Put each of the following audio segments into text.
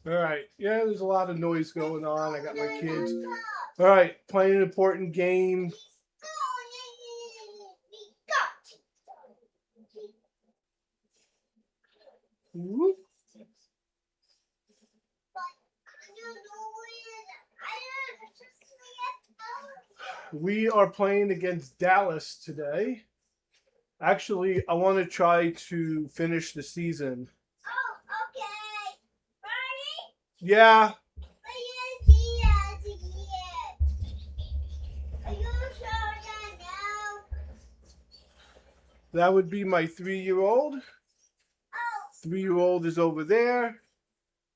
All right. Yeah, there's a lot of noise going on. I got my kids. All right, playing an important game. Whoop. We are playing against Dallas today. Actually, I want to try to finish the season. Yeah, that would be my 3-year-old. 3-year-old is over there.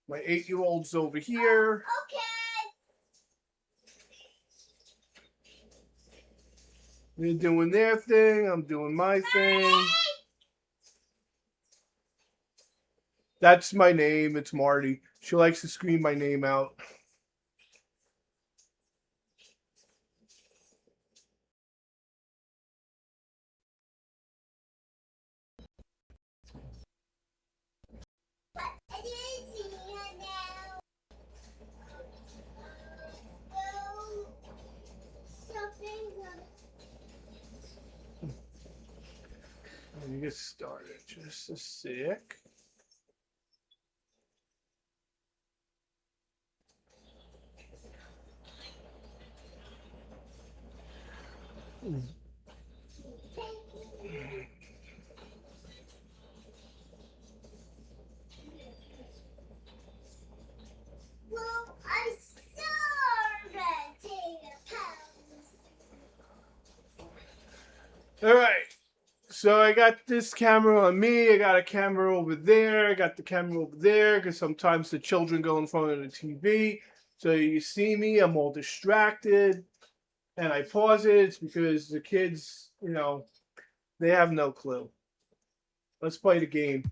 My 8-year-old's over here. They're doing their thing. I'm doing my thing. That's my name. It's Marty. She likes to scream my name out. Let me get started. Just a sec. All right. So I got this camera on me. I got a camera over there. I got the camera over there because sometimes the children go in front of the TV. So you see me. I'm all distracted. And I pause it. It's because the kids, they have no clue. Let's play the game.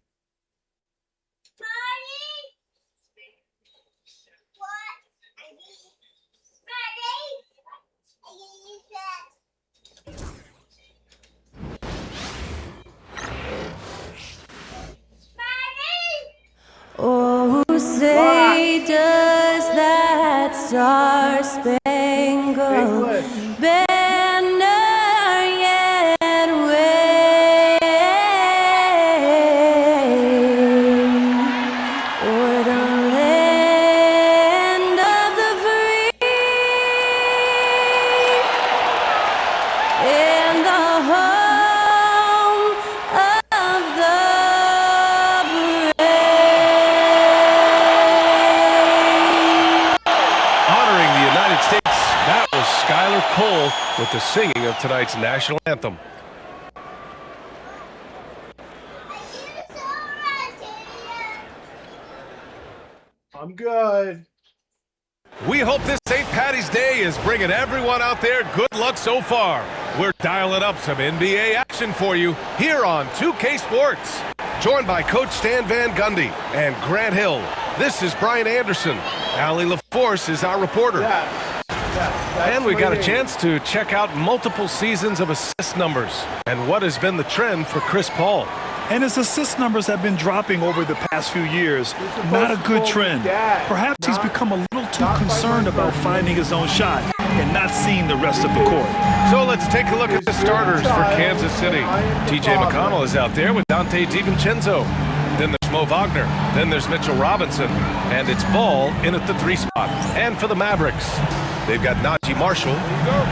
Oh, say does that star-spangled banner yet wave o'er the land of the free and the home of the Cole with the singing of tonight's national anthem. I'm good. We hope this St. Patty's Day is bringing everyone out there good luck so far. We're dialing up some NBA action for you here on 2K Sports. Joined by Coach Stan Van Gundy and Grant Hill. This is Brian Anderson. Allie LaForce is our reporter. And we got a chance to check out multiple seasons of assist numbers and what has been the trend for Chris Paul. And his assist numbers have been dropping over the past few years. Not a good trend. Perhaps he's become a little too concerned about finding his own shot and not seeing the rest of the court. So let's take a look at the starters for Kansas City. TJ McConnell is out there with Dante DiVincenzo. Then there's Mo Wagner. Then there's Mitchell Robinson. And it's Ball in at the 3 spot. And for the Mavericks, they've got Najee Marshall.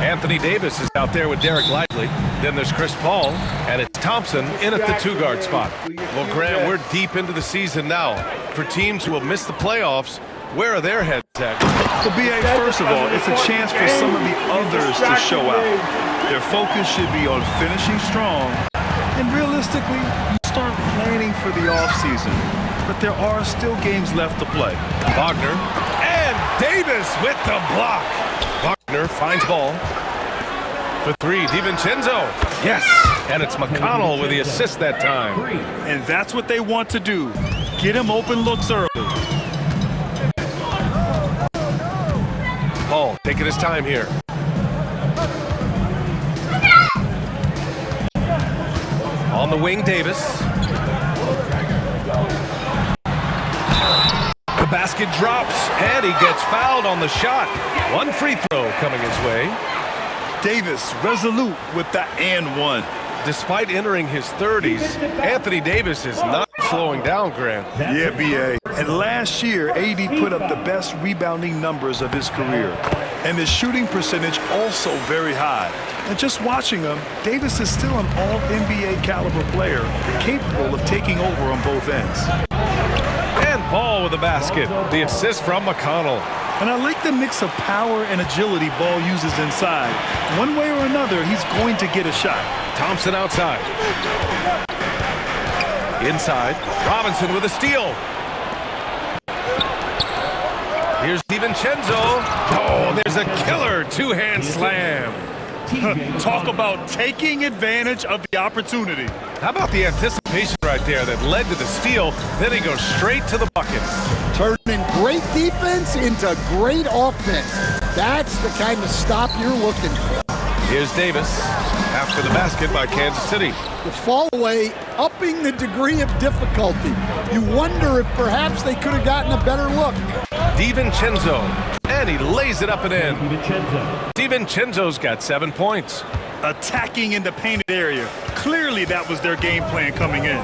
Anthony Davis is out there with Derek Lively. Then there's Chris Paul. And it's Thompson in at the 2-guard spot. Well, Grant, we're deep into the season now. For teams who have missed the playoffs, where are their heads at? Well, B.A., first of all, it's a chance for some of the others to show out. Their focus should be on finishing strong. And realistically, start planning for the offseason. But there are still games left to play. Wagner and Davis with the block. Wagner finds Ball. For 3, DiVincenzo. Yes, and it's McConnell with the assist that time. And that's what they want to do. Get him open looks early. Paul taking his time here. On the wing, Davis. basket drops, and he gets fouled on the shot. One free throw coming his way. Davis resolute with the and one. Despite entering his 30s, Anthony Davis is not slowing down, Grant. Yeah, B.A. And last year, AD put up the best rebounding numbers of his career. And his shooting percentage also very high. And just watching him, Davis is still an all-NBA caliber player, capable of taking over on both ends. And Ball with the basket. The assist from McConnell. And I like the mix of power and agility Ball uses inside. One way or another, he's going to get a shot. Thompson outside. Inside. Robinson with a steal. Here's DiVincenzo. Oh, there's a killer two-hand slam. Talk about taking advantage of the opportunity. How about the anticipation right there that led to the steal? Then he goes straight to the bucket. Turning great defense into great offense. That's the kind of stop you're looking for. Here's Davis after the basket by Kansas City. The fall away, upping the degree of difficulty. You wonder if perhaps they could have gotten a better look. DiVincenzo, and he lays it up and in. DiVincenzo's got 7 points. Attacking in the painted area. Clearly that was their game plan coming in.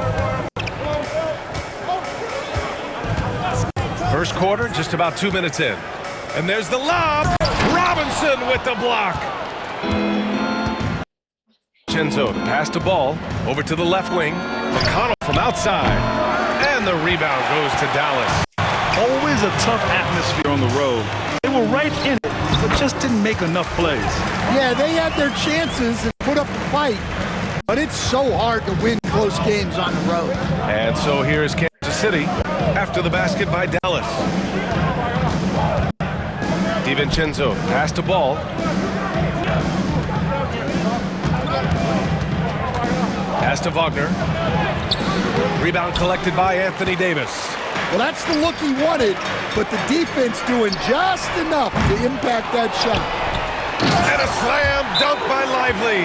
First quarter, just about 2 minutes in. And there's the lob. Robinson with the block. DiVincenzo to pass the ball over to the left wing. McConnell from outside. And the rebound goes to Dallas. Always a tough atmosphere on the road. They were right in it, but just didn't make enough plays. Yeah, they had their chances and put up a fight, but it's so hard to win close games on the road. And so here is Kansas City after the basket by Dallas. DiVincenzo passed the ball. Pass to Wagner. Rebound collected by Anthony Davis. Well, that's the look he wanted, but the defense doing just enough to impact that shot. And a slam dunk by Lively.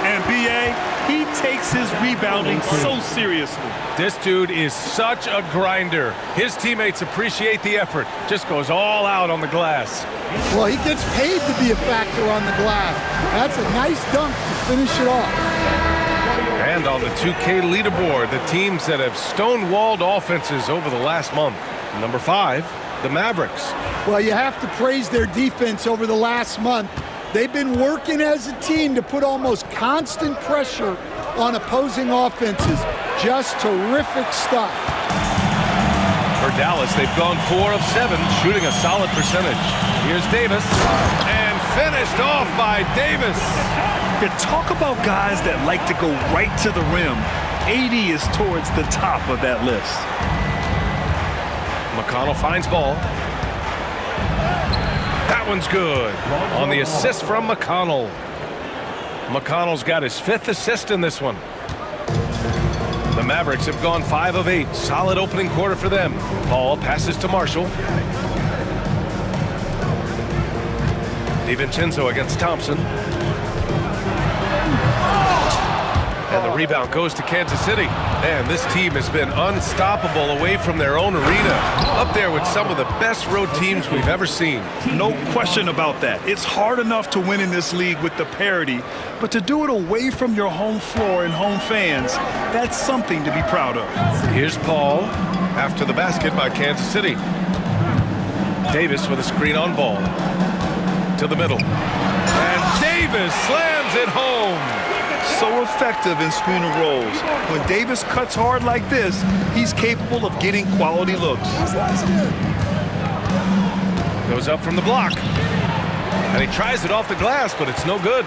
And B.A., he takes his rebounding so seriously. This dude is such a grinder. His teammates appreciate the effort. Just goes all out on the glass. Well, he gets paid to be a factor on the glass. That's a nice dunk to finish it off. And on the 2K leaderboard, the teams that have stonewalled offenses over the last month. Number 5, the Mavericks. Well, you have to praise their defense over the last month. They've been working as a team to put almost constant pressure on opposing offenses. Just terrific stuff. For Dallas, they've gone 4 of 7, shooting a solid percentage. Here's Davis, and finished off by Davis. You talk about guys that like to go right to the rim. AD is towards the top of that list. McConnell finds Ball. That one's good. On the assist from McConnell. McConnell's got his 5th assist in this one. The Mavericks have gone 5 of 8. Solid opening quarter for them. Ball passes to Marshall. DiVincenzo against Thompson. And the rebound goes to Kansas City. And this team has been unstoppable away from their own arena. Up there with some of the best road teams we've ever seen. No question about that. It's hard enough to win in this league with the parity, but to do it away from your home floor and home fans, that's something to be proud of. Here's Paul after the basket by Kansas City. Davis with a screen on Ball. To the middle. And Davis slams it home. So effective in screen and rolls. When Davis cuts hard like this, he's capable of getting quality looks. Goes up from the block. And he tries it off the glass, but it's no good.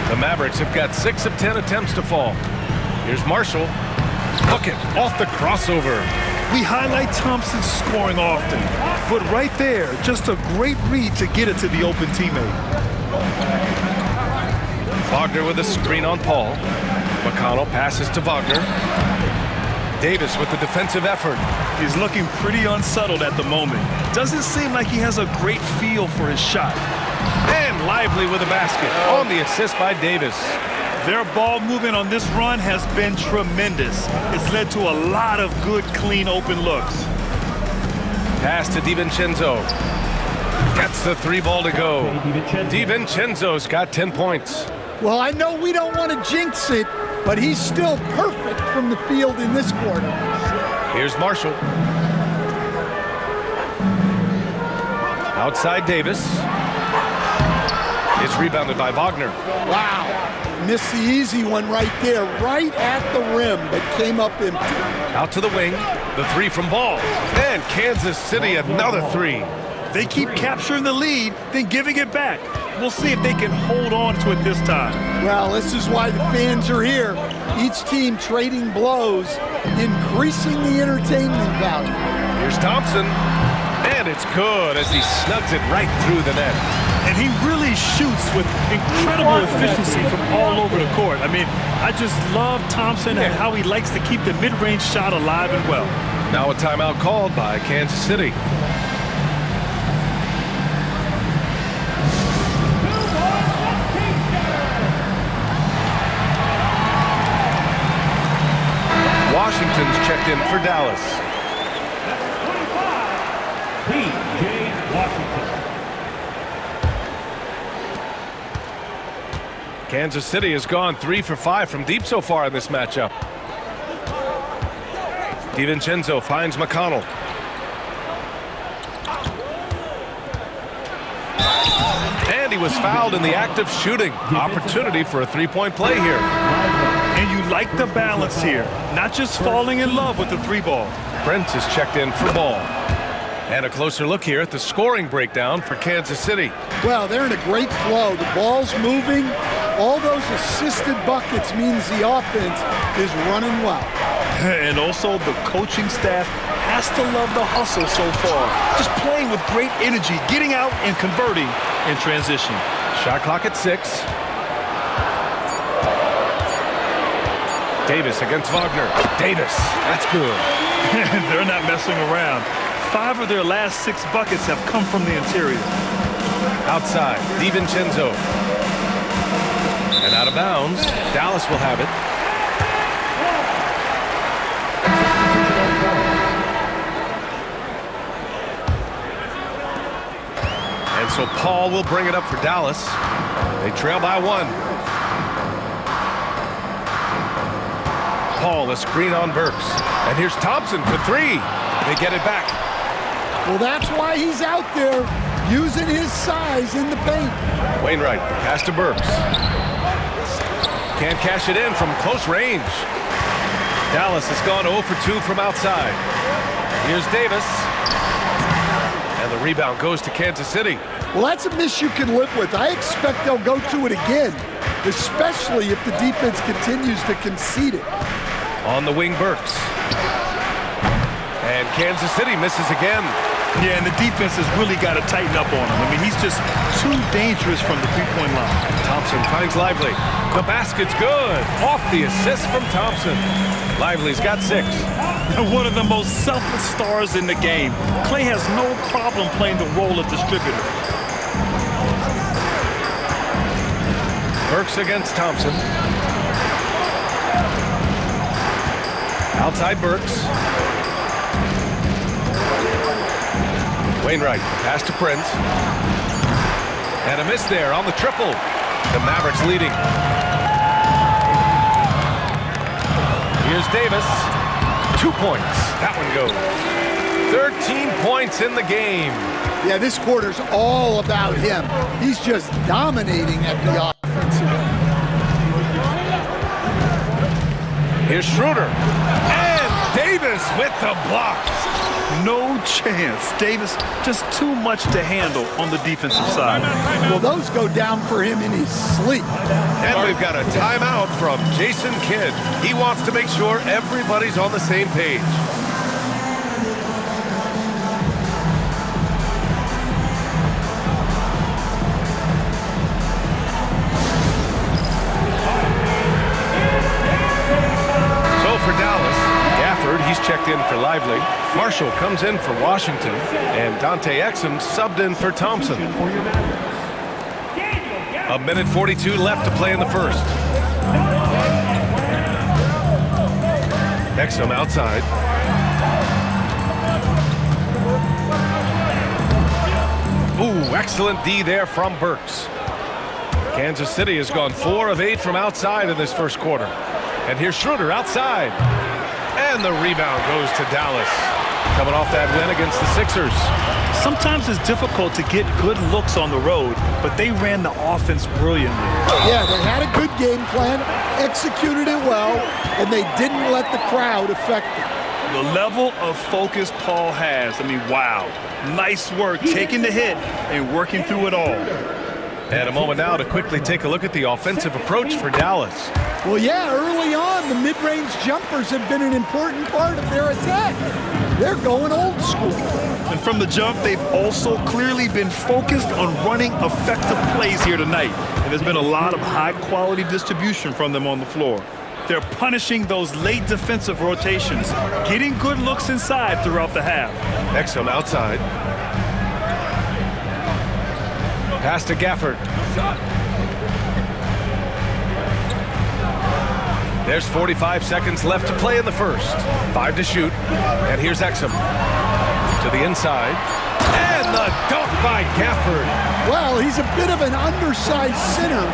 The Mavericks have got 6 of 10 attempts to fall. Here's Marshall. Bucket off the crossover. We highlight Thompson's scoring often, but right there, just a great read to get it to the open teammate. Wagner with a screen on Paul. McConnell passes to Wagner. Davis with the defensive effort. He's looking pretty unsettled at the moment. Doesn't seem like he has a great feel for his shot. And Lively with a basket on the assist by Davis. Their ball movement on this run has been tremendous. It's led to a lot of good, clean, open looks. Pass to DiVincenzo. Gets the 3 ball to go. DiVincenzo's got 10 points. Well, I know we don't want to jinx it, but he's still perfect from the field in this quarter. Here's Marshall. Outside Davis. It's rebounded by Wagner. Wow, missed the easy one right there, right at the rim, but came up empty. Out to the wing. The 3 from Ball. And Kansas City another 3. They keep capturing the lead, then giving it back. We'll see if they can hold on to it this time. Well, this is why the fans are here. Each team trading blows, increasing the entertainment value. Here's Thompson. And it's good as he snugs it right through the net. And he really shoots with incredible efficiency from all over the court. I mean, I just love Thompson and how he likes to keep the mid-range shot alive and well. Now a timeout called by Kansas City. Washington's checked in for Dallas. Kansas City has gone 3 for 5 from deep so far in this matchup. DiVincenzo finds McConnell. And he was fouled in the act of shooting. Opportunity for a 3-point play here. And you like the balance here, not just falling in love with the 3 ball. Prince is checked in for Ball. And a closer look here at the scoring breakdown for Kansas City. Well, they're in a great flow. The ball's moving. All those assisted buckets means the offense is running well. And also the coaching staff has to love the hustle so far. Just playing with great energy, getting out and converting in transition. Shot clock at 6. Davis against Wagner. Davis, that's good. They're not messing around. 5 of their last 6 buckets have come from the interior. Outside, DiVincenzo. And out of bounds, Dallas will have it. And so Paul will bring it up for Dallas. They trail by 1. Paul, a screen on Burks. And here's Thompson for 3. They get it back. Well, that's why he's out there using his size in the paint. Wainwright, pass to Burks. Can't cash it in from close range. Dallas has gone 0 for 2 from outside. Here's Davis. And the rebound goes to Kansas City. Well, that's a miss you can live with. I expect they'll go to it again, especially if the defense continues to concede it. On the wing, Burks. And Kansas City misses again. Yeah, and the defense has really got to tighten up on him. I mean, he's just too dangerous from the 3-point line. Thompson finds Lively. The basket's good. Off the assist from Thompson. Lively's got 6. One of the most selfless stars in the game. Clay has no problem playing the role of distributor. Burks against Thompson. Outside Burks. Wainwright, pass to Prince. And a miss there on the triple. The Mavericks leading. Here's Davis. 2 points. That one goes. 13 points in the game. Yeah, this quarter's all about him. He's just dominating at the offensive end. Here's Schroeder. And Davis with the block. No chance. Davis just too much to handle on the defensive side. Well, those go down for him in his sleep. And we've got a timeout from Jason Kidd. He wants to make sure everybody's on the same page. So for Dallas, Gafford, he's checked in for Lively. Marshall comes in for Washington, and Dante Exum subbed in for Thompson. 1:42 left to play in the first. Exum outside. Ooh, excellent D there from Burks. Kansas City has gone 4 of 8 from outside in this first quarter. And here's Schroeder outside. And the rebound goes to Dallas. Coming off that win against the Sixers. Sometimes it's difficult to get good looks on the road, but they ran the offense brilliantly. Yeah, they had a good game plan, executed it well, and they didn't let the crowd affect it. The level of focus Paul has, I mean, wow. Nice work taking the hit and working through it all. And a moment now to quickly take a look at the offensive approach for Dallas. Well, yeah, early on, the mid-range jumpers have been an important part of their attack. They're going old school. And from the jump, they've also clearly been focused on running effective plays here tonight. And there's been a lot of high-quality distribution from them on the floor. They're punishing those late defensive rotations, getting good looks inside throughout the half. Exum outside. Pass to Gafford. There's 45 seconds left to play in the first. 5 to shoot. And here's Exum. To the inside. And the dunk by Gafford. Well, he's a bit of an undersized center.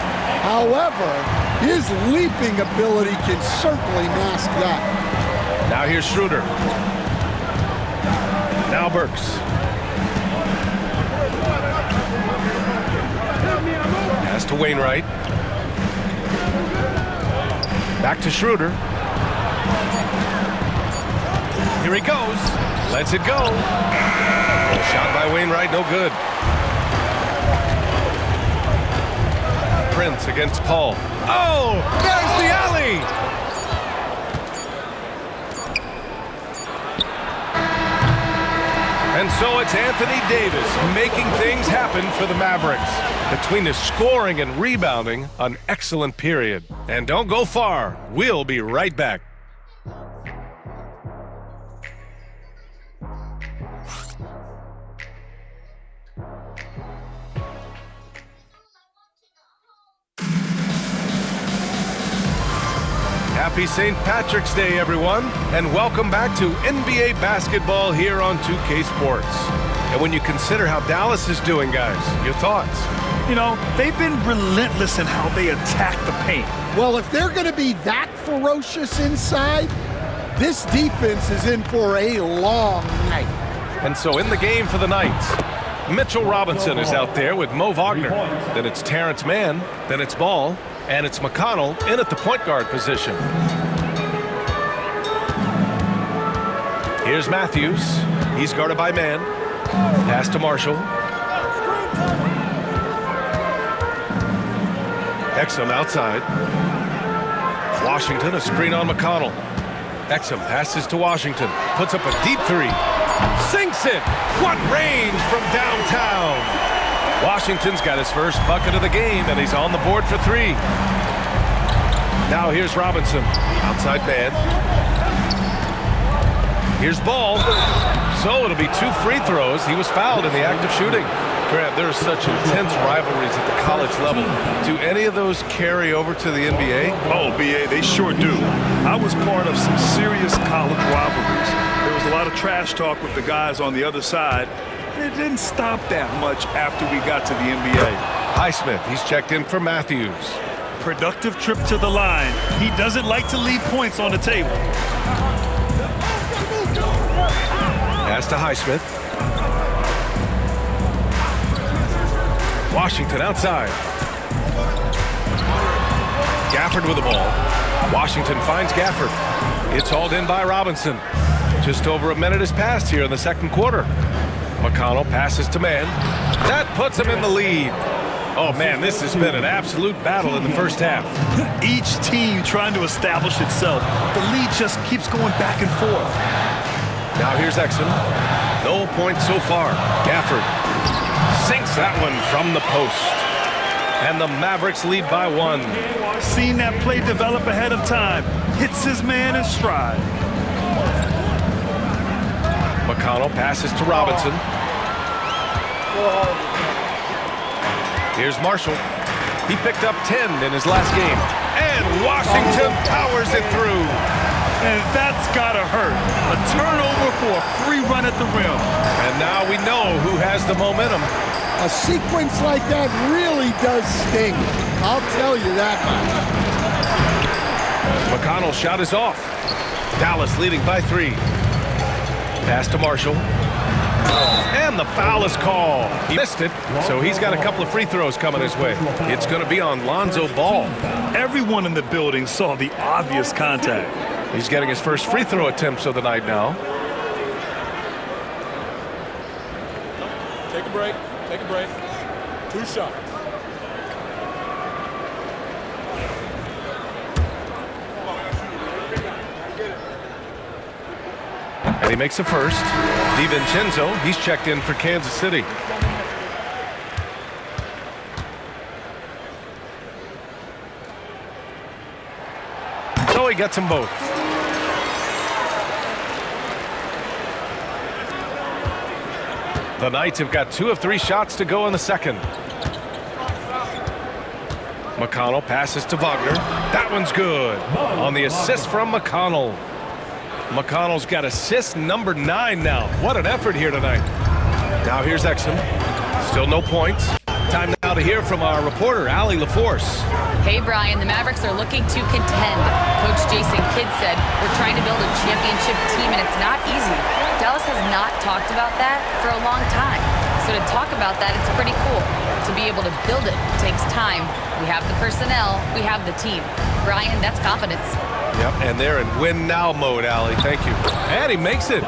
However, his leaping ability can certainly mask that. Now here's Schroeder. Now Burks. Pass to Wainwright. Back to Schroeder. Here he goes. Lets it go. Shot by Wainwright, no good. Prince against Paul. Oh, there's the alley. And so it's Anthony Davis making things happen for the Mavericks. Between his scoring and rebounding, an excellent period. And don't go far. We'll be right back. Happy St. Patrick's Day, everyone, and welcome back to NBA basketball here on 2K Sports. And when you consider how Dallas is doing, guys, your thoughts? You know, they've been relentless in how they attack the paint. Well, if they're going to be that ferocious inside, this defense is in for a long night. And so in the game for the Knights, Mitchell Robinson is out there with Mo Wagner. Then it's Terrence Mann, then it's Ball, and it's McConnell in at the point guard position. Here's Matthews. He's guarded by Mann. Pass to Marshall. Exum outside. Washington, a screen on McConnell. Exum passes to Washington. Puts up a deep three. Sinks it. What range from downtown. Washington's got his first bucket of the game, and he's on the board for 3. Now here's Robinson. Outside man. Here's Ball. So it'll be 2 free throws. He was fouled in the act of shooting. Grant, there are such intense rivalries at the college level. Do any of those carry over to the NBA? Oh, BA, they sure do. I was part of some serious college rivalries. There was a lot of trash talk with the guys on the other side. It didn't stop that much after we got to the NBA. Highsmith, he's checked in for Matthews. Productive trip to the line. He doesn't like to leave points on the table. Pass to Highsmith. Washington outside. Gafford with the ball. Washington finds Gafford. It's hauled in by Robinson. Just over a minute has passed here in the second quarter. McConnell passes to Mann. That puts him in the lead. Oh, man, this has been an absolute battle in the first half. Each team trying to establish itself. The lead just keeps going back and forth. Now here's Exum. No points so far. Gafford sinks that one from the post. And the Mavericks lead by 1. Seen that play develop ahead of time. Hits his man in stride. McConnell passes to Robinson. Here's Marshall. He picked up 10 in his last game. And Washington powers it through. And that's gotta hurt. A turnover for a free run at the rim. And now we know who has the momentum. A sequence like that really does sting. I'll tell you that much. McConnell's shot is off. Dallas leading by 3. Pass to Marshall. And the foul is called. He missed it, so he's got a couple of free throws coming his way. It's going to be on Lonzo Ball. Everyone in the building saw the obvious contact. He's getting his first free throw attempts of the night now. Take a break. Take a break. 2 shots. And he makes a first. DiVincenzo, he's checked in for Kansas City. So he gets them both. The Knights have got 2 of 3 shots to go in the second. McConnell passes to Wagner. That one's good. On the assist from McConnell. McConnell's got assist number 9 now. What an effort here tonight. Now here's Exum. Still no points. Time now to hear from our reporter, Allie LaForce. Hey, Brian, the Mavericks are looking to contend. Coach Jason Kidd said, we're trying to build a championship team, and it's not easy. Dallas has not talked about that for a long time. So to talk about that, it's pretty cool. To be able to build it takes time. We have the personnel. We have the team. Brian, that's confidence. Yep, and they're in win-now mode, Allie. Thank you. And he makes it.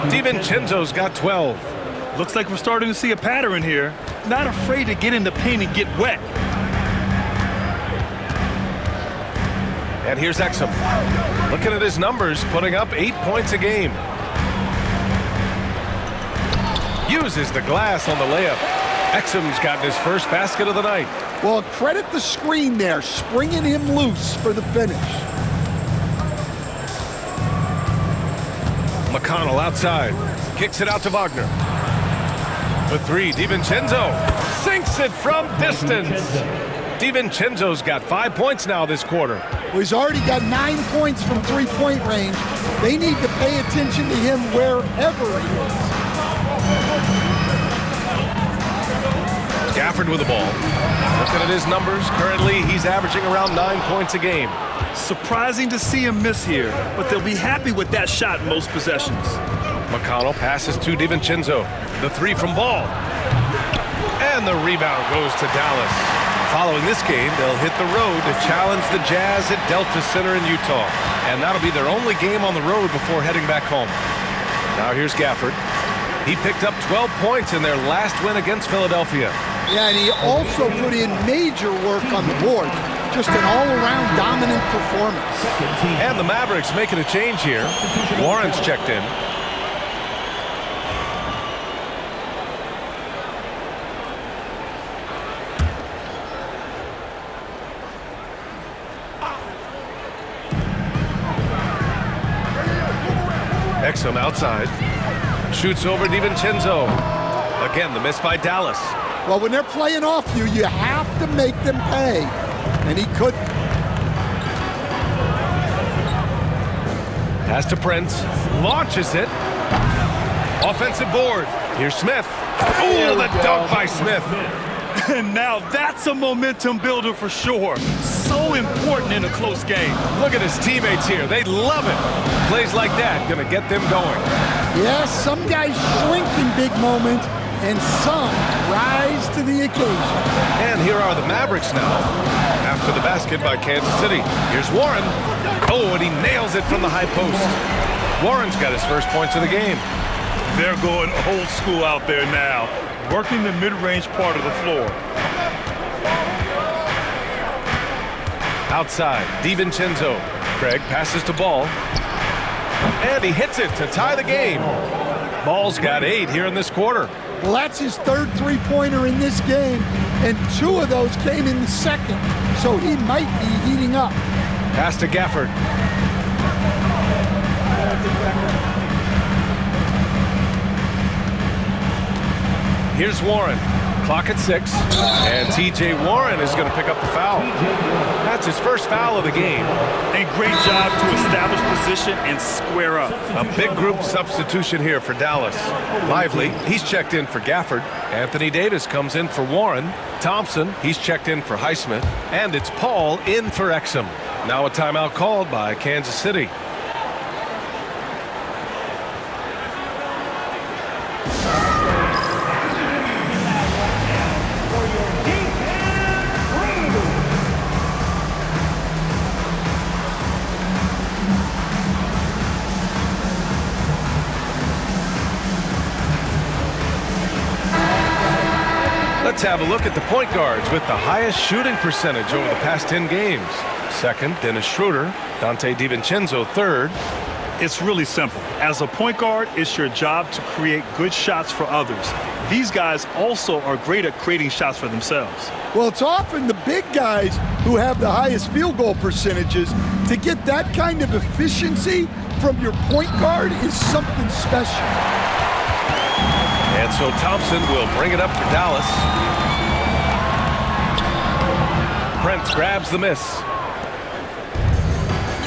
DiVincenzo's got 12. Looks like we're starting to see a pattern here. Not afraid to get in the paint and get wet. And here's Exum. Looking at his numbers, putting up 8 points a game. Uses the glass on the layup. Exum's gotten his first basket of the night. Well, credit the screen there, springing him loose for the finish. McConnell outside. Kicks it out to Wagner. The 3, DiVincenzo. Sinks it from distance. DiVincenzo's got 5 points now this quarter. Well, he's already got 9 points from three-point range. They need to pay attention to him wherever he is. Gafford with the ball. Looking at his numbers, currently he's averaging around 9 points a game. Surprising to see him miss here, but they'll be happy with that shot most possessions. McConnell passes to DiVincenzo. The 3 from Ball. And the rebound goes to Dallas. Following this game, they'll hit the road to challenge the Jazz at Delta Center in Utah. And that'll be their only game on the road before heading back home. Now here's Gafford. He picked up 12 points in their last win against Philadelphia. Yeah, and he also put in major work on the board. Just an all-around dominant performance. And the Mavericks making a change here. Warren's checked in. Exum outside. Shoots over DiVincenzo. Again, the miss by Dallas. Well, when they're playing off you, you have to make them pay. And he couldn't. Pass to Prince. Launches it. Offensive board. Here's Smith. Oh, the dunk by Smith. And now that's a momentum builder for sure. So important in a close game. Look at his teammates here. They love it. Plays like that gonna get them going. Yes, some guys shrink in big moments, and some rise to the occasion. And here are the Mavericks now. After the basket by Kansas City. Here's Warren. Oh, and he nails it from the high post. Warren's got his first points of the game. They're going old school out there now, working the mid-range part of the floor. Outside, DiVincenzo. Craig passes to Ball. And he hits it to tie the game. Ball's got 8 here in this quarter. Well, that's his third three-pointer in this game, and 2 of those came in the second, so he might be heating up. Pass to Gafford. Here's Warren. Clock at 6. And T.J. Warren is going to pick up the foul. That's his first foul of the game. And great job to establish position and square up. A big group substitution here for Dallas. Lively, he's checked in for Gafford. Anthony Davis comes in for Warren. Thompson, he's checked in for Highsmith. And it's Paul in for Exum. Now a timeout called by Kansas City. Let's have a look at the point guards with the highest shooting percentage over the past 10 games. Second, Dennis Schroeder. Dante DiVincenzo, third. It's really simple. As a point guard, it's your job to create good shots for others. These guys also are great at creating shots for themselves. Well, it's often the big guys who have the highest field goal percentages. To get that kind of efficiency from your point guard is something special. And so Thompson will bring it up for Dallas. Prince grabs the miss.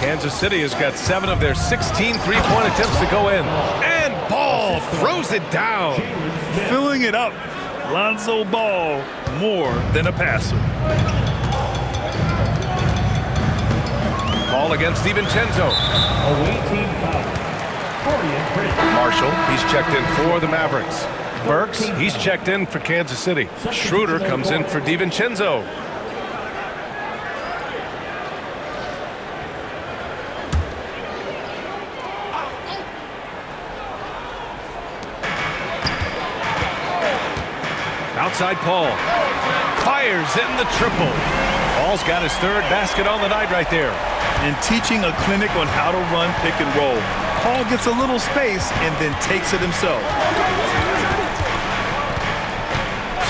Kansas City has got 7 of their 16 three-point attempts to go in. And Ball throws it down. Filling it up. Lonzo Ball, more than a passer. Ball against DiVincenzo. Marshall, he's checked in for the Mavericks. Burks, he's checked in for Kansas City. Schroeder comes in for DiVincenzo. Outside Paul. Fires in the triple. Paul's got his third basket on the night right there. And teaching a clinic on how to run pick and roll. Paul gets a little space and then takes it himself.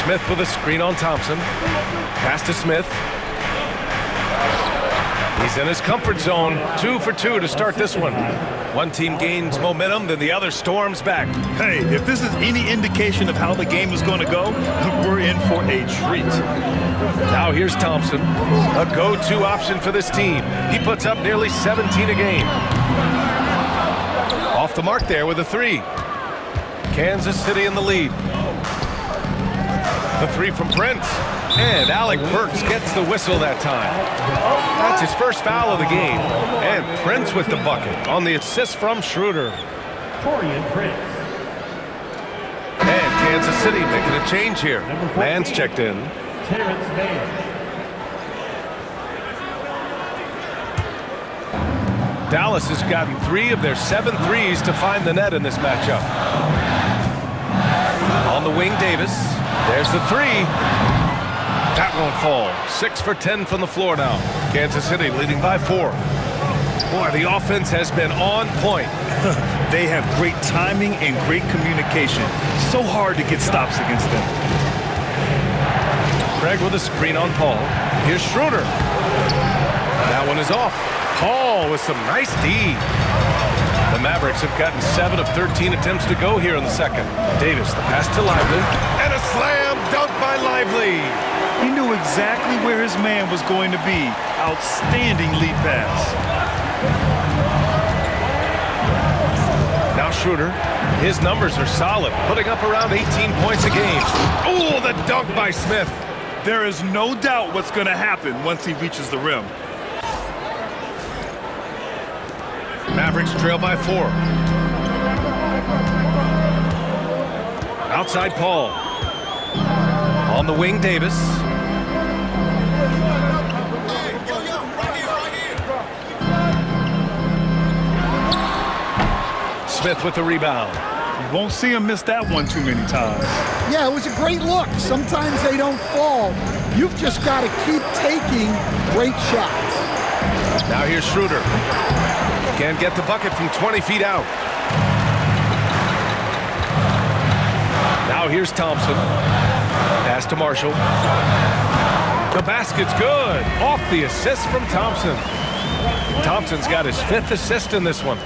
Smith with a screen on Thompson. Pass to Smith. He's in his comfort zone. 2 for 2 to start this one. One team gains momentum, then the other storms back. Hey, if this is any indication of how the game is going to go, we're in for a treat. Now here's Thompson, a go-to option for this team. He puts up nearly 17 a game. Off the mark there with a 3. Kansas City in the lead. The 3 from Prince. And Alec Burks gets the whistle that time. That's his first foul of the game. And Prince with the bucket on the assist from Schroeder. And Kansas City making a change here. Mann's checked in. Dallas has gotten 3 of their 7 threes to find the net in this matchup. On the wing, Davis. There's the 3. That won't fall. 6 for 10 from the floor now. Kansas City leading by 4. Boy, the offense has been on point. They have great timing and great communication. So hard to get stops against them. Craig with a screen on Paul. Here's Schroeder. That one is off. Paul with some nice D. The Mavericks have gotten 7 of 13 attempts to go here in the second. Davis, the pass to Lively. And a slam dunk by Lively. He knew exactly where his man was going to be. Outstanding lead pass. Now Schroeder. His numbers are solid, putting up around 18 points a game. Oh, the dunk by Smith. There is no doubt what's going to happen once he reaches the rim. Mavericks trail by 4. Outside Paul. On the wing, Davis. Smith with the rebound. You won't see him miss that one too many times. Yeah, it was a great look. Sometimes they don't fall. You've just got to keep taking great shots. Now here's Schroeder. Can't get the bucket from 20 feet out. Now here's Thompson. Pass to Marshall. The basket's good. Off the assist from Thompson. Thompson's got his 5th assist in this one.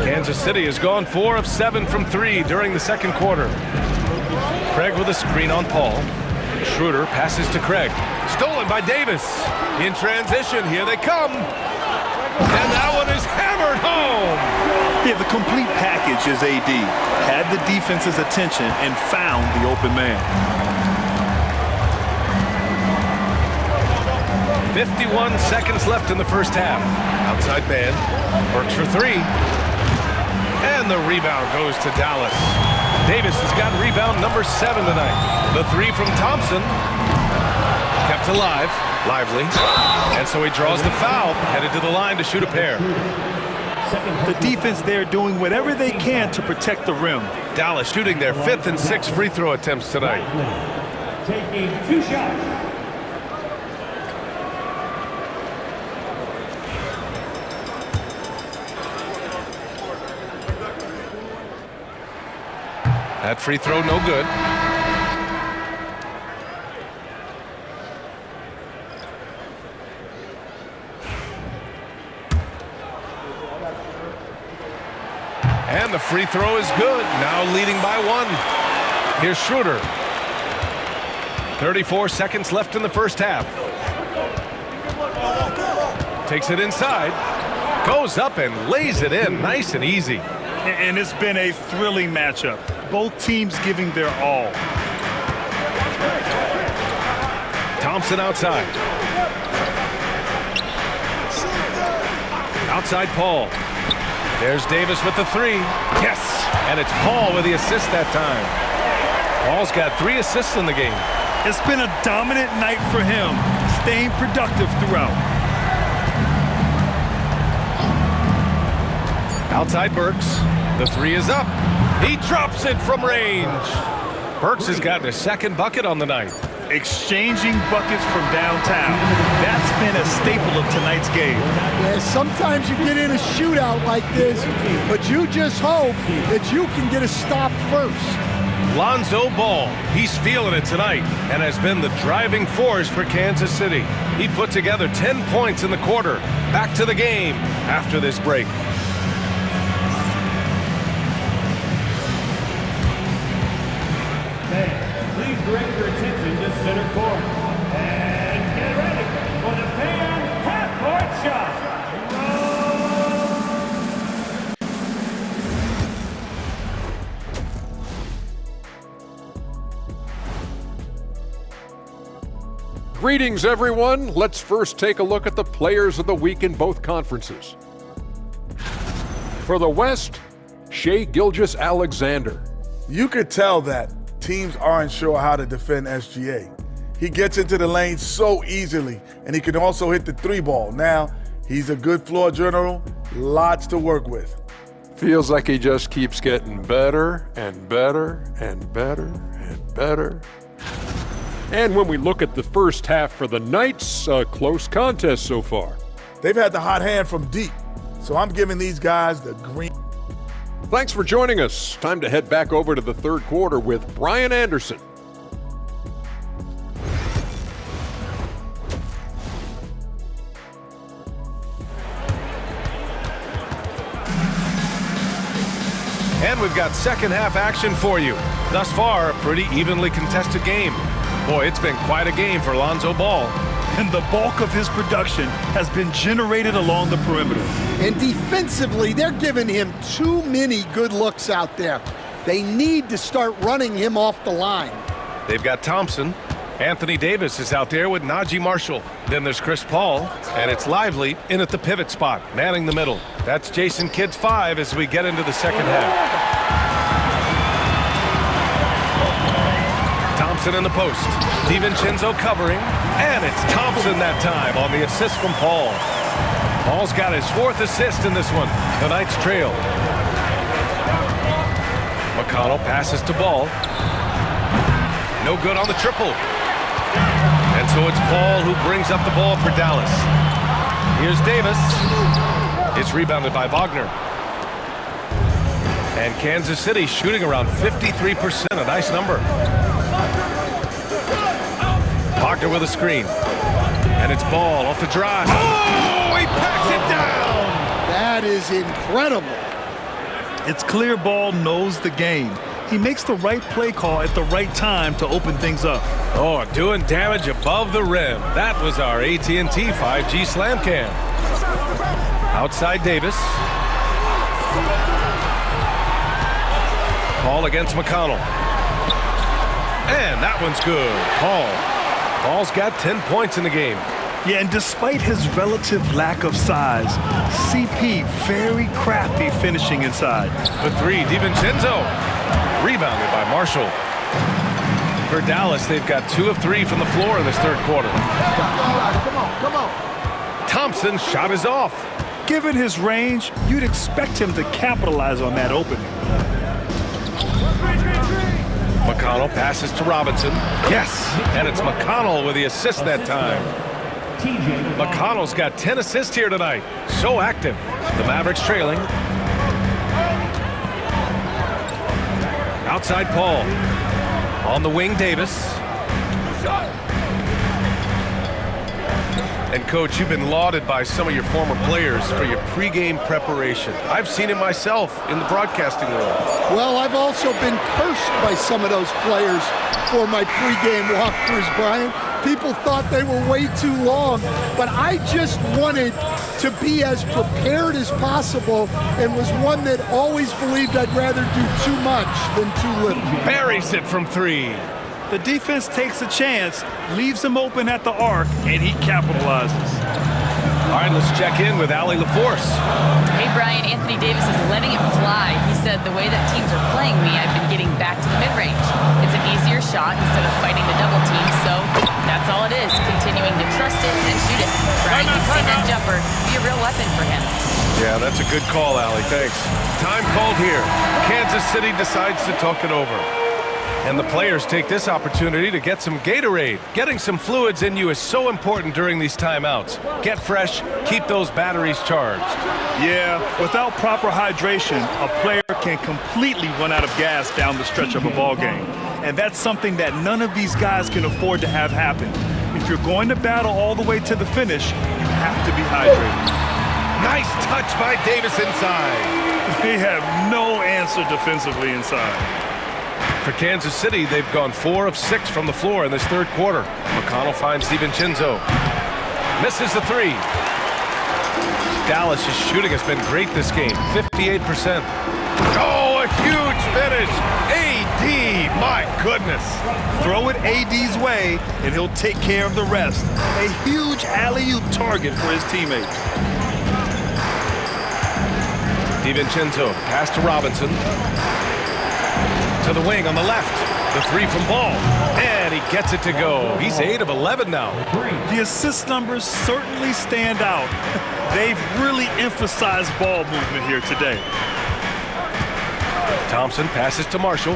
Kansas City has gone 4 of 7 from 3 during the second quarter. Craig with a screen on Paul. Schroeder passes to Craig. Stolen by Davis. In transition, here they come. And that one is hammered home. Yeah, the complete package is AD. Had the defense's attention and found the open man. 51 seconds left in the first half. Outside man. Works for three. And the rebound goes to Dallas. Davis has got rebound number 7 tonight. The three from Thompson. Kept alive. Lively. And so he draws the foul. Headed to the line to shoot a pair. The defense there doing whatever they can to protect the rim. Dallas shooting their 5th and 6th free throw attempts tonight. Taking 2 shots. That free throw no good. And the free throw is good. Now leading by 1. Here's Schroeder. 34 seconds left in the first half. Takes it inside. Goes up and lays it in. Nice and easy. And it's been a thrilling matchup. Both teams giving their all. Thompson outside. Outside Paul. There's Davis with the 3. Yes! And it's Paul with the assist that time. Paul's got 3 assists in the game. It's been a dominant night for him, staying productive throughout. Outside Burks. The 3 is up. He drops it from range. Burks has gotten his 2nd bucket on the night. Exchanging buckets from downtown. That's been a staple of tonight's game. Yeah, sometimes you get in a shootout like this, but you just hope that you can get a stop first. Lonzo Ball, he's feeling it tonight and has been the driving force for Kansas City. He put together 10 points in the quarter. Back to the game after this break. Please direct your attention to center court. And get ready for the fan half-court shot. Greetings, everyone. Let's first take a look at the players of the week in both conferences. For the West, Shai Gilgeous-Alexander. You could tell that teams aren't sure how to defend SGA. He gets into the lane so easily, and he can also hit the 3-ball. Now, he's a good floor general, lots to work with. Feels like he just keeps getting better and better and better and better. And when we look at the first half for the Knights, a close contest so far. They've had the hot hand from deep, so I'm giving these guys the green. Thanks for joining us. Time to head back over to the third quarter with Brian Anderson. And we've got second half action for you. Thus far, a pretty evenly contested game. Boy, it's been quite a game for Lonzo Ball. And the bulk of his production has been generated along the perimeter. And defensively, they're giving him too many good looks out there. They need to start running him off the line. They've got Thompson. Anthony Davis is out there with Najee Marshall. Then there's Chris Paul, and it's Lively in at the pivot spot, manning the middle. That's Jason Kidd's 5 as we get into the second half. Thompson in the post. DiVincenzo covering, and it's Thompson that time on the assist from Paul. Paul's got his 4th assist in this one. The Knights trail. McConnell passes to Ball. No good on the triple. And so it's Paul who brings up the ball for Dallas. Here's Davis. It's rebounded by Wagner. And Kansas City shooting around 53%, a nice number. Wagner with a screen. And it's Ball off the drive. Oh, he packs it down! That is incredible. It's clear Ball knows the game. He makes the right play call at the right time to open things up. Oh, doing damage above the rim. That was our AT&T 5G slam cam. Outside Davis. Paul against McConnell. And that one's good. Paul's got 10 points in the game. Yeah, and despite his relative lack of size, CP very crafty finishing inside. For three, DiVincenzo. Rebounded by Marshall. For Dallas, they've got 2 of 3 from the floor in this third quarter. Come on. Thompson's shot is off. Given his range, you'd expect him to capitalize on that opening. McConnell passes to Robinson. Yes, and it's McConnell with the assist that time. McConnell's got 10 assists here tonight. So active. The Mavericks trailing. Outside Paul. On the wing, Davis. And Coach, you've been lauded by some of your former players for your pregame preparation. I've seen it myself in the broadcasting world. Well, I've also been cursed by some of those players for my pregame walkthroughs, Brian. People thought they were way too long, but I just wanted to be as prepared as possible and was one that always believed I'd rather do too much than too little. Buries it from 3. The defense takes a chance, leaves him open at the arc, and he capitalizes. All right, let's check in with Allie LaForce. Hey, Brian, Anthony Davis is letting it fly. He said, the way that teams are playing me, I've been getting back to the mid-range. It's an easier shot instead of fighting the double team, so that's all it is, continuing to trust it and shoot it. Brian, you've seen that jumper be a real weapon for him. Yeah, that's a good call, Allie. Thanks. Time called here. Kansas City decides to talk it over. And the players take this opportunity to get some Gatorade. Getting some fluids in you is so important during these timeouts. Get fresh, keep those batteries charged. Yeah, without proper hydration, a player can completely run out of gas down the stretch of a ball game. And that's something that none of these guys can afford to have happen. If you're going to battle all the way to the finish, you have to be hydrated. Nice touch by Davis inside. They have no answer defensively inside. For Kansas City, they've gone 4 of 6 from the floor in this third quarter. McConnell finds DiVincenzo. Misses the 3. Dallas' shooting has been great this game, 58%. Oh, a huge finish. AD, my goodness. Throw it AD's way, and he'll take care of the rest. A huge alley-oop target for his teammates. DiVincenzo, pass to Robinson. To the wing on the left. The 3 from Ball. And he gets it to go. He's 8 of 11 now. The assist numbers certainly stand out. They've really emphasized ball movement here today. Thompson passes to Marshall.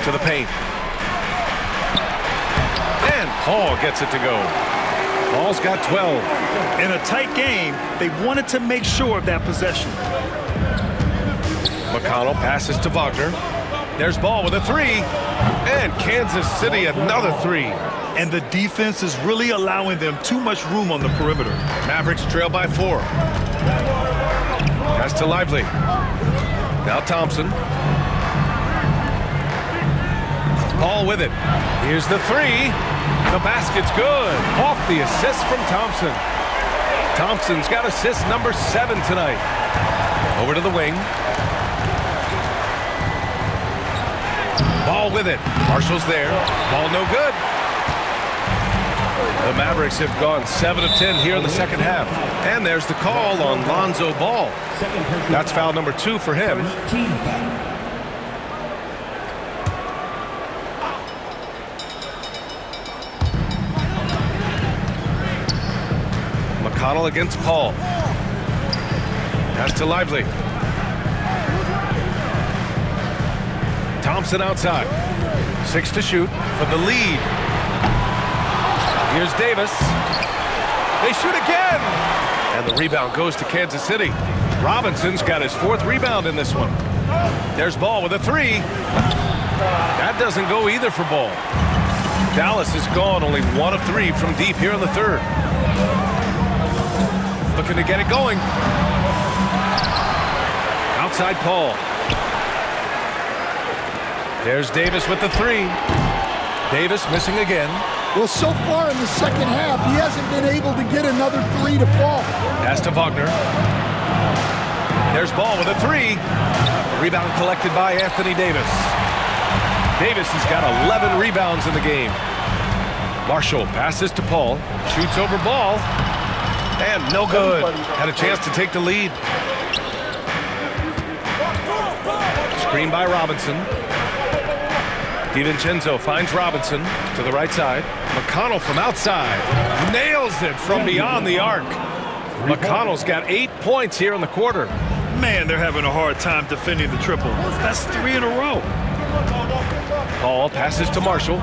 To the paint. And Paul gets it to go. Paul's got 12. In a tight game, they wanted to make sure of that possession. McConnell passes to Wagner. There's Ball with a 3. And Kansas City another 3. And the defense is really allowing them too much room on the perimeter. Mavericks trail by 4. Pass to Lively. Now Thompson. Paul with it. Here's the 3. The basket's good. Off the assist from Thompson. Thompson's got assist number 7 tonight. Over to the wing. Ball with it. Marshall's there. Ball no good. The Mavericks have gone 7 of 10 here in the second half. And there's the call on Lonzo Ball. That's foul number 2 for him. McConnell against Paul. Pass to Lively. Thompson outside. 6 to shoot for the lead. Here's Davis. They shoot again. And the rebound goes to Kansas City. Robinson's got his 4th rebound in this one. There's Ball with a 3. That doesn't go either for Ball. Dallas has gone only 1 of 3 from deep here in the third. Looking to get it going. outside Paul. There's Davis with the three. Davis missing again. Well, so far in the second half, he hasn't been able to get another three to fall. Pass to Wagner. There's Ball with a three. Rebound collected by Anthony Davis. Davis has got 11 rebounds in the game. Marshall passes to Paul. Shoots over Ball. And no good. Had a chance to take the lead. Screen by Robinson. DiVincenzo finds Robinson to the right side. McConnell from outside. Nails it from beyond the arc. McConnell's got 8 points here in the quarter. Man, they're having a hard time defending the triple. That's 3 in a row. Paul passes to Marshall.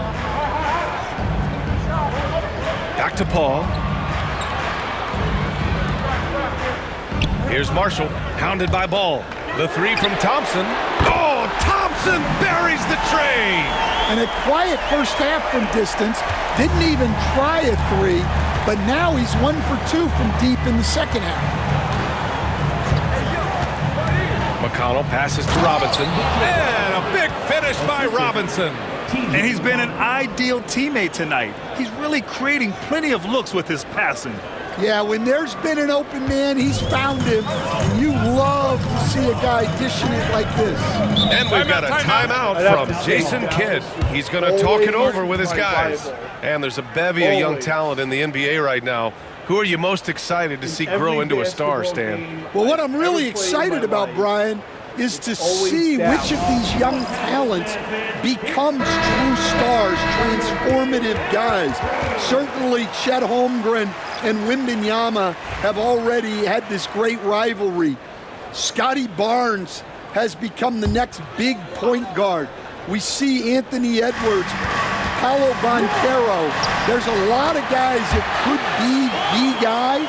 Back to Paul. Here's Marshall, hounded by Ball. The three from Thompson. Oh, Thompson buries the tray. And a quiet first half from distance. Didn't even try a three, but now he's 1 for 2 from deep in the second half. McConnell passes to Robinson. And a big finish by Robinson. And he's been an ideal teammate tonight. He's really creating plenty of looks with his passing. Yeah, when there's been an open man, he's found him. And you love to see a guy dishing it like this. And we've got a timeout from Jason Kidd. He's going to talk it over with his guys. And there's a bevy of young talent in the NBA right now. Who are you most excited to see grow into a star, Stan? Well, what I'm really excited about, Brian, is to see which of these young talents becomes true stars, transformative guys. Certainly Chet Holmgren and Wembanyama have already had this great rivalry. Scotty Barnes has become the next big point guard. We see Anthony Edwards, Paolo Banchero. There's a lot of guys that could be the guy,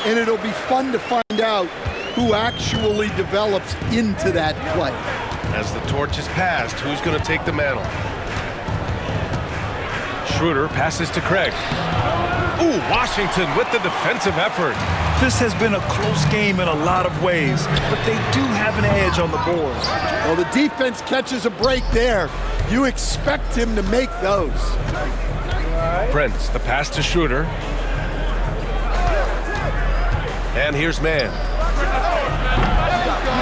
and it'll be fun to find out who actually develops into that play. As the torch is passed, who's going to take the mantle? Schroeder passes to Craig. Ooh, Washington with the defensive effort. This has been a close game in a lot of ways, but they do have an edge on the board. Well, the defense catches a break there. You expect him to make those. Prince, the pass to Schroeder. And here's Mann.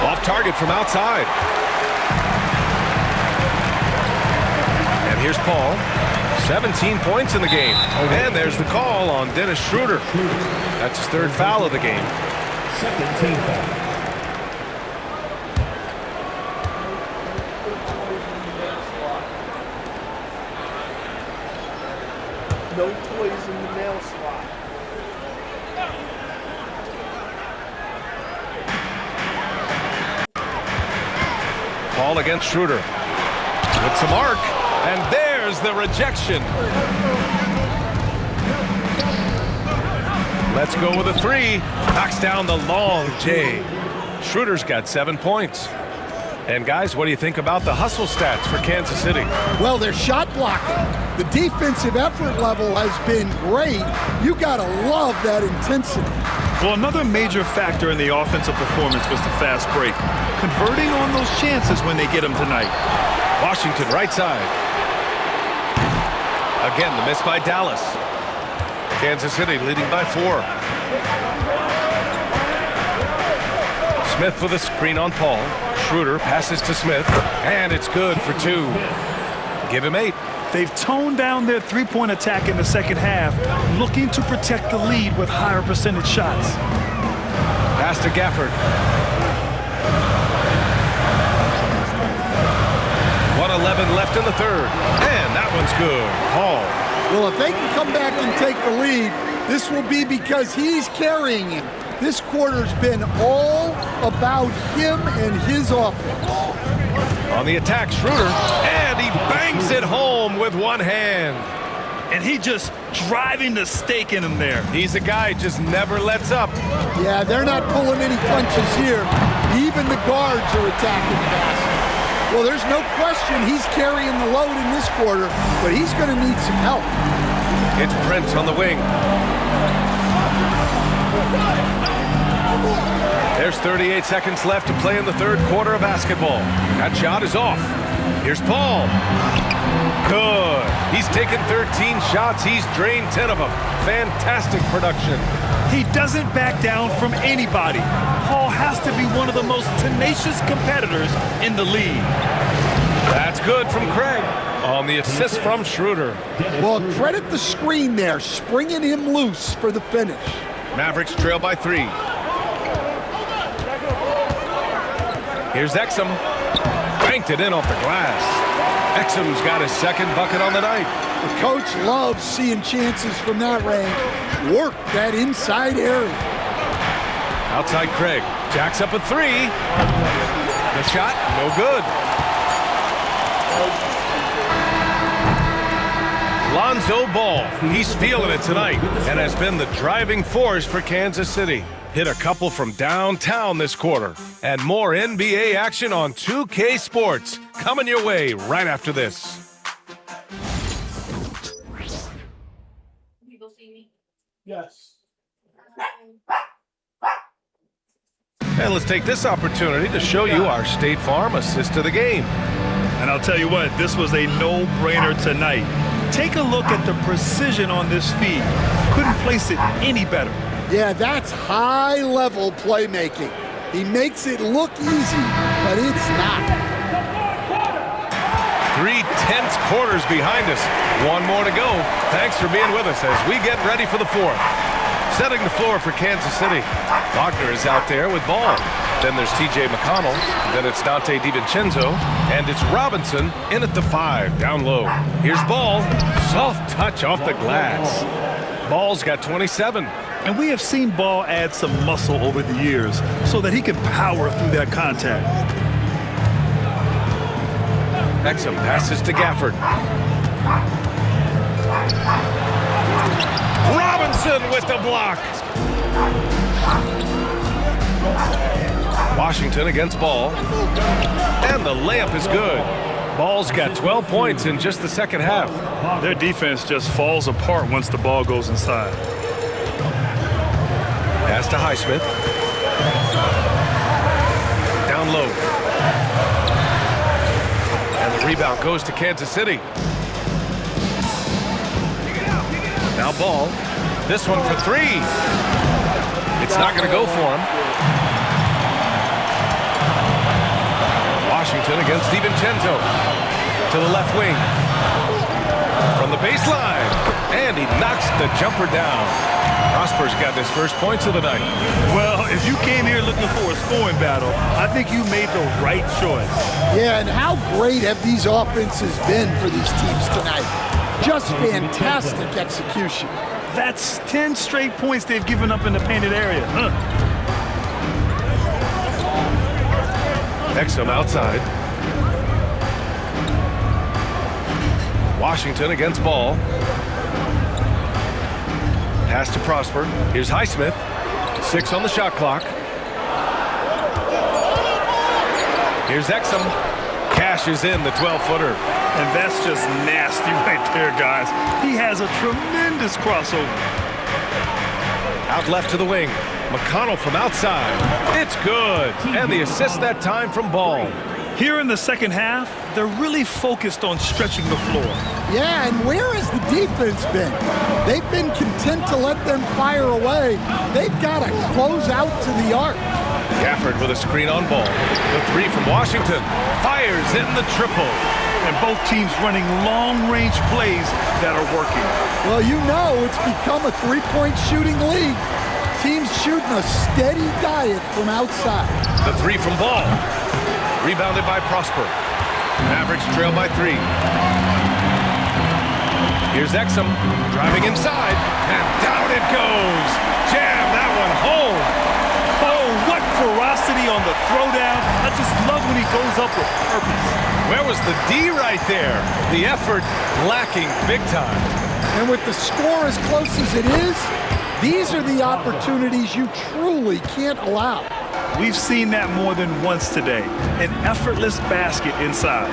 Off target from outside. And here's Paul. 17 points in the game. And there's the call on Dennis Schroeder. That's his third foul of the game. Second team foul. No toys in the nail slot. Paul against Schroeder. With some arc. And there's the rejection. Let's go with a three. Knocks down the long J. Schroeder's got 7 points. And guys, what do you think about the hustle stats for Kansas City? Well, they're shot blocking. The defensive effort level has been great. You gotta love that intensity. Well, another major factor in the offensive performance was the fast break. Converting on those chances when they get them tonight. Washington right side. Again, the miss by Dallas. Kansas City leading by 4. Smith with a screen on Paul. Schroeder passes to Smith, and it's good for 2. Give him 8. They've toned down their three-point attack in the second half, looking to protect the lead with higher percentage shots. Pass to Gafford. 1:11 left in the third, and that one's good. Paul. Well, if they can come back and take the lead, this will be because he's carrying him. This quarter's been all about him and his offense. On the attack, Schroeder, and he bangs it home with one hand. And he just driving the stake in him there. He's a guy just never lets up. Yeah, they're not pulling any punches here. Even the guards are attacking the basket. Well, there's no question he's carrying the load in this quarter, but he's going to need some help. It's Prince on the wing. There's 38 seconds left to play in the third quarter of basketball. That shot is off. Here's Paul. Good. He's taken 13 shots. He's drained 10 of them. Fantastic production. He doesn't back down from anybody. Paul has to be one of the most tenacious competitors in the league. That's good from Craig on the assist from Schroeder. Well, credit the screen there, springing him loose for the finish. Mavericks trail by 3. Here's Exum. Banked it in off the glass. Exum's got his second bucket on the night. The coach loves seeing chances from that range. Work that inside area. Outside Craig. Jacks up a 3. The shot, no good. Lonzo Ball, he's feeling it tonight and has been the driving force for Kansas City. Hit a couple from downtown this quarter. And more NBA action on 2K Sports coming your way right after this. Yes. And let's take this opportunity to show you our State Farm assist to the game. And I'll tell you what, this was a no-brainer tonight. Take a look at the precision on this feed. Couldn't place it any better. Yeah, that's high-level playmaking. He makes it look easy, but it's not. 3 tense quarters behind us. One more to go. Thanks for being with us as we get ready for the fourth. Setting the floor for Kansas City. Wagner is out there with ball. Then there's TJ McConnell. Then it's Dante DiVincenzo. And it's Robinson in at the 5, down low. Here's Ball. Soft touch off the glass. Ball's got 27. And we have seen Ball add some muscle over the years so that he can power through that contact. Exum passes to Gafford. Robinson with the block. Washington against Ball. And the layup is good. Ball's got 12 points in just the second half. Their defense just falls apart once the ball goes inside. Pass to Highsmith. Down low. And the rebound goes to Kansas City. Now Ball. This one for 3. It's not going to go for him. Washington against DiVincenzo. To the left wing. From the baseline. And he knocks the jumper down. Prosper's got his first points of the night. Well, if you came here looking for a scoring battle, I think you made the right choice. Yeah, and how great have these offenses been for these teams tonight? Just fantastic execution. That's 10 straight points they've given up in the painted area. Exum outside. Washington against Ball. Pass to Prosper. Here's Highsmith. 6 on the shot clock. Here's Exum. Cashes in the 12-footer. And that's just nasty right there, guys. He has a tremendous crossover. Out left to the wing. McConnell from outside. It's good. And the assist that time from Ball. Here in the second half, they're really focused on stretching the floor. Yeah, and where has the defense been? They've been content to let them fire away. They've got to close out to the arc. Gafford with a screen on Ball. The 3 from Washington. Fires in the triple. And both teams running long-range plays that are working. Well, you know it's become a three-point shooting league. Teams shooting a steady diet from outside. The 3 from Ball. Rebounded by Prosper. Mavericks trail by 3. Here's Exum driving inside, and down it goes. Jam that one home. Oh, what ferocity on the throwdown. I just love when he goes up with purpose. Where was the D right there? The effort lacking big time. And with the score as close as it is, these are the opportunities you truly can't allow. We've seen that more than once today. An effortless basket inside.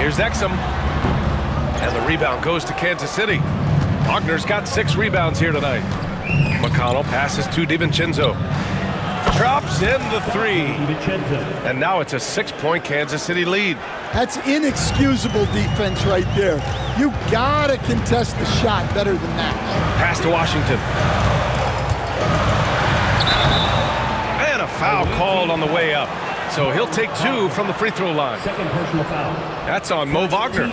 Here's Exum. And the rebound goes to Kansas City. Wagner's got 6 rebounds here tonight. McConnell passes to DiVincenzo. Drops in the three. And now it's a 6-point Kansas City lead. That's inexcusable defense right there. You gotta contest the shot better than that. Pass to Washington. And a foul called on the way up. So he'll take 2 from the free throw line. Second personal foul. That's on Mo Wagner.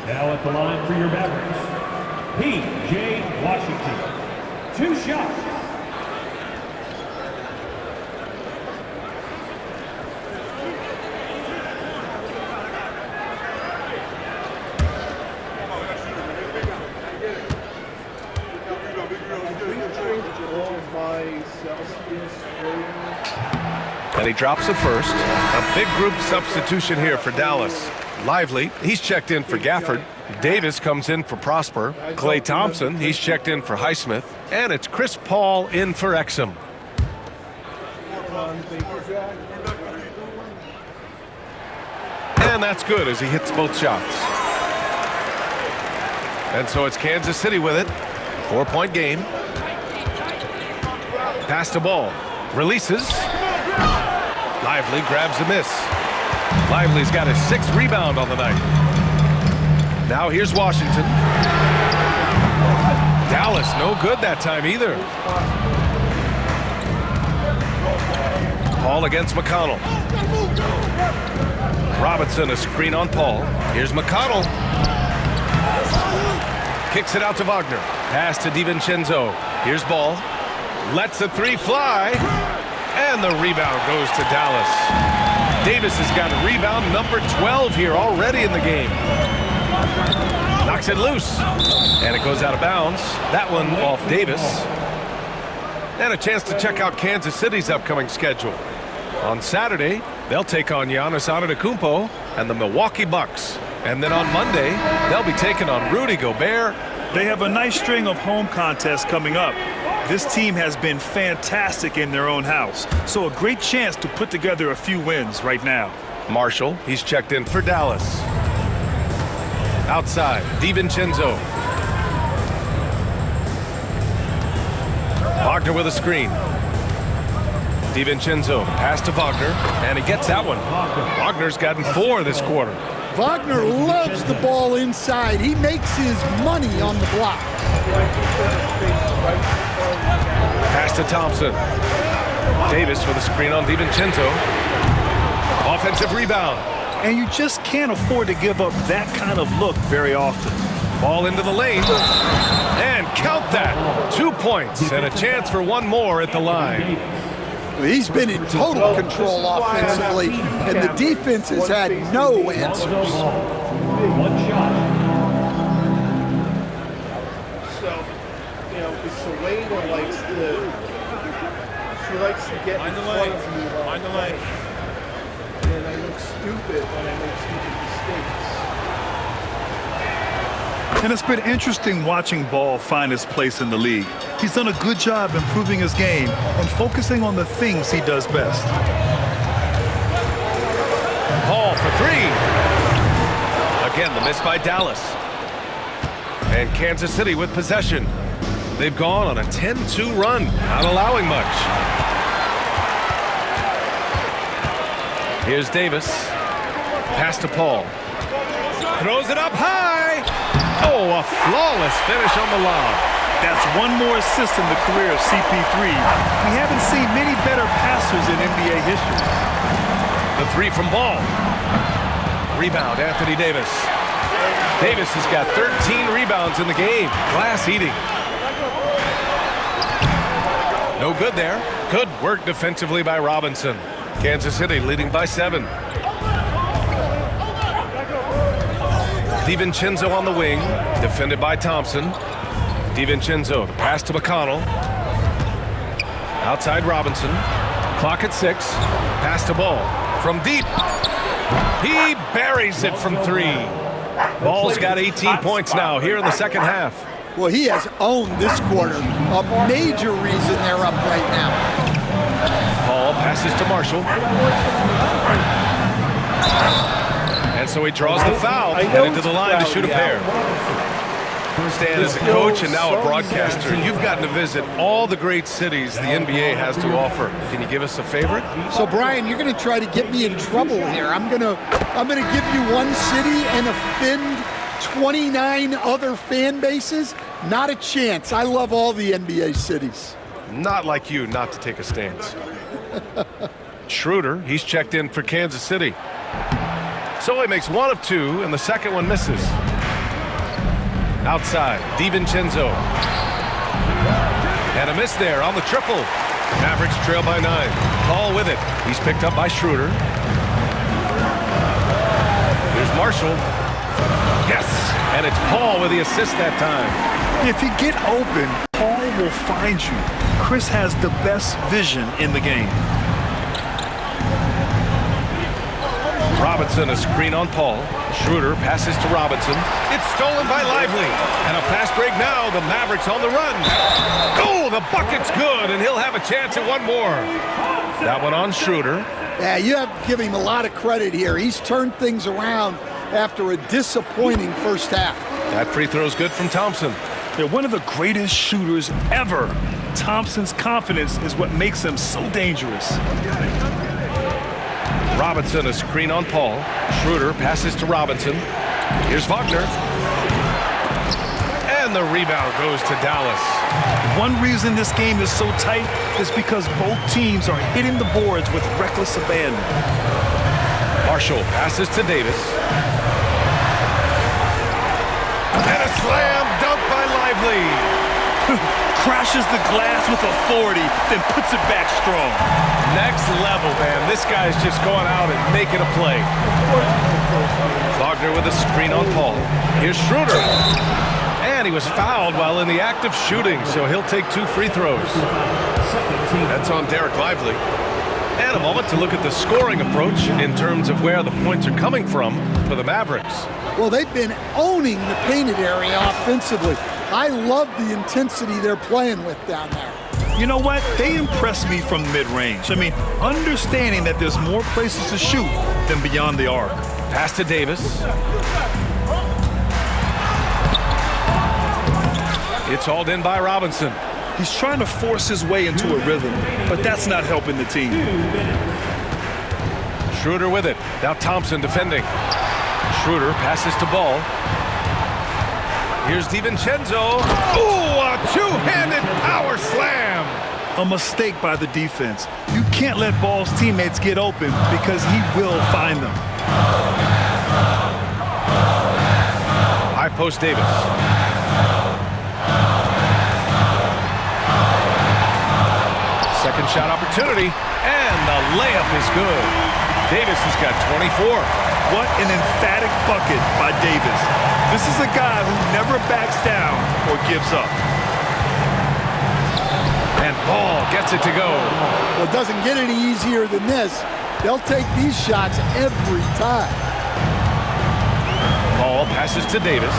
Now at the line for your Mavericks, P.J. Washington. 2 shots. And he drops it first. A big group substitution here for Dallas. Lively, he's checked in for Gafford. Davis comes in for Prosper. Klay Thompson, he's checked in for Highsmith. And it's Chris Paul in for Exum. And that's good as he hits both shots. And so it's Kansas City with it. 4-point game. Pass to Ball. Releases. Lively grabs a miss. Lively's got his 6th rebound on the night. Now here's Washington. Dallas no good that time either. Paul against McConnell. Robinson a screen on Paul. Here's McConnell. Kicks it out to Wagner. Pass to DiVincenzo. Here's Ball. Lets the 3 fly. And the rebound goes to Dallas. Davis has got a rebound number 12 here already in the game. Knocks it loose. And it goes out of bounds. That one off Davis. And a chance to check out Kansas City's upcoming schedule. On Saturday, they'll take on Giannis Antetokounmpo and the Milwaukee Bucks. And then on Monday, they'll be taking on Rudy Gobert. They have a nice string of home contests coming up. This team has been fantastic in their own house, so a great chance to put together a few wins right now. Marshall, he's checked in for Dallas. Outside, DiVincenzo. Wagner with a screen. DiVincenzo, pass to Wagner, and he gets that one. Wagner's gotten 4 this quarter. Wagner loves the ball inside. He makes his money on the block. Pass to Thompson. Davis with a screen on DiVincenzo. Offensive rebound. And you just can't afford to give up that kind of look very often. Ball into the lane. And count that. 2 points and a chance for 1 more at the line. He's been in total control offensively, and the defense has had no answers. 1 shot. Selena likes to get in front of me. Mind the lane. And I look stupid when I make stupid mistakes. And it's been interesting watching Ball find his place in the league. He's done a good job improving his game and focusing on the things he does best. Paul for 3. Again, the miss by Dallas. And Kansas City with possession. They've gone on a 10-2 run, not allowing much. Here's Davis. Pass to Paul. Throws it up high. Oh, a flawless finish on the lob. That's 1 more assist in the career of CP3. We haven't seen many better passers in NBA history. The 3 from Ball. Rebound, Anthony Davis. Davis has got 13 rebounds in the game. Glass eating. No good there. Good work defensively by Robinson. Kansas City leading by 7. DiVincenzo on the wing, defended by Thompson. DiVincenzo, the pass to McConnell. Outside Robinson. Clock at 6. Pass to Ball. From deep. He buries it from 3. Ball's got 18 points now here in the second half. Well, he has owned this quarter. A major reason they're up right now. Paul passes to Marshall. And so he draws the foul, heading to the line to shoot a pair. Stan, as a coach and now a broadcaster, you've gotten to visit all the great cities the NBA has to offer. Can you give us a favorite? So Brian, you're going to try to get me in trouble here. I'm going to give you one city and offend 29 other fan bases. Not a chance. I love all the NBA cities. Not like you not to take a stance. Schroeder, he's checked in for Kansas City. So he makes one of two, and the second one misses. Outside, DiVincenzo. And a miss there on the triple. Mavericks trail by 9. Paul with it. He's picked up by Schroeder. Here's Marshall. Yes! And it's Paul with the assist that time. If you get open, Paul will find you. Chris has the best vision in the game. Robinson, a screen on Paul. Schroeder passes to Robinson. It's stolen by Lively. And a fast break now. The Mavericks on the run. Oh, the bucket's good, and he'll have a chance at one more. That one on Schroeder. Yeah, you have to give him a lot of credit here. He's turned things around after a disappointing first half. That free throw's good from Thompson. They're one of the greatest shooters ever. Thompson's confidence is what makes him so dangerous. Robinson, a screen on Paul. Schroeder passes to Robinson. Here's Wagner. And the rebound goes to Dallas. One reason this game is so tight is because both teams are hitting the boards with reckless abandon. Marshall passes to Davis. And a slam dunk by Lively. Crashes the glass with authority, then puts it back strong. Next level, man. This guy's just going out and making a play. Wagner with a screen on Paul. Here's Schroeder. And he was fouled while in the act of shooting, so he'll take 2 free throws. That's on Derek Lively. And a moment to look at the scoring approach in terms of where the points are coming from for the Mavericks. Well, they've been owning the painted area offensively. I love the intensity they're playing with down there. You know what? They impress me from mid-range. I mean, understanding that there's more places to shoot than beyond the arc. Pass to Davis. It's hauled in by Robinson. He's trying to force his way into a rhythm, but that's not helping the team. Schroeder with it. Now Thompson defending. Schroeder passes to Ball. Here's DiVincenzo. Ooh, a two-handed power slam. A mistake by the defense. You can't let Ball's teammates get open because he will find them. High post Davis. Second shot opportunity, and the layup is good. Davis has got 24. What an emphatic bucket by Davis. This is a guy who never backs down or gives up. And Ball gets it to go. Well, it doesn't get any easier than this. They'll take these shots every time. Ball passes to Davis.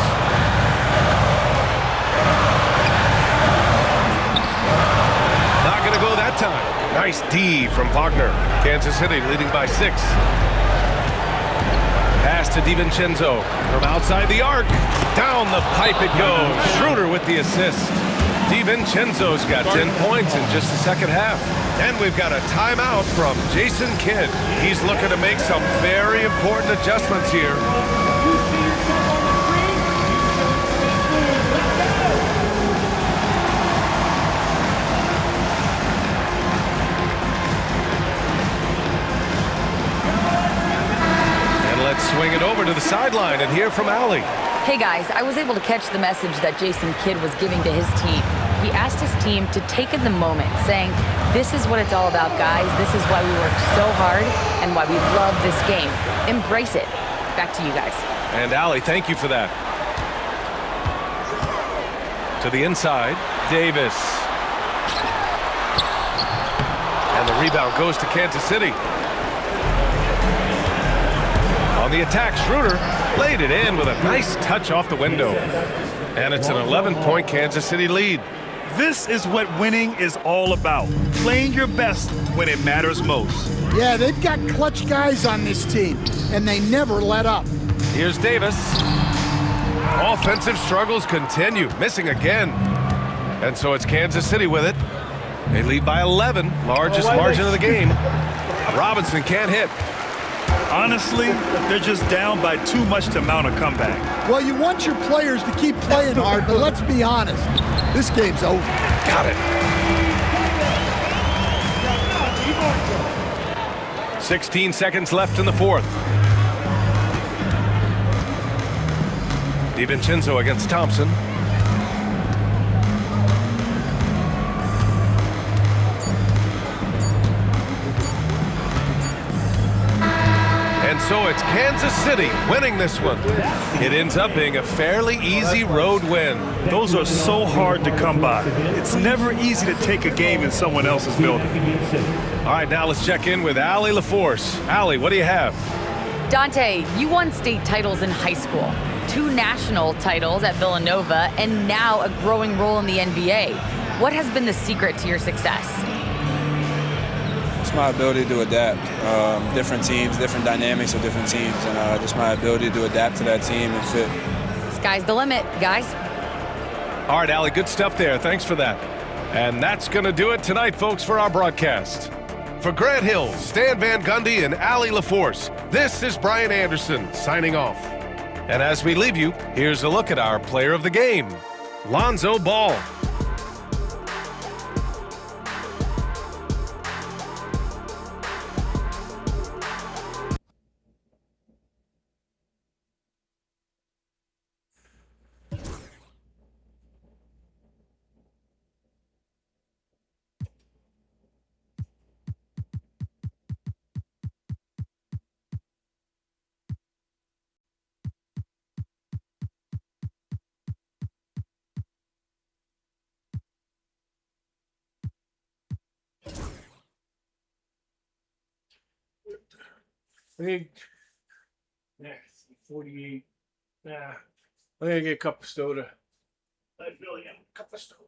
Not going to go that time. Nice D from Wagner. Kansas City leading by 6. Pass to DiVincenzo from outside the arc. Down the pipe it goes. Schroeder with the assist. DiVincenzo's got 10 points in just the second half. And we've got a timeout from Jason Kidd. He's looking to make some very important adjustments here. Let's swing it over to the sideline and hear from Allie. Hey guys, I was able to catch the message that Jason Kidd was giving to his team. He asked his team to take in the moment, saying, this is what it's all about, guys. This is why we work so hard and why we love this game. Embrace it. Back to you guys. And Allie, thank you for that. To the inside, Davis. And the rebound goes to Kansas City. On the attack, Schroeder laid it in with a nice touch off the window. And it's an 11-point Kansas City lead. This is what winning is all about. Playing your best when it matters most. Yeah, they've got clutch guys on this team, and they never let up. Here's Davis. Offensive struggles continue, missing again. And so it's Kansas City with it. They lead by 11, largest margin of the game. Robinson can't hit. Honestly, they're just down by too much to mount a comeback. Well, you want your players to keep playing hard, but let's be honest. This game's over. Got it. 16 seconds left in the fourth. DiVincenzo against Thompson. And so it's Kansas City winning this one. It ends up being a fairly easy road win. Those are so hard to come by. It's never easy to take a game in someone else's building. All right, now let's check in with Allie LaForce. Allie, what do you have? Dante, you won state titles in high school, 2 national titles at Villanova, and now a growing role in the NBA. What has been the secret to your success? It's my ability to adapt. Different teams, different dynamics of different teams, and just my ability to adapt to that team and fit. Sky's the limit, guys. All right, Allie, good stuff there. Thanks for that. And that's going to do it tonight, folks, for our broadcast. For Grant Hill, Stan Van Gundy, and Allie LaForce, this is Brian Anderson signing off. And as we leave you, here's a look at our player of the game, Lonzo Ball. I think, 48. Nah, I'm gonna get a cup of soda. I really am. Cup of soda.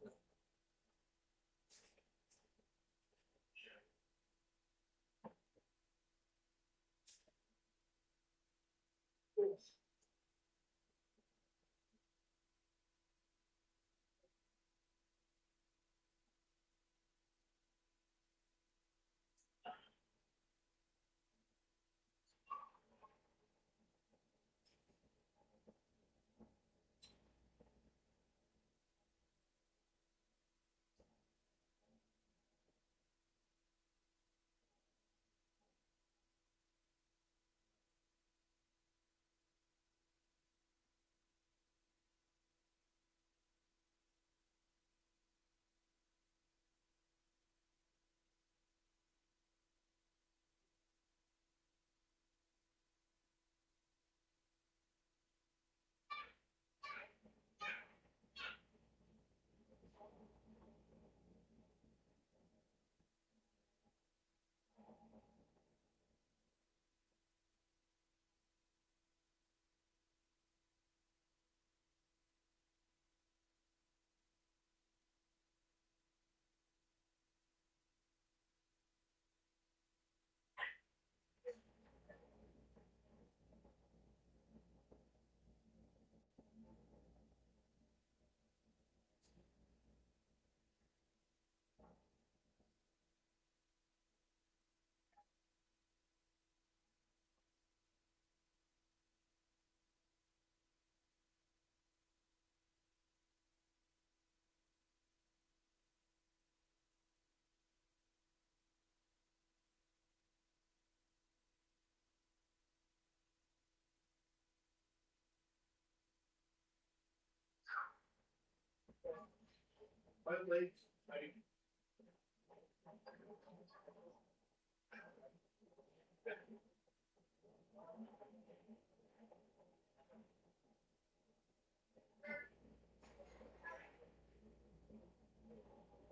My legs,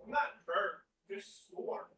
I'm not burnt, just sore.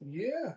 Yeah.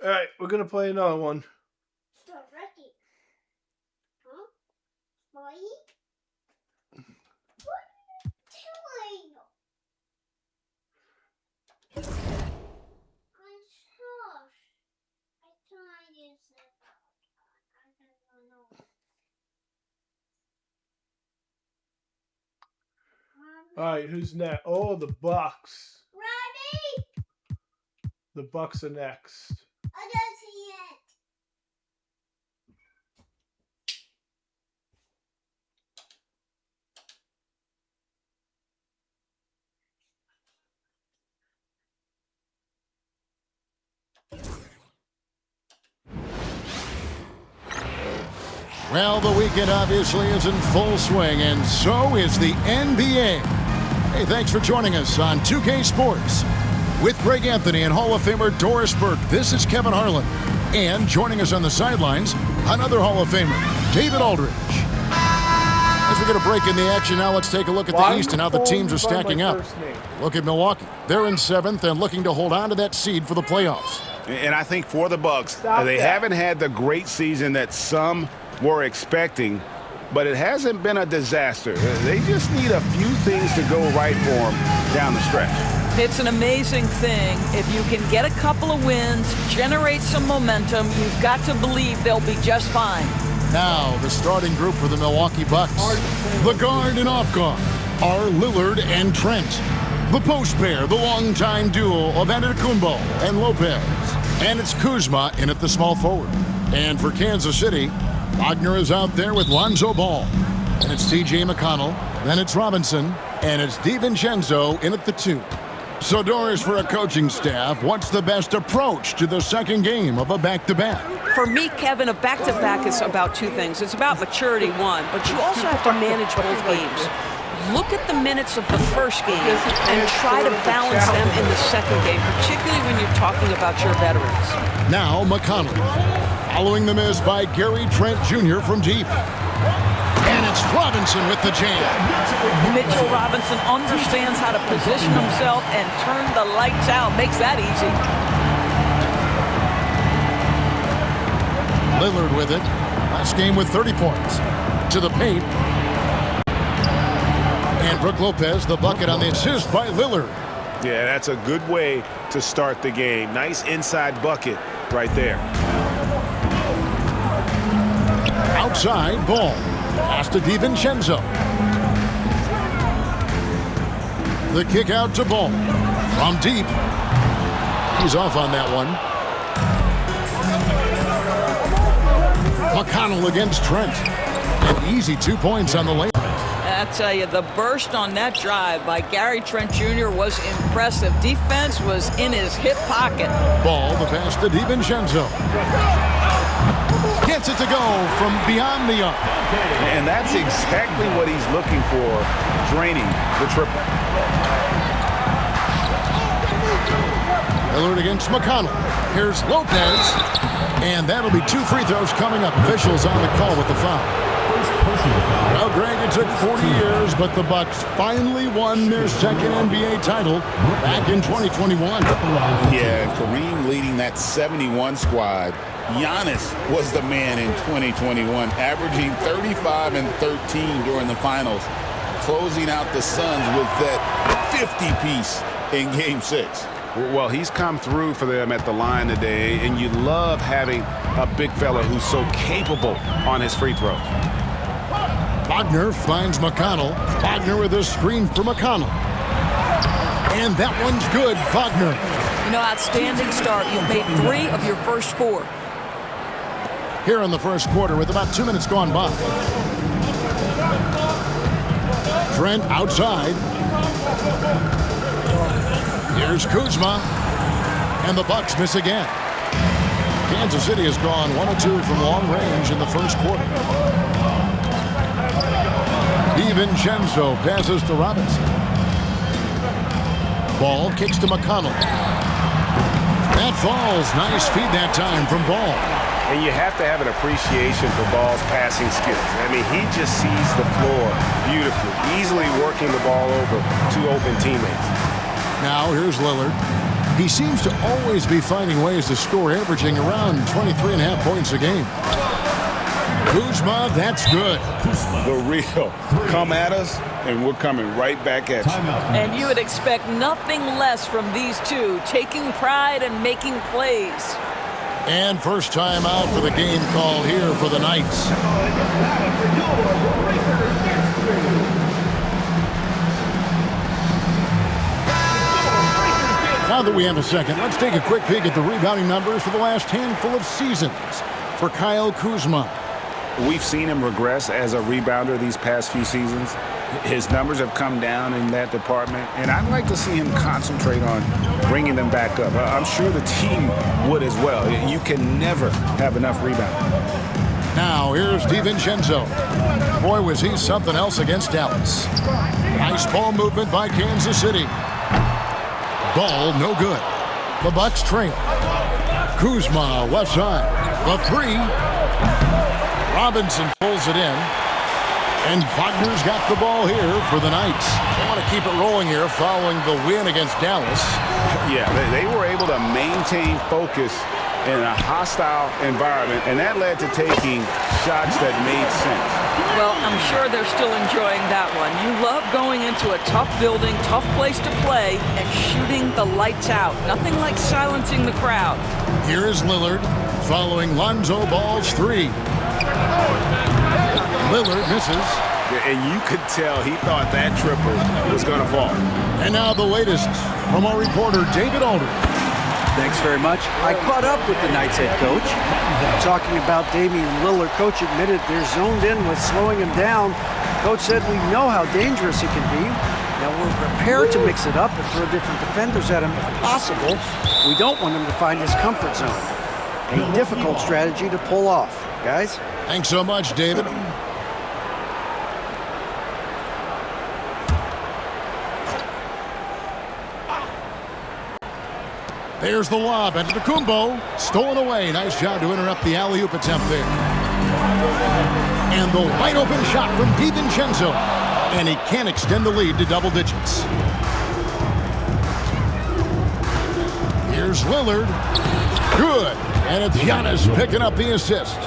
All right, we're gonna play another one. All right, who's next? Oh, the Bucks. The Bucks are next. I don't see it. Well, the weekend obviously is in full swing, and so is the NBA. Hey, thanks for joining us on 2K Sports. With Greg Anthony and Hall of Famer Doris Burke, this is Kevin Harlan. And joining us on the sidelines, another Hall of Famer, David Aldridge. As we're going to break in the action now, let's take a look at the East and how the teams are stacking up. Look at Milwaukee. They're in 7th and looking to hold on to that seed for the playoffs. And I think for the Bucks, they haven't had the great season that some were expecting, but it hasn't been a disaster. They just need a few things to go right for them down the stretch. It's an amazing thing. If you can get a couple of wins, generate some momentum, you've got to believe they'll be just fine. Now, the starting group for the Milwaukee Bucks. The guard and off guard are Lillard and Trent. The post pair, the longtime duo of Antetokounmpo and Lopez. And it's Kuzma in at the small forward. And for Kansas City, Wagner is out there with Lonzo Ball. And it's TJ McConnell. Then it's Robinson. And it's DiVincenzo in at the 2. So, Doris, for a coaching staff, what's the best approach to the second game of a back-to-back? For me, Kevin, a back-to-back is about two things. It's about maturity, one, but you also have to manage both games. look at the minutes of the first game and try to balance them in the second game, particularly when you're talking about your veterans. Now McConnell, following the miss by Gary Trent Jr. from deep. And it's Robinson with the jam. Mitchell Robinson understands how to position himself and turn the lights out. Makes that easy. Lillard with it. Last game with 30 points. To the paint. And Brook Lopez, the bucket on the assist by Lillard. Yeah, that's a good way to start the game. Nice inside bucket right there. Outside ball. Pass to DiVincenzo. The kick out to Ball. From deep. He's off on that one. McConnell against Trent. An easy 2 points on the layup. I tell you, the burst on that drive by Gary Trent Jr. was impressive. Defense was in his hip pocket. Ball, the pass to DiVincenzo. Gets it to go from beyond the arc. And that's exactly what he's looking for, draining the triple. Lillard against McConnell. Here's Lopez. And that'll be 2 free throws coming up. Officials on the call with the foul. Well, Greg, it took 40 years, but the Bucks finally won their second NBA title back in 2021. Yeah, Kareem leading that 71 squad. Giannis was the man in 2021, averaging 35 and 13 during the finals, closing out the Suns with that 50-piece in Game 6. Well, he's come through for them at the line today, and you love having a big fella who's so capable on his free throws. Wagner finds McConnell. Wagner with a screen for McConnell. And that one's good, Wagner. You know, outstanding start. You've made 3 of your first 4. Here in the first quarter with about 2 minutes gone by. Trent outside. Here's Kuzma. And the Bucks miss again. Kansas City has gone 1 of 2 from long range in the first quarter. DiVincenzo passes to Robinson. Ball kicks to McConnell. That falls. Nice feed that time from Ball. And you have to have an appreciation for Ball's passing skills. I mean, he just sees the floor beautifully, easily working the ball over 2 open teammates. Now here's Lillard. He seems to always be finding ways to score, averaging around 23.5 points a game. Kuzma, that's good. The real. Come at us, and we're coming right back at you. And you would expect nothing less from these two, taking pride and making plays. And first time out for the game call here for the Knights. Now that we have a second, let's take a quick peek at the rebounding numbers for the last handful of seasons for Kyle Kuzma. We've seen him regress as a rebounder these past few seasons. His numbers have come down in that department, and I'd like to see him concentrate on bringing them back up. I'm sure the team would as well. You can never have enough rebounding. Now here's DiVincenzo. Boy, was he something else against Dallas. Nice ball movement by Kansas City. Ball no good. The Bucks trail. Kuzma left side. The 3. Robinson pulls it in. And Wagner's got the ball here for the Knights. They want to keep it rolling here following the win against Dallas. Yeah, they were able to maintain focus in a hostile environment, and that led to taking shots that made sense. Well, I'm sure they're still enjoying that one. You love going into a tough building, tough place to play, and shooting the lights out. Nothing like silencing the crowd. Here is Lillard following Lonzo Ball's 3. Lillard misses. And you could tell he thought that triple was going to fall. And now the latest from our reporter, David Aldridge. Thanks very much. I caught up with the Knights head coach. Talking about Damian Lillard, coach admitted they're zoned in with slowing him down. Coach said we know how dangerous he can be. Now we're prepared to mix it up and throw different defenders at him if possible. We don't want him to find his comfort zone. A difficult strategy to pull off. Guys? Thanks so much, David. There's the lob. Antetokounmpo. Stolen away. Nice job to interrupt the alley-oop attempt there. And the wide open shot from DiVincenzo. And he can't extend the lead to double digits. Here's Lillard. Good. And it's Giannis picking up the assist.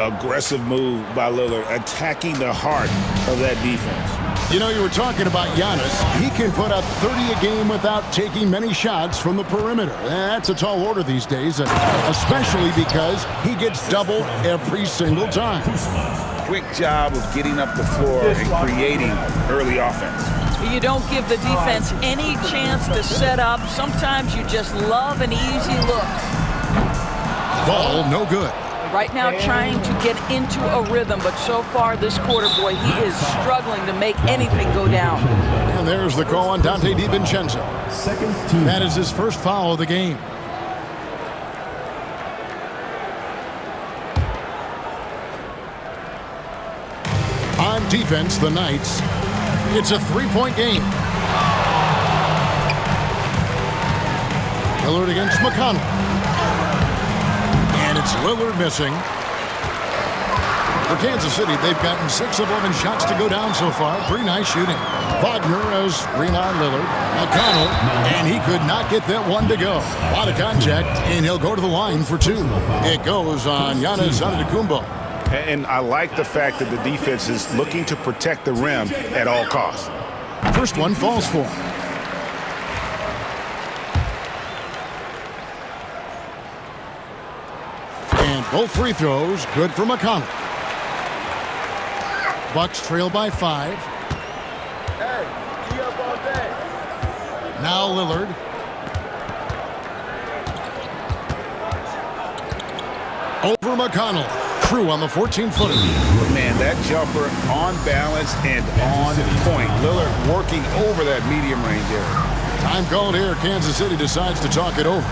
Aggressive move by Lillard, attacking the heart of that defense. You know, you were talking about Giannis. He can put up 30 a game without taking many shots from the perimeter. That's a tall order these days, especially because he gets doubled every single time. Quick job of getting up the floor and creating early offense. You don't give the defense any chance to set up. Sometimes you just love an easy look. Ball no good. Right now trying to get into a rhythm, but so far this quarter, boy, he is struggling to make anything go down. And there's the call on Dante DiVincenzo. That is his first foul of the game. On defense, the Knights. It's a three-point game. Lillard against McConnell. And it's Lillard missing. For Kansas City, they've gotten 6 of 11 shots to go down so far. Pretty nice shooting. Wagner has screen on Lillard. McConnell, and he could not get that one to go. A lot of contact, and he'll go to the line for 2. It goes on Giannis Antetokounmpo. And I like the fact that the defense is looking to protect the rim at all costs. First one falls for him. And both free throws good for McConnell. Bucks trail by 5. Now Lillard. Over McConnell. True on the 14-footer. Man, that jumper on balance and on point. Lillard working over that medium range area. Time called here. Kansas City decides to talk it over.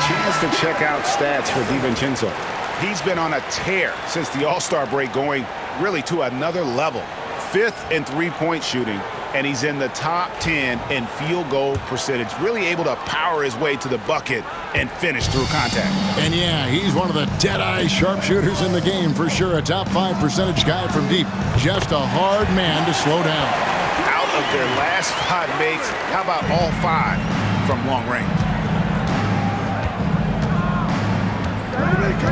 Chance to check out stats for DiVincenzo. He's been on a tear since the All-Star break, going really to another level. 5th in three-point shooting, and he's in the top 10 in field goal percentage. Really able to power his way to the bucket and finish through contact. And yeah, he's one of the dead-eye sharpshooters in the game for sure. A top 5 percentage guy from deep. Just a hard man to slow down. Out of their last 5 makes, how about all 5 from long range?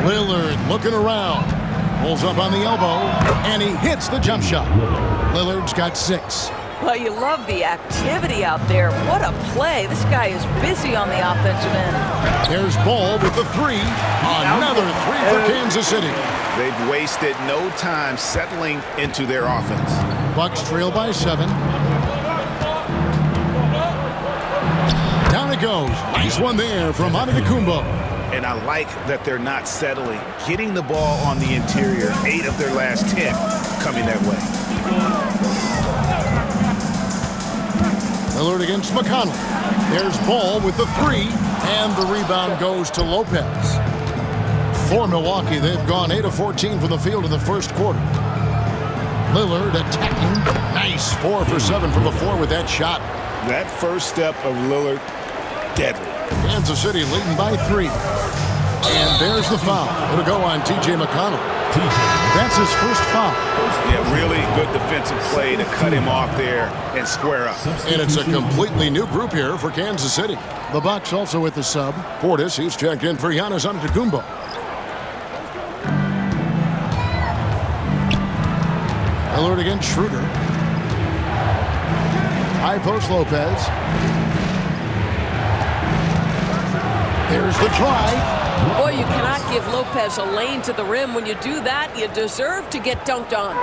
Lillard looking around. Pulls up on the elbow, and he hits the jump shot. Lillard's got 6. Well, you love the activity out there. What a play. This guy is busy on the offensive end. There's Ball with the 3. Another 3 for Kansas City. They've wasted no time settling into their offense. Bucks trail by 7. Down it goes. Nice one there from Antetokounmpo. And I like that they're not settling. Getting the ball on the interior, 8 of their last 10 coming that way. Lillard against McConnell. There's Ball with the 3, and the rebound goes to Lopez. For Milwaukee, they've gone 8 of 14 from the field in the first quarter. Lillard attacking. Nice 4 for 7 from the floor with that shot. That first step of Lillard, deadly. Kansas City leading by 3. And there's the foul. It'll go on T.J. McConnell. That's his first foul. Yeah, really good defensive play to cut him off there and square up. And it's a completely new group here for Kansas City. The Bucks also with the sub. Portis, he's checked in for Giannis Antetokounmpo. Lillard against Schroeder. High post Lopez. There's the drive. Boy, you cannot give Lopez a lane to the rim. When you do that, you deserve to get dunked on.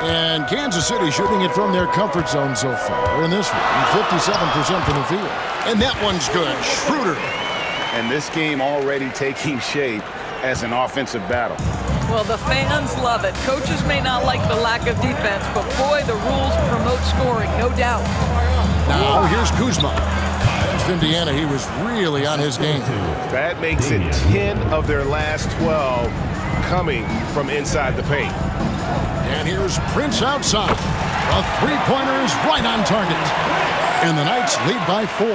And Kansas City shooting it from their comfort zone so far in this one, 57% from the field. And that one's good. Schroeder. And this game already taking shape as an offensive battle. Well, the fans love it. Coaches may not like the lack of defense, but boy, the rules promote scoring, no doubt. Now here's Kuzma. Against Indiana, he was really on his game. That makes it 10 of their last 12 coming from inside the paint. And here's Prince outside. A three-pointer is right on target. And the Knights lead by 4.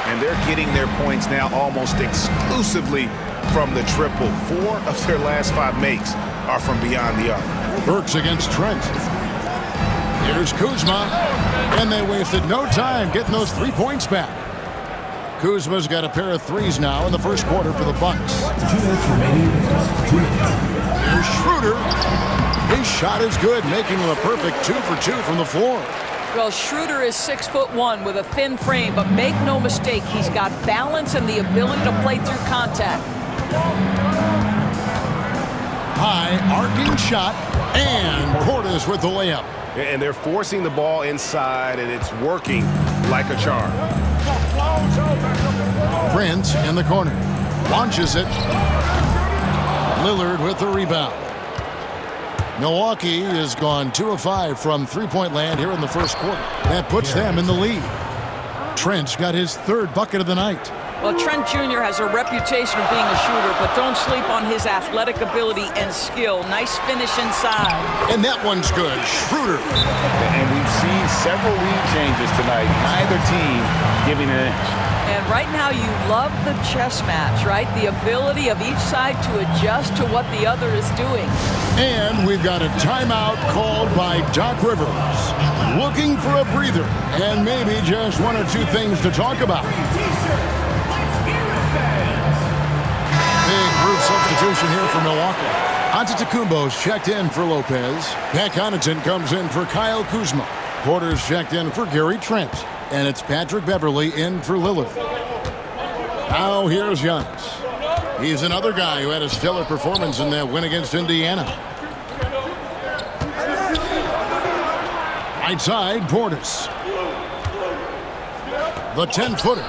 And they're getting their points now almost exclusively from the triple. 4 of their last 5 makes are from beyond the arc. Burks against Trent. Here's Kuzma. And they wasted no time getting those 3 points back. Kuzma's got a pair of threes now in the first quarter for the Bucks. Here's Schroeder. His shot is good, making him a perfect 2 for 2 from the floor. Well, Schroeder is 6'1" with a thin frame, but make no mistake, he's got balance and the ability to play through contact. High arcing shot, and Portis with the layup. And they're forcing the ball inside, and it's working like a charm. Prince in the corner. Launches it. Lillard with the rebound. Milwaukee has gone 2 of 5 from three-point land here in the first quarter. That puts them in the lead. Trent's got his 3rd bucket of the night. Well, Trent Jr. has a reputation of being a shooter, but don't sleep on his athletic ability and skill. Nice finish inside. And that one's good. Schroeder. And we've seen several lead changes tonight. Neither team giving an inch. And right now you love the chess match, right? The ability of each side to adjust to what the other is doing. And we've got a timeout called by Doc Rivers. Looking for a breather and maybe just 1 or 2 things to talk about. Big group substitution here for Milwaukee. Antetokounmpo's checked in for Lopez. Pat Connaughton comes in for Kyle Kuzma. Porter's checked in for Gary Trent. And it's Patrick Beverley in for Lillard. Now here's Giannis. He's another guy who had a stellar performance in that win against Indiana. Right side, Portis. The 10-footer.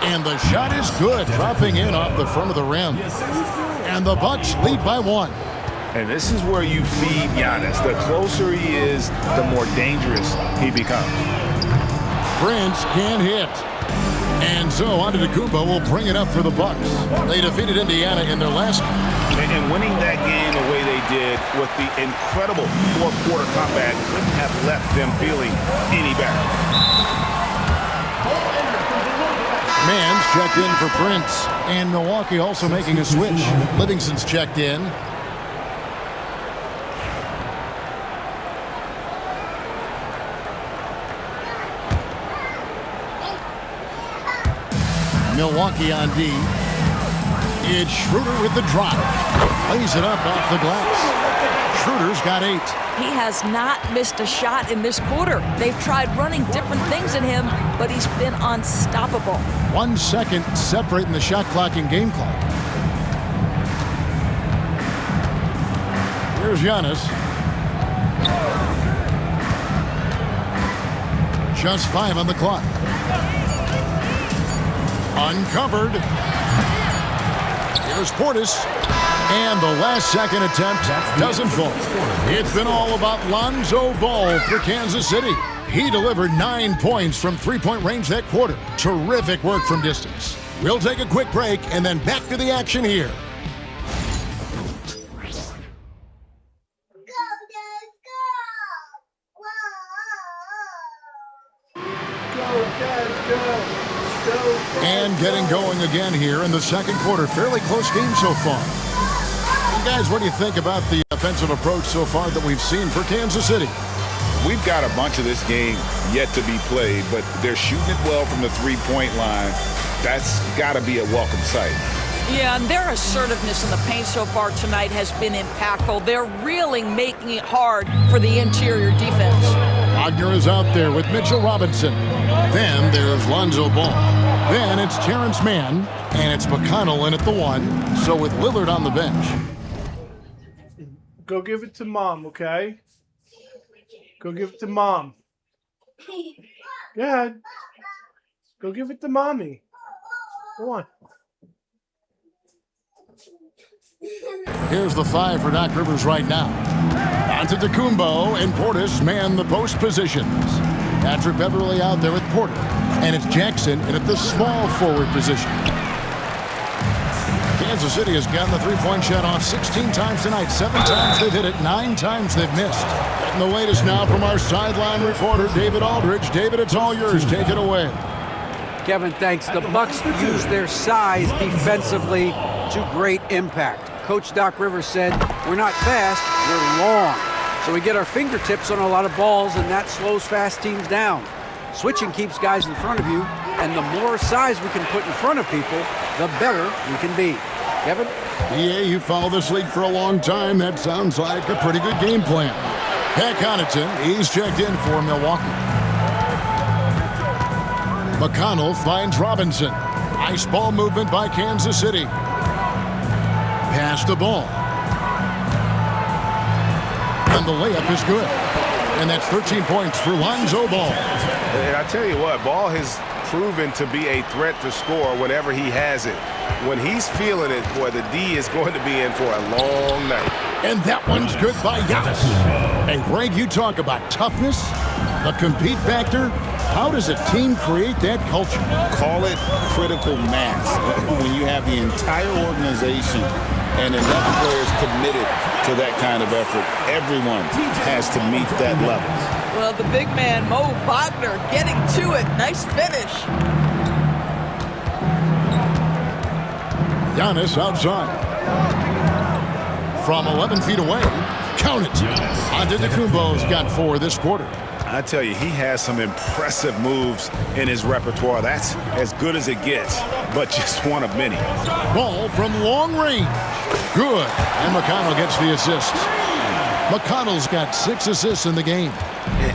And the shot is good, dropping in off the front of the rim. And the Bucks lead by 1. And this is where you feed Giannis. The closer he is, the more dangerous he becomes. Prince can't hit. And so Antetokounmpo will bring it up for the Bucks. They defeated Indiana in their last game. And winning that game the way they did with the incredible 4th-quarter comeback couldn't have left them feeling any better. Mann's checked in for Prince. And Milwaukee also making a switch. Livingston's checked in. Milwaukee on D. It's Schroeder with the drop. Lays it up off the glass. Schroeder's got 8. He has not missed a shot in this quarter. They've tried running different things at him, but he's been unstoppable. 1 second separating the shot clock and game clock. Here's Giannis. Just 5 on the clock. Uncovered. Here's Portis. And the last second attempt doesn't fall. It's been all about Lonzo Ball for Kansas City. He delivered 9 points from three-point range that quarter. Terrific work from distance. We'll take a quick break and then back to the action here. And getting going again here in the second quarter. Fairly close game so far. And guys, what do you think about the offensive approach so far that we've seen for Kansas City? We've got a bunch of this game yet to be played, but they're shooting it well from the three-point line. That's got to be a welcome sight. Yeah, and their assertiveness in the paint so far tonight has been impactful. They're really making it hard for the interior defense. Wagner is out there with Mitchell Robinson. Then there's Lonzo Ball. Then it's Terrence Mann, and it's McConnell in at the 1. So with Lillard on the bench. Go give it to Mom, okay? Go give it to Mom. Go ahead. Go give it to Mommy. Go on. Here's the 5 for Doc Rivers right now. Antetokounmpo and Portis man the post positions. Patrick Beverly out there with Porter. And it's Jackson in at the small forward position. Kansas City has gotten the three-point shot off 16 times tonight. 7 times they've hit it, 9 times they've missed. And the latest now from our sideline reporter, David Aldridge. David, it's all yours. Take it away. Kevin, thanks. The Bucks use their size defensively to great impact. Coach Doc Rivers said, we're not fast, we're long. So we get our fingertips on a lot of balls, and that slows fast teams down. Switching keeps guys in front of you, and the more size we can put in front of people, the better we can be. Kevin? Yeah, you follow this league for a long time. That sounds like a pretty good game plan. Pat Connaughton, he's checked in for Milwaukee. McConnell finds Robinson. Nice ball movement by Kansas City. Pass the ball. And the layup is good. And that's 13 points for Lonzo Ball. And I tell you what, Ball has proven to be a threat to score whenever he has it. When he's feeling it, boy, the D is going to be in for a long night. And that one's good by Giannis. And Greg, you talk about toughness, the compete factor. How does a team create that culture? Call it critical mass. When you have the entire organization and enough players committed to that kind of effort, everyone has to meet that level. Well, the big man, Mo Wagner, getting to it. Nice finish. Giannis outside. From 11 feet away, count it. Antetokounmpo's got 4 this quarter. I tell you, he has some impressive moves in his repertoire. That's as good as it gets, but just one of many. Ball from long range. Good. And McConnell gets the assist. McConnell's got 6 assists in the game.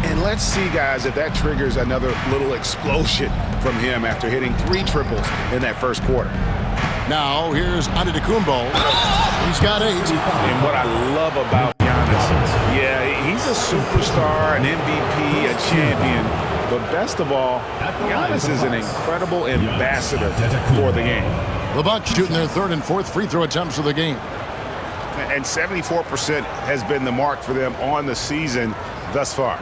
And let's see, guys, if that triggers another little explosion from him after hitting 3 triples in that first quarter. Now, here's Antetokounmpo. He's got 8. And what I love about Giannis, yeah, he's a superstar, an MVP, a champion. But best of all, Giannis is an incredible ambassador for the game. The Bucks shooting their 3rd and 4th free throw attempts of the game. And 74% has been the mark for them on the season thus far.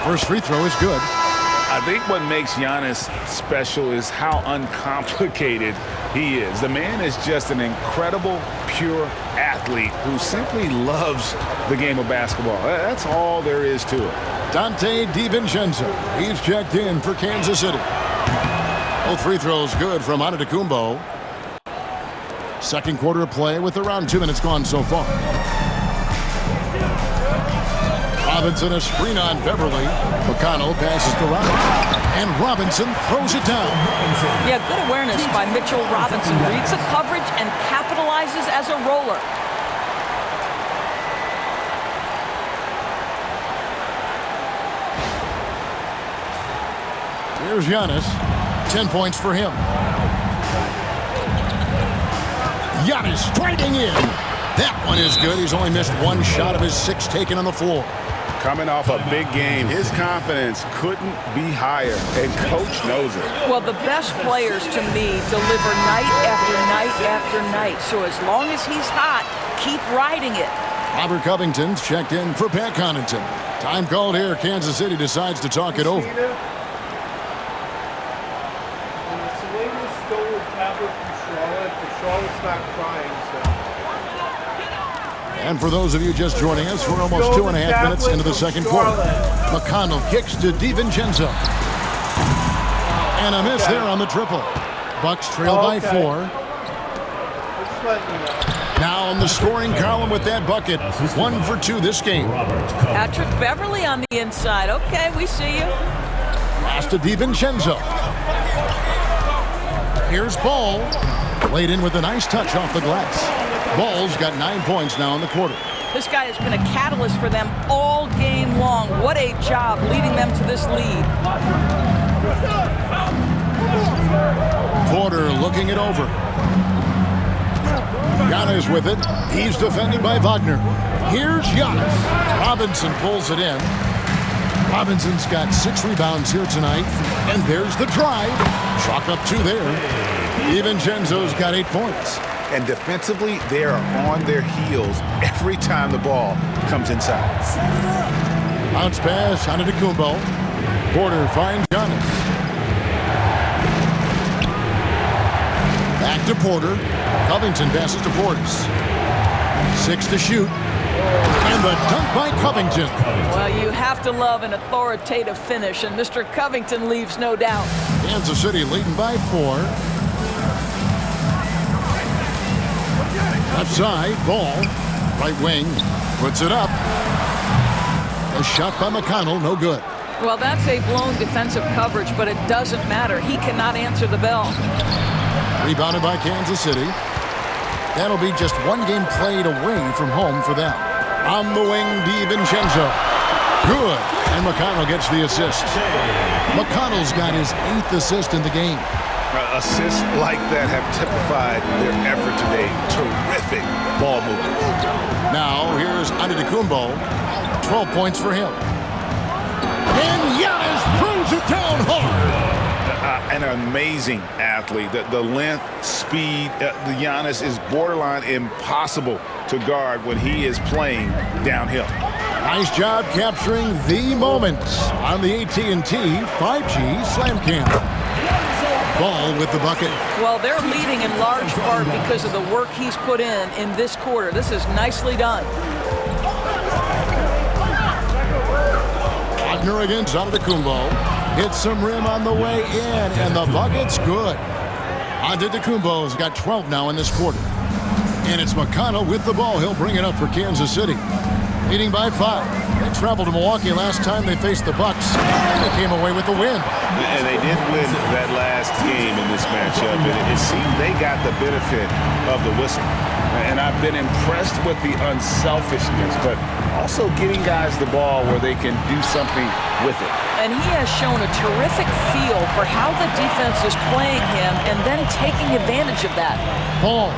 First free throw is good. I think what makes Giannis special is how uncomplicated he is. The man is just an incredible, pure athlete who simply loves the game of basketball. That's all there is to it. Dante DiVincenzo, he's checked in for Kansas City. Both free throws good from Antetokounmpo. Second quarter of play with around 2 minutes gone so far. Robinson a screen on Beverly. McConnell passes to Robinson. And Robinson throws it down. Yeah, good awareness by Mitchell Robinson. Reads the coverage and capitalizes as a roller. Here's Giannis. 10 points for him. Giannis striding in. That one is good. He's only missed 1 shot of his 6 taken on the floor. Coming off a big game, his confidence couldn't be higher, and coach knows it. Well, the best players, to me, deliver night after night after night. So as long as he's hot, keep riding it. Robert Covington's checked in for Pat Connaughton. Time called here. Kansas City decides to talk it over. Selena stole a tablet from Charlotte, but Charlotte's not crying, so... And for those of you just joining us, we're almost 2.5 minutes into the second quarter. McConnell kicks to DiVincenzo. And a miss there on the triple. Bucks trail by 4. Now on the scoring column with that bucket. 1 for 2 this game. Patrick Beverly on the inside. Okay, we see you. Pass to DiVincenzo. Here's Ball. Laid in with a nice touch off the glass. Ball's got 9 points now in the quarter. This guy has been a catalyst for them all game long. What a job leading them to this lead. Porter looking it over. Giannis with it. He's defended by Wagner. Here's Giannis. Robinson pulls it in. Robinson's got 6 rebounds here tonight. And there's the drive. Chalk up 2 there. DiVincenzo's got 8 points. And defensively, they are on their heels every time the ball comes inside. Bounce pass, Antetokounmpo. Porter finds Giannis. Back to Porter. Covington passes to Portis. 6 to shoot. And the dunk by Covington. Well, you have to love an authoritative finish, and Mr. Covington leaves no doubt. Kansas City leading by 4. Left side, Ball. Right wing, puts it up. A shot by McConnell, no good. Well, that's a blown defensive coverage, but it doesn't matter. He cannot answer the bell. Rebounded by Kansas City. That'll be just 1 game played away from home for them. On the wing, DiVincenzo. Good. And McConnell gets the assist. McConnell's got his 8th assist in the game. Assists like that have typified their effort today. Terrific ball movement. Now, here's Antetokounmpo. 12 points for him. And Giannis brings it down hard. An amazing athlete. The length, speed, the Giannis is borderline impossible to guard when he is playing downhill. Nice job capturing the moments on the AT&T 5G Slam Cam. Ball with the bucket. Well, they're leading in large part because of the work he's put in this quarter. This is nicely done. Wagner against Antetokounmpo. Hits some rim on the way in, and the bucket's good. Antetokounmpo's got 12 now in this quarter. And it's McConnell with the ball. He'll bring it up for Kansas City. Leading by 5. They traveled to Milwaukee last time they faced the Bucks. They came away with the win. And they did win that last game in this matchup. And it seemed they got the benefit of the whistle. And I've been impressed with the unselfishness, but also getting guys the ball where they can do something with it. And he has shown a terrific feel for how the defense is playing him and then taking advantage of that. Ball.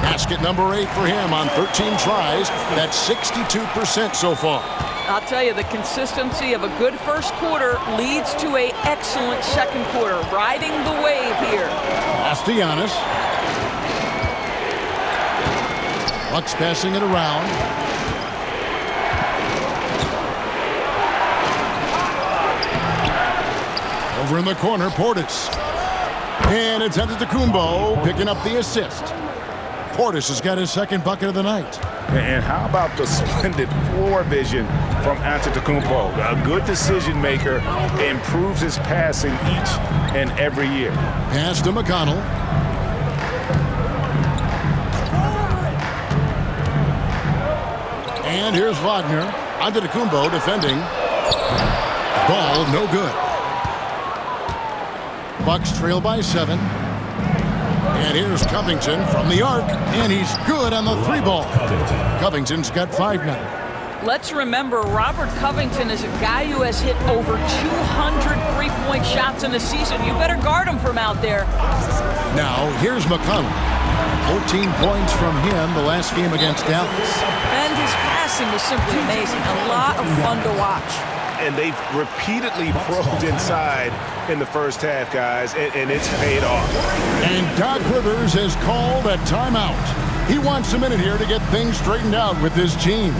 Basket number 8 for him on 13 tries. That's 62% so far. I'll tell you, the consistency of a good first quarter leads to an excellent second quarter. Riding the wave here. Pass to Giannis. Bucks passing it around. Over in the corner, Portis. And it's Antetokounmpo picking up the assist. Portis has got his 2nd bucket of the night. And how about the splendid floor vision from Antetokounmpo? A good decision maker, improves his passing each and every year. Pass to McConnell. And here's Wagner. Antetokounmpo defending. Ball no good. Bucks trail by 7. And here's Covington from the arc, and he's good on the 3-ball. Covington's got 5 now. Let's remember, Robert Covington is a guy who has hit over 200 3-point shots in a season. You better guard him from out there. Now, here's McConnell. 14 points from him the last game against Dallas. And his passing was simply amazing. A lot of fun to watch. And they've repeatedly probed inside in the first half, guys, and it's paid off. And Doc Rivers has called a timeout. He wants a minute here to get things straightened out with his team.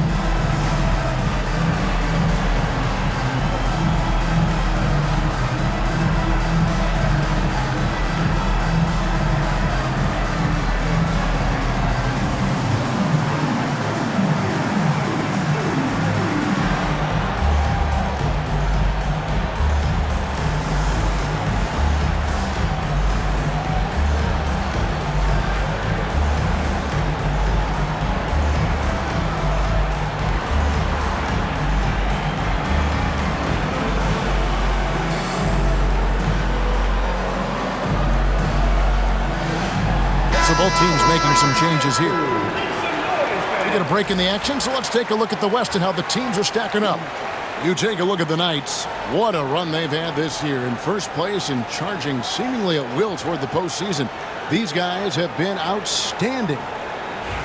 Both teams making some changes here. We get a break in the action, so let's take a look at the West and how the teams are stacking up. You take a look at the Knights. What a run they've had this year. In first place and charging seemingly at will toward the postseason. These guys have been outstanding.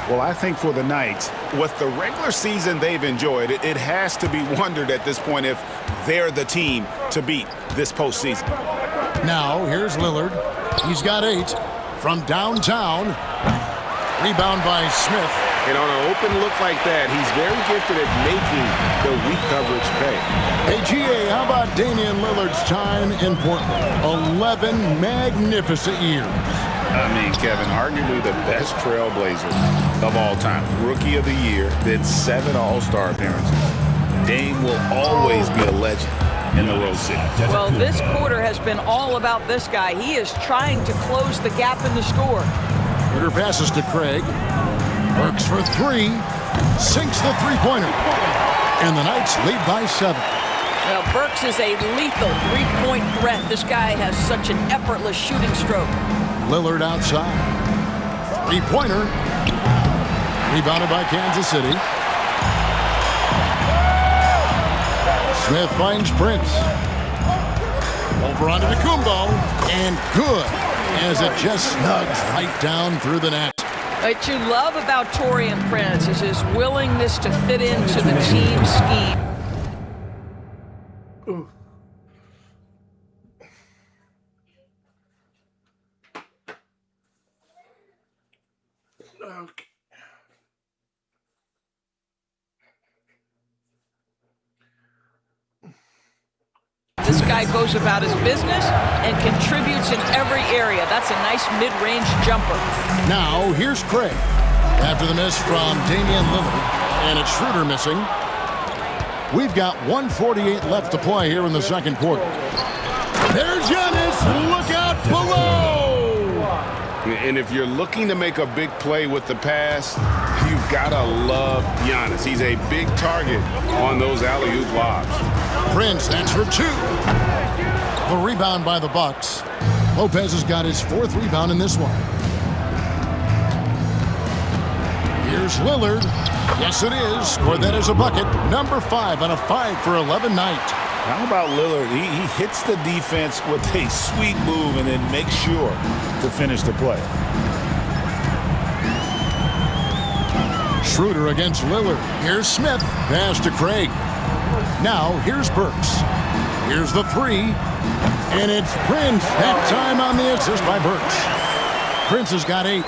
Well, I think for the Knights, with the regular season they've enjoyed, it has to be wondered at this point if they're the team to beat this postseason. Now, here's Lillard. He's got 8 from downtown. Rebound by Smith. And on an open look like that, he's very gifted at making the weak coverage pay. Hey, GA, how about Damian Lillard's time in Portland? 11 magnificent years. I mean, Kevin, arguably the best trailblazer of all time. Rookie of the year, then 7 All-Star appearances. Dame will always be a legend in the Rose City. Well, this quarter has been all about this guy. He is trying to close the gap in the score. Ritter passes to Craig. Works for 3. Sinks the three-pointer. And the Knights lead by 7. Well, Burks is a lethal three-point threat. This guy has such an effortless shooting stroke. Lillard outside. Three-pointer. Rebounded by Kansas City. Smith finds Prince. Over onto Kumbo. And good, as it just snugs right down through the net. What you love about Taurean Prince is his willingness to fit into the team scheme. Ooh. Okay. This guy goes about his business and contributes in every area. That's a nice mid-range jumper. Now, here's Craig. After the miss from Damian Lillard, and it's Schroeder missing. We've got 1:48 left to play here in the second quarter. There's Giannis. Look out below. And if you're looking to make a big play with the pass, you've got to love Giannis. He's a big target on those alley-oop lobs. Prince, that's for 2. The rebound by the Bucks. Lopez has got his 4th rebound in this one. Here's Lillard. Yes, it is. Scored that as a bucket. Number 5 on a 5-for-11 night. How about Lillard? He hits the defense with a sweet move and then makes sure to finish the play. Schroeder against Lillard. Here's Smith. Pass to Craig. Now, here's Burks. Here's the 3. And it's Prince. That time on the assist by Burks. Prince has got 8.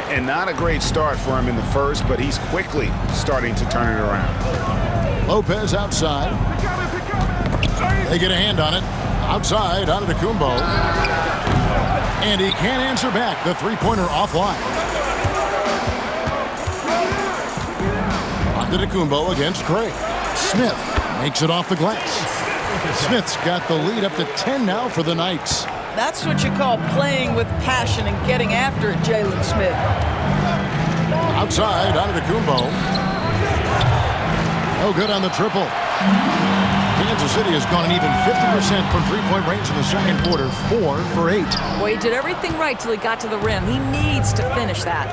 And not a great start for him in the first, but he's quickly starting to turn it around. Lopez outside. They get a hand on it. Outside, out of the Kumbo. And he can't answer back. The three-pointer offline. On to Kumbo against Craig. Smith makes it off the glass. Smith's got the lead up to 10 now for the Knights. That's what you call playing with passion and getting after it, Jalen Smith. Outside, out of the Kumbo. No good on the triple. Kansas City has gone an even 50% from three-point range in the second quarter, 4 for 8. Well, he did everything right till he got to the rim. He needs to finish that.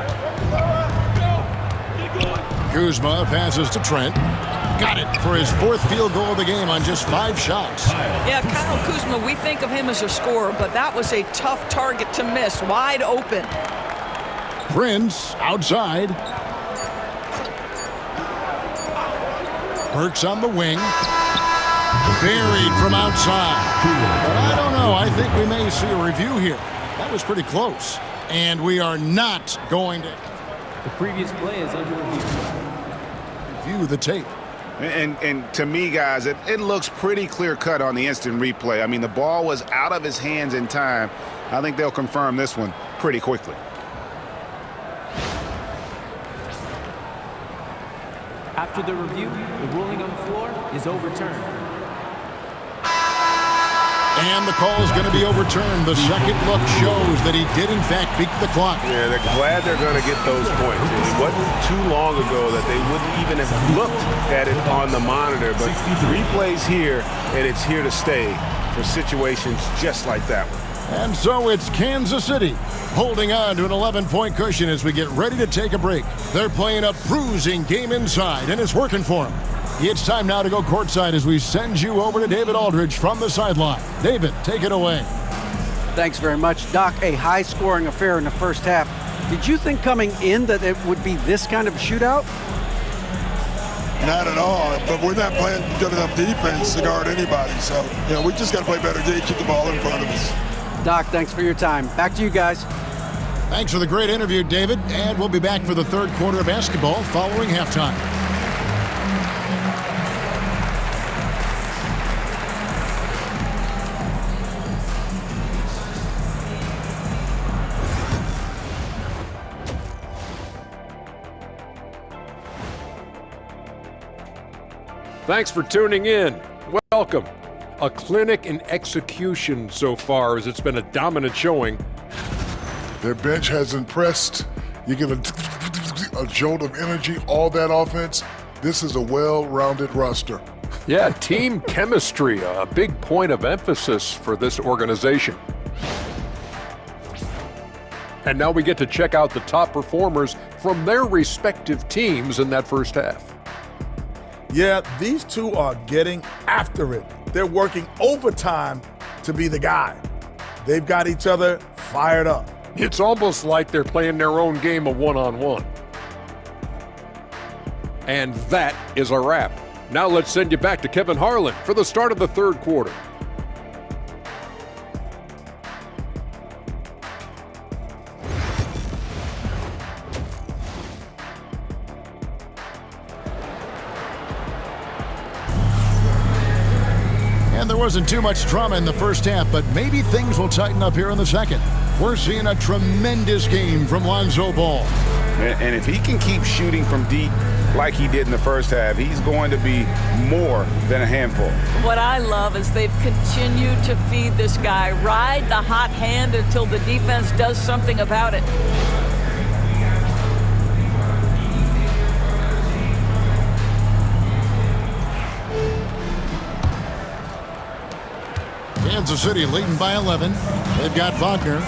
Kuzma passes to Trent. Got it for his 4th field goal of the game on just 5 shots. Yeah, Kyle Kuzma, we think of him as a scorer, but that was a tough target to miss, wide open. Prince outside. Burks on the wing. Buried from outside. But I don't know. I think we may see a review here. That was pretty close. And we are not going to. The previous play is under review. Review the tape. And to me, guys, it looks pretty clear-cut on the instant replay. I mean, the ball was out of his hands in time. I think they'll confirm this one pretty quickly. After the review, the ruling on the floor is overturned. And the call is going to be overturned. The second look shows that he did, in fact, beat the clock. Yeah, they're glad they're going to get those points. It wasn't too long ago that they wouldn't even have looked at it on the monitor. But 3 plays here, and it's here to stay for situations just like that one. And so it's Kansas City holding on to an 11-point cushion as we get ready to take a break. They're playing a bruising game inside, and it's working for them. It's time now to go courtside as we send you over to David Aldridge from the sideline. David, take it away. Thanks very much. Doc, a high-scoring affair in the first half. Did you think coming in that it would be this kind of a shootout? Not at all, but we're not playing good enough defense to guard anybody. So, we just got to play better D, keep the ball in front of us. Doc, thanks for your time. Back to you guys. Thanks for the great interview, David. And we'll be back for the third quarter of basketball following halftime. Thanks for tuning in. Welcome. A clinic in execution so far, as it's been a dominant showing. Their bench has impressed. You get a jolt of energy, all that offense. This is a well-rounded roster. Yeah, team chemistry, a big point of emphasis for this organization. And now we get to check out the top performers from their respective teams in that first half. Yeah, these two are getting after it. They're working overtime to be the guy. They've got each other fired up. It's almost like they're playing their own game of one-on-one. And that is a wrap. Now let's send you back to Kevin Harlan for the start of the third quarter. And there wasn't too much drama in the first half, but maybe things will tighten up here in the second. We're seeing a tremendous game from Lonzo Ball. And if he can keep shooting from deep like he did in the first half, he's going to be more than a handful. What I love is they've continued to feed this guy, ride the hot hand until the defense does something about it. Kansas City leading by 11. They've got Wagner.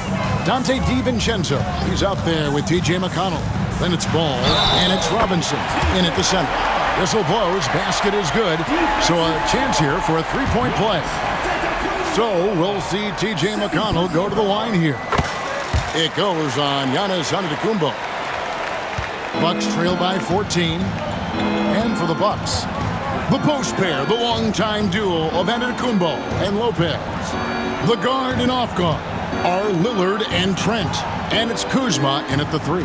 Dante DiVincenzo. He's out there with TJ McConnell. Then it's Ball, and it's Robinson in at the center. Whistle blows, basket is good. So a chance here for a three-point play. So we'll see TJ McConnell go to the line here. It goes on Giannis Antetokounmpo. Bucks trail by 14. And for the Bucks, the post pair, the longtime duo of Antetokounmpo and Lopez. The guard and off guard are Lillard and Trent. And it's Kuzma in at the three.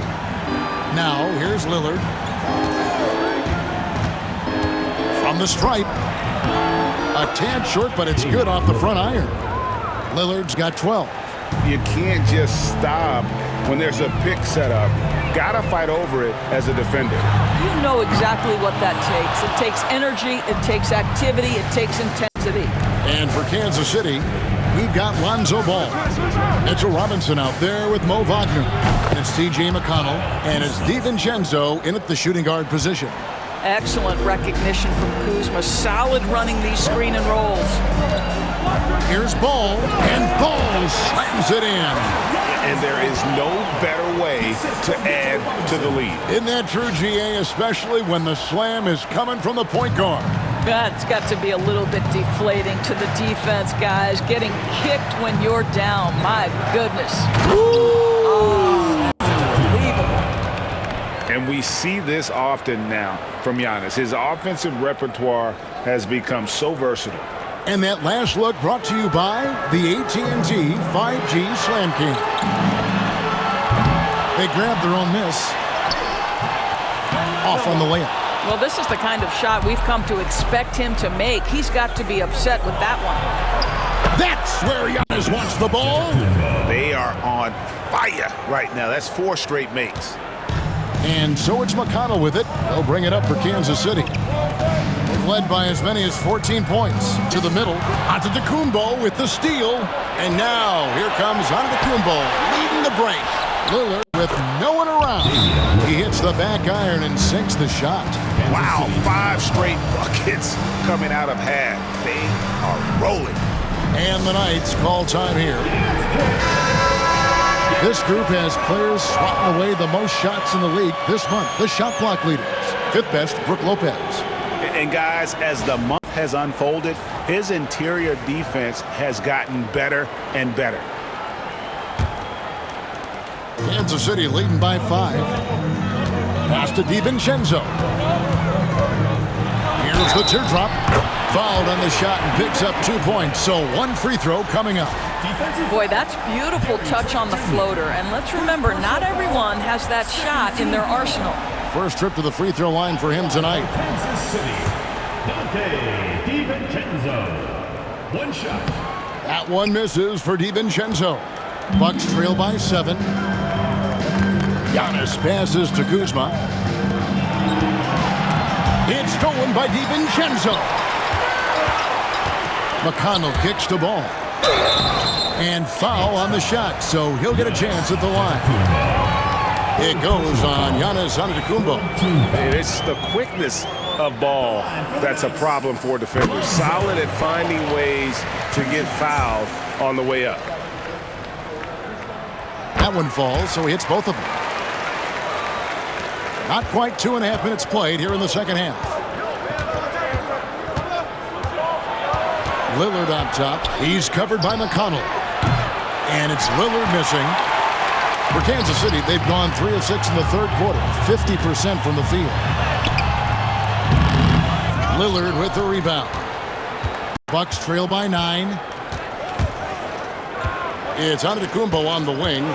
Now, here's Lillard. From the stripe. A tad short, but it's good off the front iron. Lillard's got 12. You can't just stop when there's a pick set up. Gotta fight over it as a defender. You know exactly what that takes. It takes energy, it takes activity, it takes intensity. And for Kansas City, we've got Lonzo Ball. Mitchell Robinson out there with Mo Wagner. And it's TJ McConnell and it's DiVincenzo in at the shooting guard position. Excellent recognition from Kuzma. Solid running these screen and rolls. Here's Ball, and Ball slams it in. And there is no better way to add to the lead. Isn't that true, GA, especially when the slam is coming from the point guard? That's got to be a little bit deflating to the defense, guys. Getting kicked when you're down. My goodness. Oh, unbelievable. And we see this often now from Giannis. His offensive repertoire has become so versatile. And that last look brought to you by the AT&T 5G Slam King. They grabbed their own miss. Off on the layup. Well, this is the kind of shot we've come to expect him to make. He's got to be upset with that one. That's where Giannis wants the ball. They are on fire right now. That's 4 straight makes. And so it's McConnell with it. They'll bring it up for Kansas City. They've led by as many as 14 points. To the middle. Antetokounmpo with the steal. And now here comes Antetokounmpo leading the break. Lillard with no one around. He hits the back iron and sinks the shot. Wow, 5 straight buckets coming out of half. They are rolling. And the Knights call time here. This group has players swatting away the most shots in the league this month. The shot clock leaders. 5th best, Brook Lopez. And guys, as the month has unfolded, his interior defense has gotten better and better. Kansas City leading by 5. Pass to DiVincenzo. Here's the teardrop. Fouled on the shot and picks up 2 points. So 1 free throw coming up. Boy, that's beautiful touch on the floater. And let's remember, not everyone has that shot in their arsenal. First trip to the free throw line for him tonight. Kansas City, DiVincenzo. 1 shot. That one misses for DiVincenzo. Bucks trail by 7. Giannis passes to Kuzma. It's stolen by DiVincenzo. McConnell kicks the ball. And foul on the shot, so he'll get a chance at the line. It goes on Giannis Antetokounmpo. It's the quickness of ball that's a problem for defenders. Solid at finding ways to get fouled on the way up. That one falls, so he hits both of them. Not quite 2.5 minutes played here in the second half. Lillard on top. He's covered by McConnell. And it's Lillard missing. For Kansas City, they've gone 3 of 6 in the third quarter. 50% from the field. Lillard with the rebound. Bucks trail by 9. It's Antetokounmpo on the wing.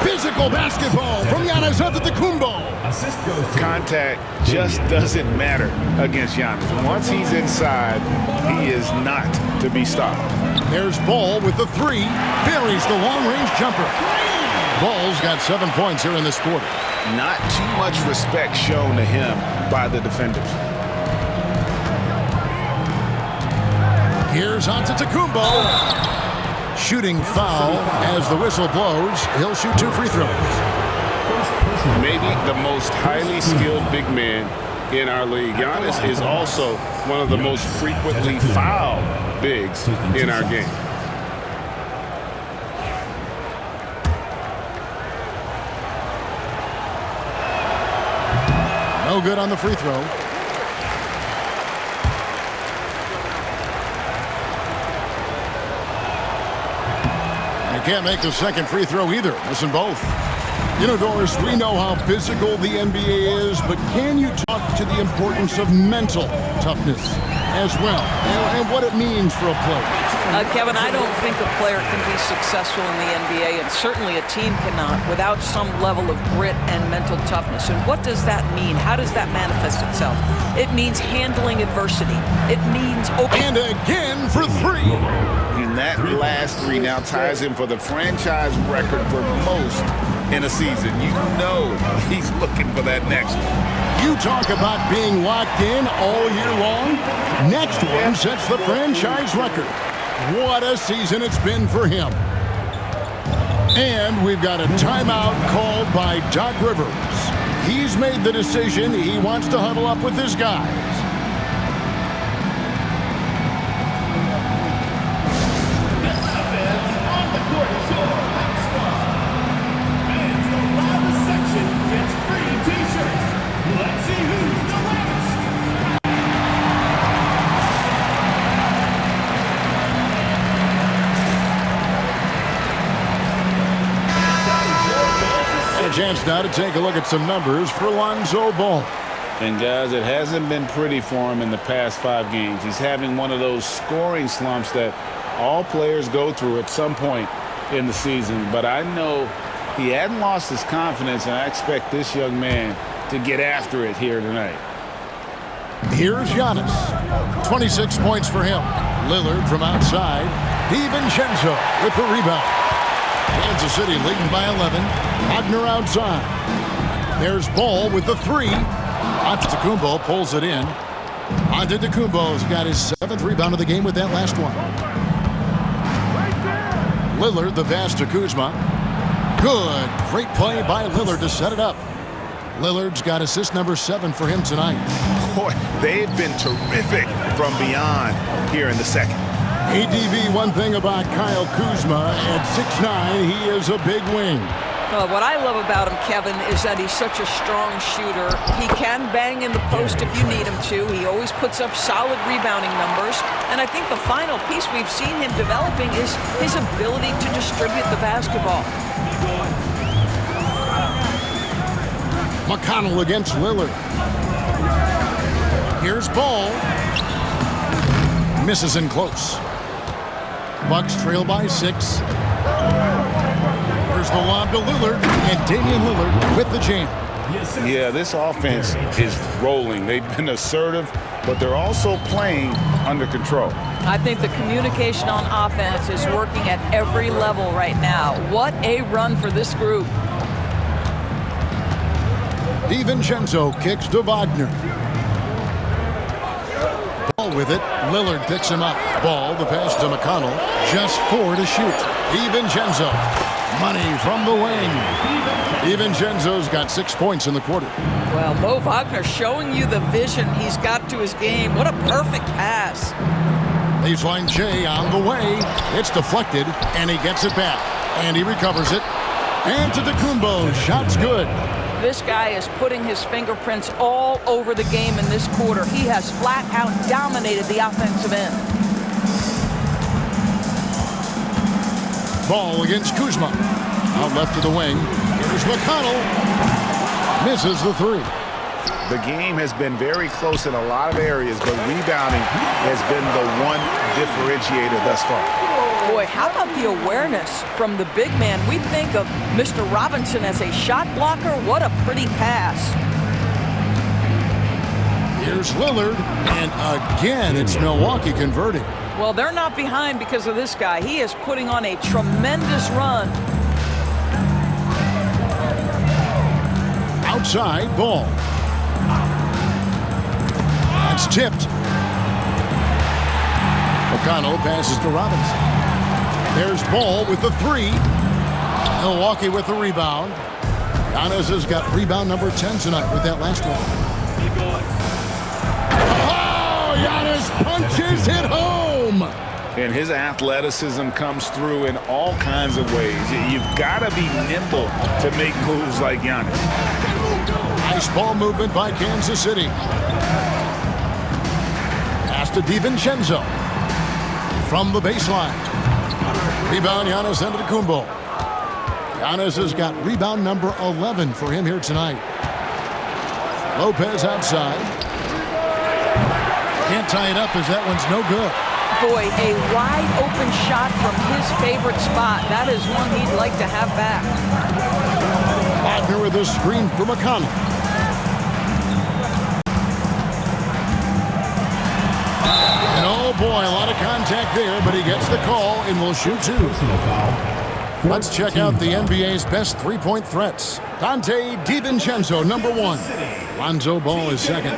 Physical basketball from Giannis Antetokounmpo. Contact just doesn't matter against Giannis. Once he's inside, he is not to be stopped. There's Ball with the 3. Buries the long-range jumper. Ball's got 7 points here in this quarter. Not too much respect shown to him by the defenders. Here's Antetokounmpo. Shooting foul as the whistle blows. He'll shoot 2 free throws. Maybe the most highly skilled big man in our league. Giannis is also one of the most frequently fouled bigs in our game. No good on the free throw. Can't make the second free throw either. Missing both. You know, Doris, we know how physical the NBA is, but can you talk to the importance of mental toughness as well and what it means for a player? Kevin, I don't think a player can be successful in the NBA, and certainly a team cannot, without some level of grit and mental toughness. And what does that mean? How does that manifest itself? It means handling adversity. It means and again for 3. And that last 3 now ties him for the franchise record for most in a season. You know he's looking for that next one. You talk about being locked in all year long. Next one sets the franchise record. What a season it's been for him. And we've got a timeout called by Doc Rivers. He's made the decision. He wants to huddle up with his guys. Chance now to take a look at some numbers for Lonzo Ball. And guys, it hasn't been pretty for him in the past 5 games. He's having one of those scoring slumps that all players go through at some point in the season. But I know he hadn't lost his confidence, and I expect this young man to get after it here tonight. Here's Giannis. 26 points for him. Lillard from outside. DiVincenzo with the rebound. Kansas City leading by 11. Wagner outside. There's Ball with the 3. Antetokounmpo pulls it in. Antetokounmpo's got his 7th rebound of the game with that last one. Lillard the pass to Kuzma. Good. Great play by Lillard to set it up. Lillard's got assist number 7 for him tonight. Boy, they've been terrific from beyond here in the second. ADV, one thing about Kyle Kuzma, at 6'9", he is a big wing. What I love about him, Kevin, is that he's such a strong shooter. He can bang in the post if you need him to. He always puts up solid rebounding numbers. And I think the final piece we've seen him developing is his ability to distribute the basketball. McConnell against Lillard. Here's Ball. Misses in close. Bucks trail by 6. Here's the lob to Lillard, and Damian Lillard with the jam. Yeah, this offense is rolling. They've been assertive, but they're also playing under control. I think the communication on offense is working at every level right now. What a run for this group. DiVincenzo kicks to Wagner. Ball with it. Lillard picks him up. Ball, the pass to McConnell. Just 4 to shoot. DiVincenzo. Money from the wing. DiVincenzo's got 6 points in the quarter. Well, Mo Wagner showing you the vision he's got to his game. What a perfect pass. Baseline J on the way. It's deflected, and he gets it back. And he recovers it. And to Antetokounmpo. Shot's good. This guy is putting his fingerprints all over the game in this quarter. He has flat out dominated the offensive end. Ball against Kuzma. Out left to the wing. Here's McConnell. Misses the 3. The game has been very close in a lot of areas, but rebounding has been the one differentiator thus far. Boy, how about the awareness from the big man? We think of Mr. Robinson as a shot blocker. What a pretty pass. Here's Lillard, and again, it's Milwaukee converting. Well, they're not behind because of this guy. He is putting on a tremendous run. Outside, Ball. That's tipped. McConnell passes to Robinson. There's Ball with the 3. Milwaukee with the rebound. Giannis has got rebound number 10 tonight with that last one. Oh, Giannis punches it home. And his athleticism comes through in all kinds of ways. You've got to be nimble to make moves like Giannis. Nice ball movement by Kansas City. Pass to DiVincenzo. From the baseline. Rebound, Giannis Antetokounmpo. Giannis has got rebound number 11 for him here tonight. Lopez outside. Can't tie it up as that one's no good. Boy, a wide open shot from his favorite spot. That is one he'd like to have back. Wagner with a screen for McConnell. And oh boy, a lot of contact there, but he gets the call and will shoot 2. Let's check out the NBA's best 3-point threats. Dante DiVincenzo, number 1. Lonzo Ball is second.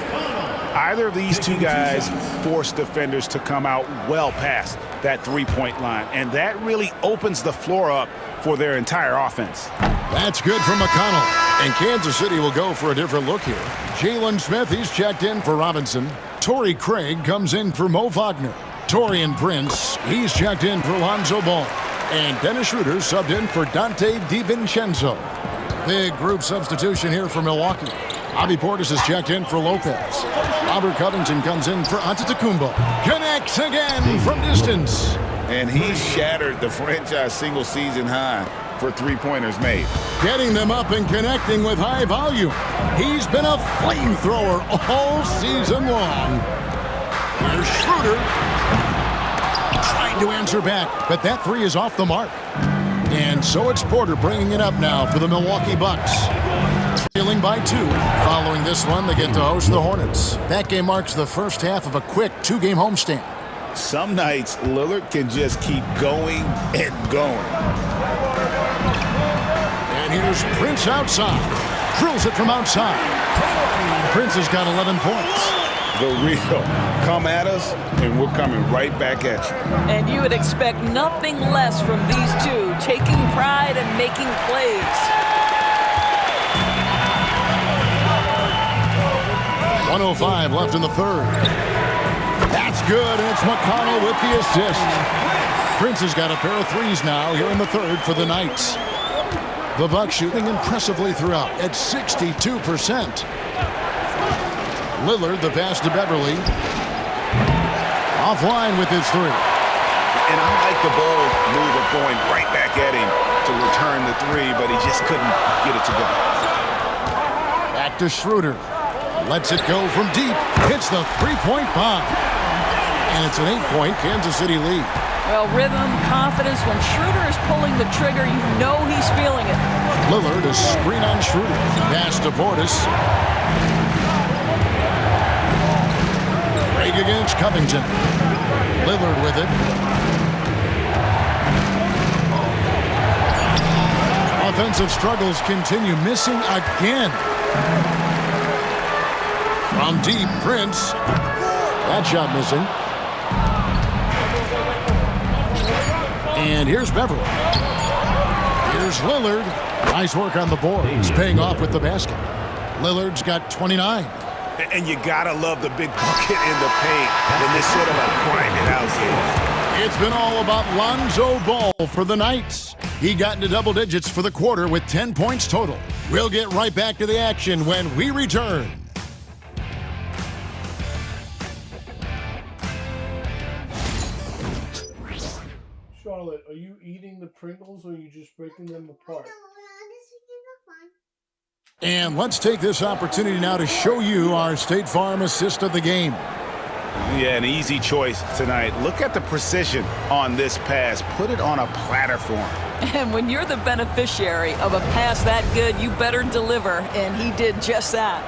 Either of these two guys force defenders to come out well past that 3-point line, and that really opens the floor up for their entire offense. That's good from McConnell. And Kansas City will go for a different look here. Jalen Smith, he's checked in for Robinson. Torrey Craig comes in for Mo Wagner. Torian Prince, he's checked in for Lonzo Ball. And Dennis Schroeder subbed in for Dante DiVincenzo. Big group substitution here for Milwaukee. Bobby Portis is checked in for Lopez. Robert Covington comes in for Antetokounmpo. Connects again from distance. And he shattered the franchise single-season high for 3-pointers made. Getting them up and connecting with high volume. He's been a flamethrower all season long. Here's Schroeder. Trying to answer back, but that 3 is off the mark. And so it's Porter bringing it up now for the Milwaukee Bucks. Trailing by 2. Following this one, they get to host the Hornets. That game marks the first half of a quick 2-game homestand. Some nights, Lillard can just keep going and going. And here's Prince outside. Drills it from outside. Prince has got 11 points. The real. Come at us, and we're coming right back at you. And you would expect nothing less from these two, taking pride and making plays. 1:05 left in the third. That's good, and it's McConnell with the assist. Prince has got a pair of 3s now here in the third for the Knights. The Bucks shooting impressively throughout at 62%. Lillard, the pass to Beverly. Offline with his three. And I like the bold move of going right back at him to return the three, but he just couldn't get it to go. Back to Schroeder. Lets it go from deep. Hits the three-point bomb. And it's an 8-point Kansas City lead. Well, rhythm, confidence. When Schroeder is pulling the trigger, you know he's feeling it. Lillard, a screen on Schroeder. Pass to Portis. Craig against Covington. Lillard with it. Offensive struggles continue. Missing again. From deep, Prince. That shot missing. And here's Beverly. Here's Lillard. Nice work on the boards, paying off with the basket. Lillard's got 29. And you gotta love the big bucket in the paint in this sort of a grinded out series. It's been all about Lonzo Ball for the Knights. He got into double digits for the quarter with 10 points total. We'll get right back to the action when we return. Charlotte, are you eating the Pringles or are you just breaking them apart? And let's take this opportunity now to show you our State Farm assist of the game. Yeah, an easy choice tonight. Look at the precision on this pass. Put it on a platter for him. And when you're the beneficiary of a pass that good, you better deliver, and he did just that.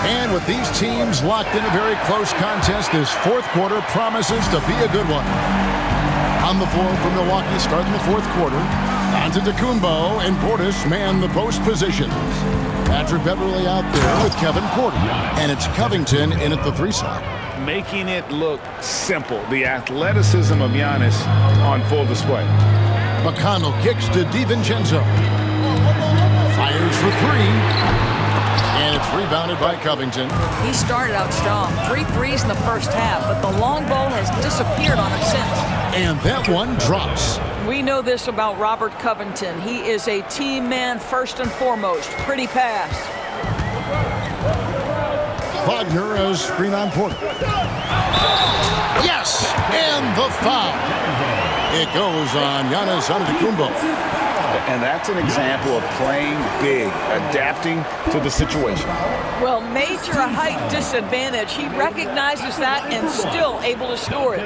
And with these teams locked in a very close contest, this fourth quarter promises to be a good one. On the floor for Milwaukee, starting the fourth quarter. Antetokounmpo and Portis man the post positions. Patrick Beverly out there with Kevin Porter. And it's Covington in at the 3 slot. Making it look simple. The athleticism of Giannis on full display. McConnell kicks to DiVincenzo. Fires for 3. And it's rebounded by Covington. He started out strong. 3 threes in the first half, but the long ball has disappeared on him since. And that one drops. We know this about Robert Covington. He is a team man first and foremost. Pretty pass. Wagner as screen on Porter. Yes! And the foul. It goes on Giannis Antetokounmpo. And that's an example of playing big, adapting to the situation. Well, major height disadvantage. He recognizes that and still able to score it.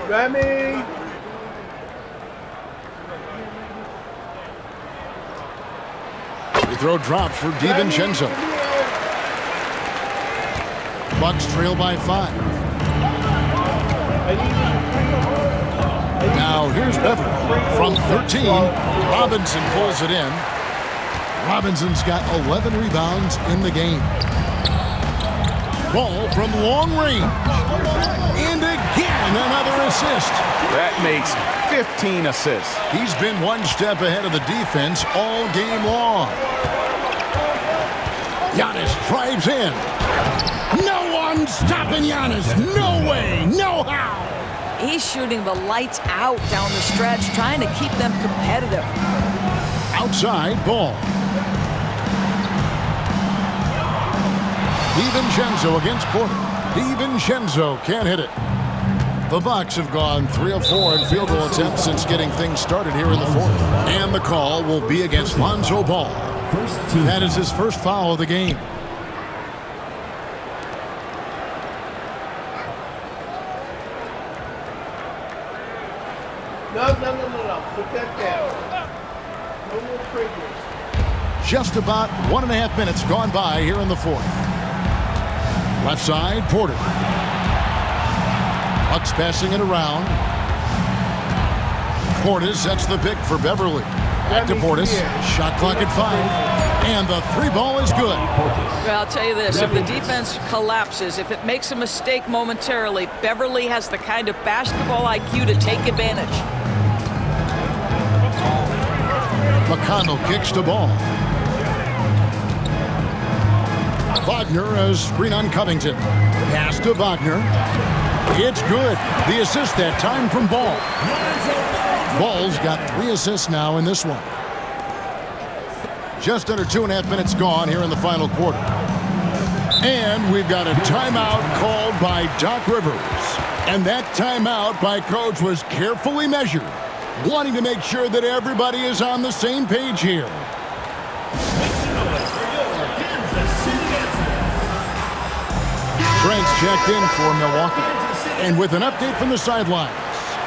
Remy! Free throw drops for DiVincenzo. Bucks trail by 5. Now here's Beverly from 13. Robinson pulls it in. Robinson's got 11 rebounds in the game. Ball from long range. And again, another assist. That makes 15 assists. He's been one step ahead of the defense all game long. Giannis drives in. No one stopping Giannis. No way, no how. He's shooting the lights out down the stretch, trying to keep them competitive. Outside ball. DiVincenzo against Porter. DiVincenzo can't hit it. The Bucks have gone 3 of 4 in field goal attempts since getting things started here in the fourth. And the call will be against Lonzo Ball. That is his first foul of the game. No. Put that down. No more Pringles. Just about 1.5 minutes gone by here in the fourth. Left side, Porter. Bucks passing it around. Portis sets the pick for Beverly. Back to Portis. Shot clock at 5. And the 3 ball is good. Well, I'll tell you this. If the defense collapses, if it makes a mistake momentarily, Beverly has the kind of basketball IQ to take advantage. McConnell kicks the ball. Wagner has screen on Covington. Pass to Wagner. It's good. The assist that time from Ball. Ball's got 3 assists now in this one. Just under 2.5 minutes gone here in the final quarter. And we've got a timeout called by Doc Rivers. And that timeout by Coach was carefully measured, wanting to make sure that everybody is on the same page here. Trent's checked in for Milwaukee. And with an update from the sidelines,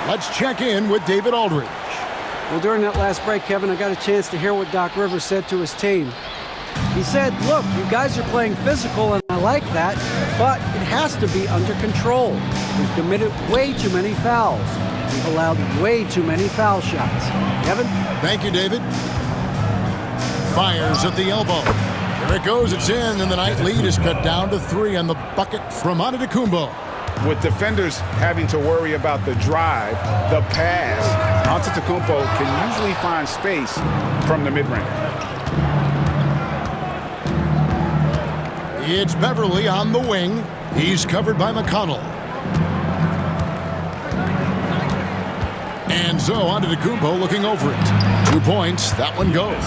let's check in with David Aldridge. Well, during that last break, Kevin, I got a chance to hear what Doc Rivers said to his team. He said, look, you guys are playing physical, and I like that, but it has to be under control. We've committed way too many fouls. We've allowed way too many foul shots. Kevin? Thank you, David. Fires at the elbow. There it goes, it's in, and the Knight lead is cut down to 3 on the bucket from Antetokounmpo. With defenders having to worry about the drive, the pass, Antetokounmpo can usually find space from the mid-range. It's Beverly on the wing. He's covered by McConnell. And so Antetokounmpo looking over it. 2 points, that one goes.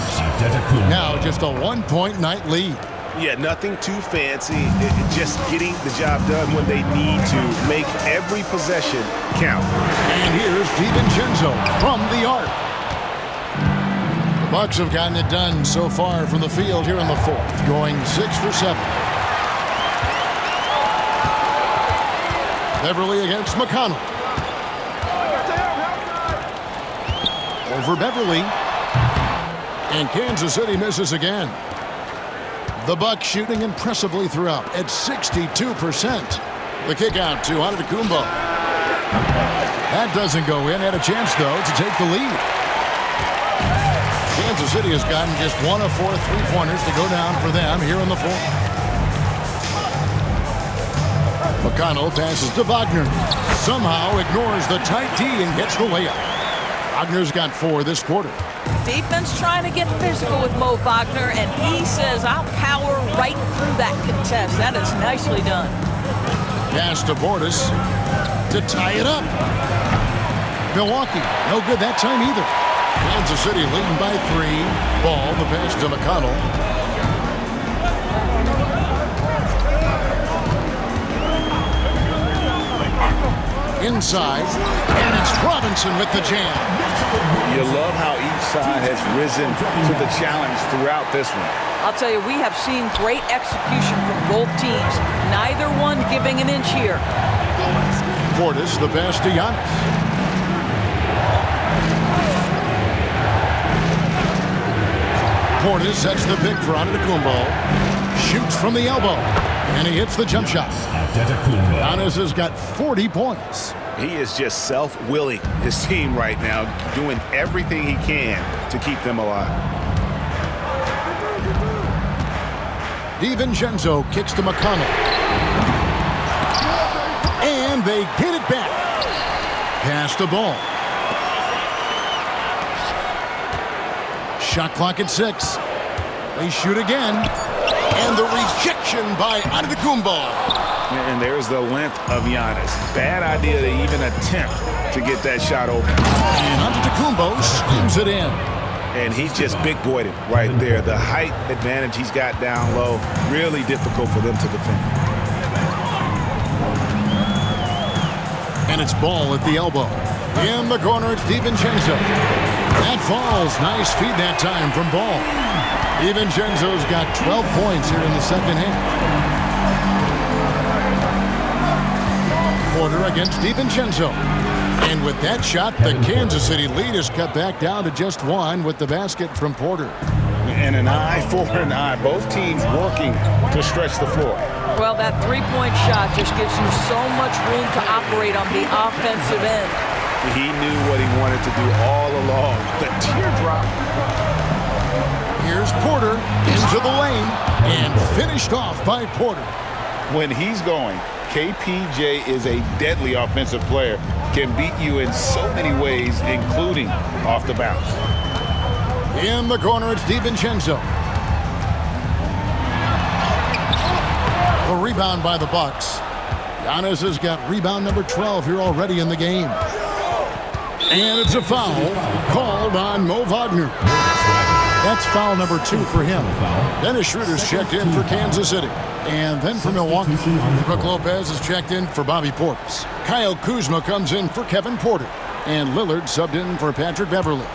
Now just a 1-point Knight lead. Yeah, nothing too fancy. Just getting the job done when they need to. Make every possession count. And here's DiVincenzo from the arc. The Bucks have gotten it done so far from the field here in the fourth, going 6 for 7. Beverly against McConnell. Over Beverly. And Kansas City misses again. The Bucks shooting impressively throughout at 62%. The kick out to Antetokounmpo. That doesn't go in. Had a chance, though, to take the lead. Kansas City has gotten just 1 of 4 3-pointers to go down for them here in the fourth. McConnell passes to Wagner. Somehow ignores the tight D and gets the layup. Wagner's got 4 this quarter. Defense trying to get physical with Mo Wagner, and he says, I'll power right through that contest. That is nicely done. Pass to Portis to tie it up. Milwaukee, no good that time either. Kansas City leading by 3. Ball, the pass to McConnell. Inside, and it's Robinson with the jam. You love how each side has risen to the challenge throughout this one. I'll tell you, we have seen great execution from both teams. Neither one giving an inch here. Portis, the pass to Giannis. Portis sets the pick for Antetokounmpo. Shoots from the elbow. And he hits the jump shot. Giannis has got 40 points. He is just self-willing his team right now, doing everything he can to keep them alive. DiVincenzo kicks to McConnell. And they get it back. Pass the ball. Shot clock at 6. They shoot again. And the rejection by Antetokounmpo. And there's the length of Giannis. Bad idea to even attempt to get that shot open. And Antetokounmpo screams it in. And he's just big-boyed right there. The height advantage he's got down low, really difficult for them to defend. And it's Ball at the elbow. In the corner, it's DiVincenzo. That falls. Nice feed that time from Ball. DiVincenzo's got 12 points here in the second half. Porter against DiVincenzo. And with that shot, the Kansas City lead is cut back down to just 1 with the basket from Porter. And an eye for an eye. Both teams working to stretch the floor. Well, that three-point shot just gives you so much room to operate on the offensive end. He knew what he wanted to do all along. The teardrop. Here's Porter into the lane and finished off by Porter. When he's going, KPJ is a deadly offensive player. Can beat you in so many ways, including off the bounce. In the corner, it's DiVincenzo. The rebound by the Bucks. Giannis has got rebound number 12 here already in the game. And it's a foul called on Mo Wagner. That's foul number 2 for him. Dennis Schroeder's checked in for Kansas City. And then for Milwaukee, Brook Lopez is checked in for Bobby Portis. Kyle Kuzma comes in for Kevin Porter. And Lillard subbed in for Patrick Beverley.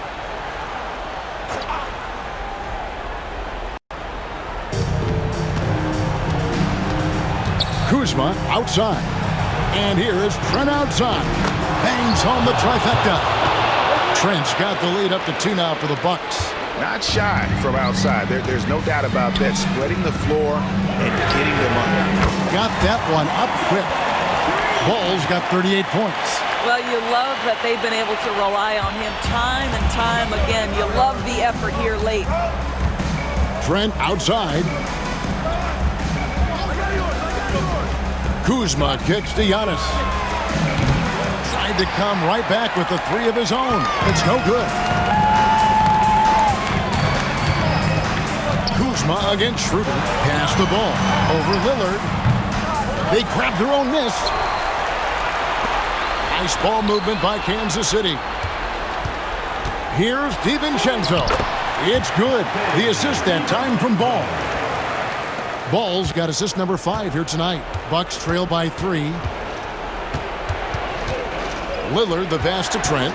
Kuzma outside. And here is Trent outside. Bangs home the trifecta. Trent's got the lead up to 2 now for the Bucks. Not shy from outside. There's no doubt about that. Spreading the floor and getting them under. Got that one up quick. Ball's got 38 points. Well, you love that they've been able to rely on him time and time again. You love the effort here late. Trent outside. Kuzma kicks to Giannis. Tried to come right back with the 3 of his own. It's no good. Kuzma against Schroeder. Pass the ball over Lillard. They grab their own miss. Nice ball movement by Kansas City. Here's DiVincenzo. It's good. The assist that time from Ball. Ball's got assist number 5 here tonight. Bucks trail by 3. Lillard the pass to Trent.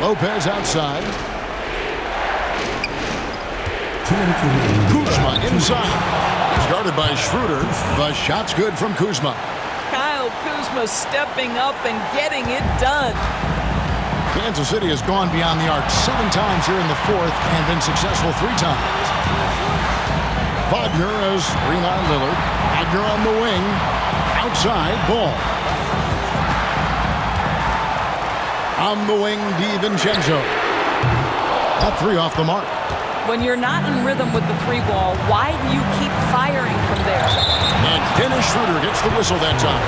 Lopez outside. Kuzma inside. He's guarded by Schroeder. The shot's good from Kuzma. Kyle Kuzma stepping up and getting it done. Kansas City has gone beyond the arc 7 times here in the 4th and been successful 3 times. Wagner has screen on Lillard. Wagner on the wing. Outside, Ball. On the wing, DiVincenzo. That 3 off the mark. When you're not in rhythm with the 3 ball, why do you keep firing from there? And Dennis Schroeder gets the whistle that time.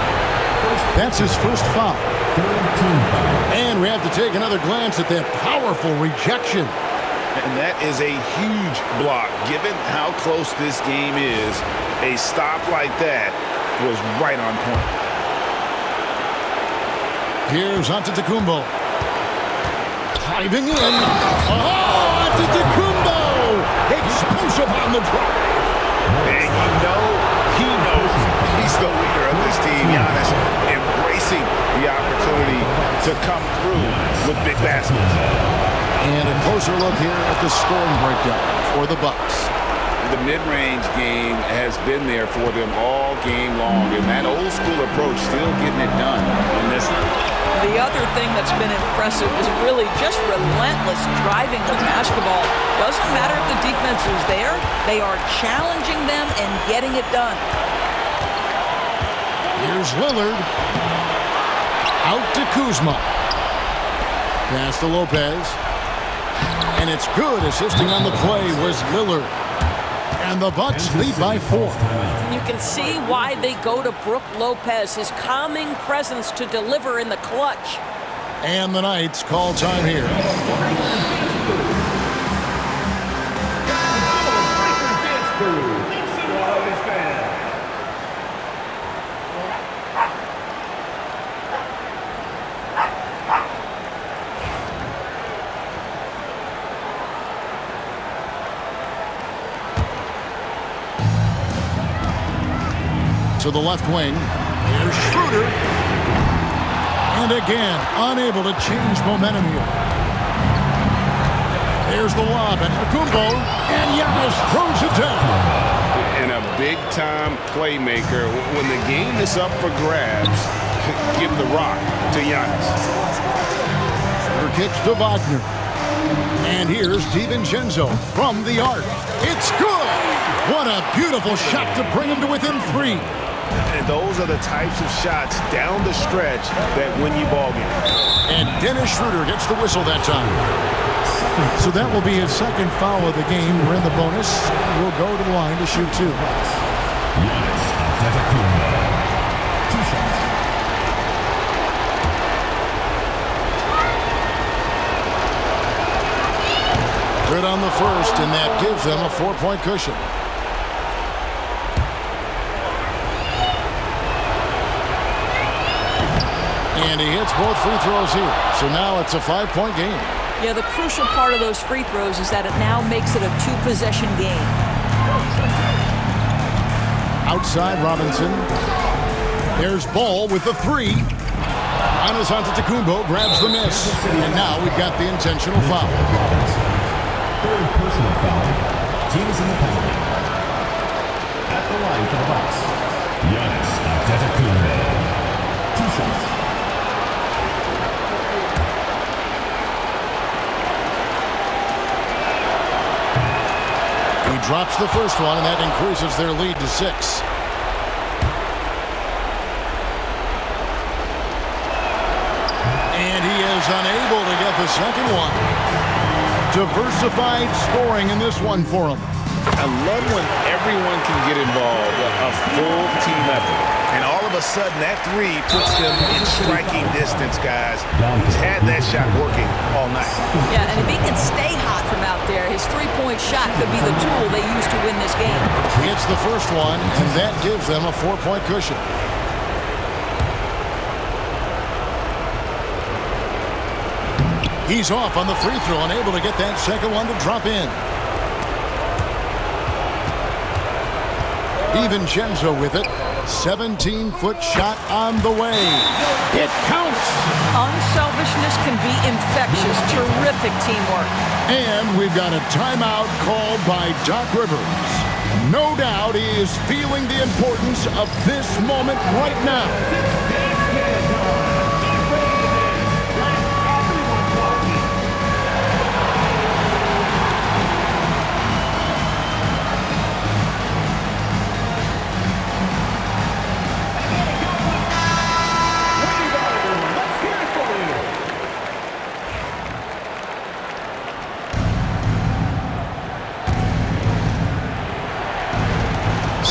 That's his first foul. And we have to take another glance at that powerful rejection. And that is a huge block. Given how close this game is, a stop like that was right on point. Here's Antetokounmpo. Driving in. Oh, Antetokounmpo! Explosive on the drive. And you know he knows he's the leader of this team. Giannis embracing the opportunity to come through with big baskets. And a closer look here at the scoring breakdown for the Bucks. The mid-range game has been there for them all game long, and that old-school approach still getting it done in this one. The other thing that's been impressive is really just relentless driving the basketball. Doesn't matter if the defense is there, they are challenging them and getting it done. Here's Lillard. Out to Kuzma. Pass to Lopez. And it's good. Assisting on the play was Lillard. And the Bucks lead by 4. You can see why they go to Brook Lopez, his calming presence to deliver in the clutch. And the Knights call time here. To the left wing. Here's Schroeder. And again, unable to change momentum here. There's the lob, and Antetokounmpo, and Giannis throws it down. And a big-time playmaker. When the game is up for grabs, give the rock to Giannis. Schroeder kicks to Wagner. And here's DiVincenzo from the arc. It's good! What a beautiful shot to bring him to within 3. And those are the types of shots down the stretch that win you ball games. And Dennis Schroeder gets the whistle that time. So that will be his second foul of the game. We're in the bonus. We'll go to the line to shoot 2. Good on the first, and that gives them a 4-point cushion. And he hits both free throws here. So now it's a 5-point game. Yeah, the crucial part of those free throws is that it now makes it a 2-possession game. Outside Robinson. There's Ball with the 3. Giannis Antetokounmpo grabs the miss. And now we've got the intentional foul. Third personal foul. Team is in the penalty. At the line for the Bucks, Giannis Antetokounmpo. 2 shots. He drops the first one, and that increases their lead to 6. And he is unable to get the second one. Diversified scoring in this one for him. I love when everyone can get involved, a full team effort. And all of a sudden, that 3 puts them in striking distance, guys. He's had that shot working all night. Yeah, and if he can stay hot from out there, his 3-point shot could be the tool they use to win this game. He hits the first one, and that gives them a 4-point cushion. He's off on the free throw, unable to get that second one to drop in. DiVincenzo with it. 17-foot shot on the way. It counts. Unselfishness can be infectious. Terrific teamwork. And we've got a timeout called by Doc Rivers. No doubt he is feeling the importance of this moment right now.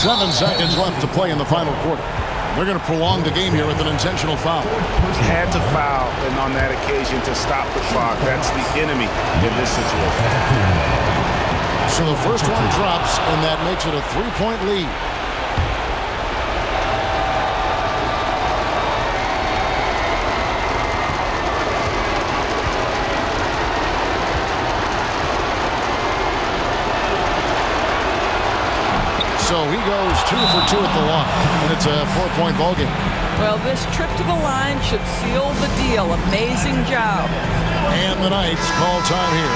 7 seconds left to play in the final quarter. They're going to prolong the game here with an intentional foul. Had to foul, and on that occasion to stop the clock. That's the enemy in this situation. So the first one drops, and that makes it a 3-point lead. So he goes 2 for 2 at the line, and it's a 4-point ball game. Well, this trip to the line should seal the deal. Amazing job. And the Knights call time here.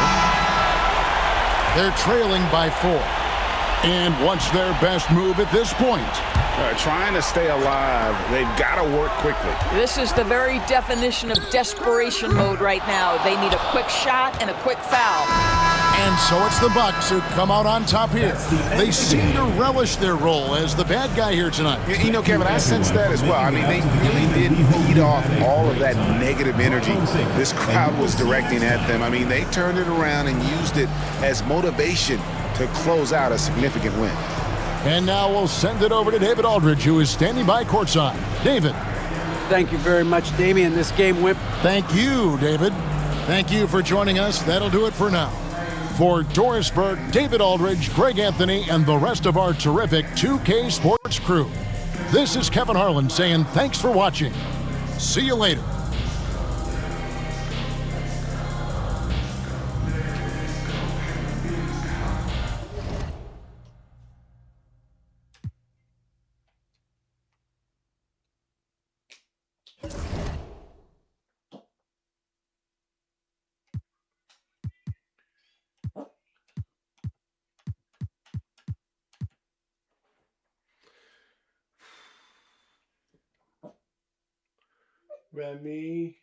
They're trailing by 4. And what's their best move at this point? Trying to stay alive. They've got to work quickly. This is the very definition of desperation mode right now. They need a quick shot and a quick foul. And so it's the Bucks who come out on top here. They seem to relish their role as the bad guy here tonight. You know, Kevin, I sense that as well. I mean, they really did feed off all of that negative energy this crowd was directing at them. I mean, they turned it around and used it as motivation to close out a significant win. And now we'll send it over to David Aldridge, who is standing by courtside. David. Thank you very much, Damian. This game went. Thank you, David. Thank you for joining us. That'll do it for now. For Doris Burke, David Aldridge, Greg Anthony, and the rest of our terrific 2K Sports crew, this is Kevin Harlan saying thanks for watching. See you later. Remy,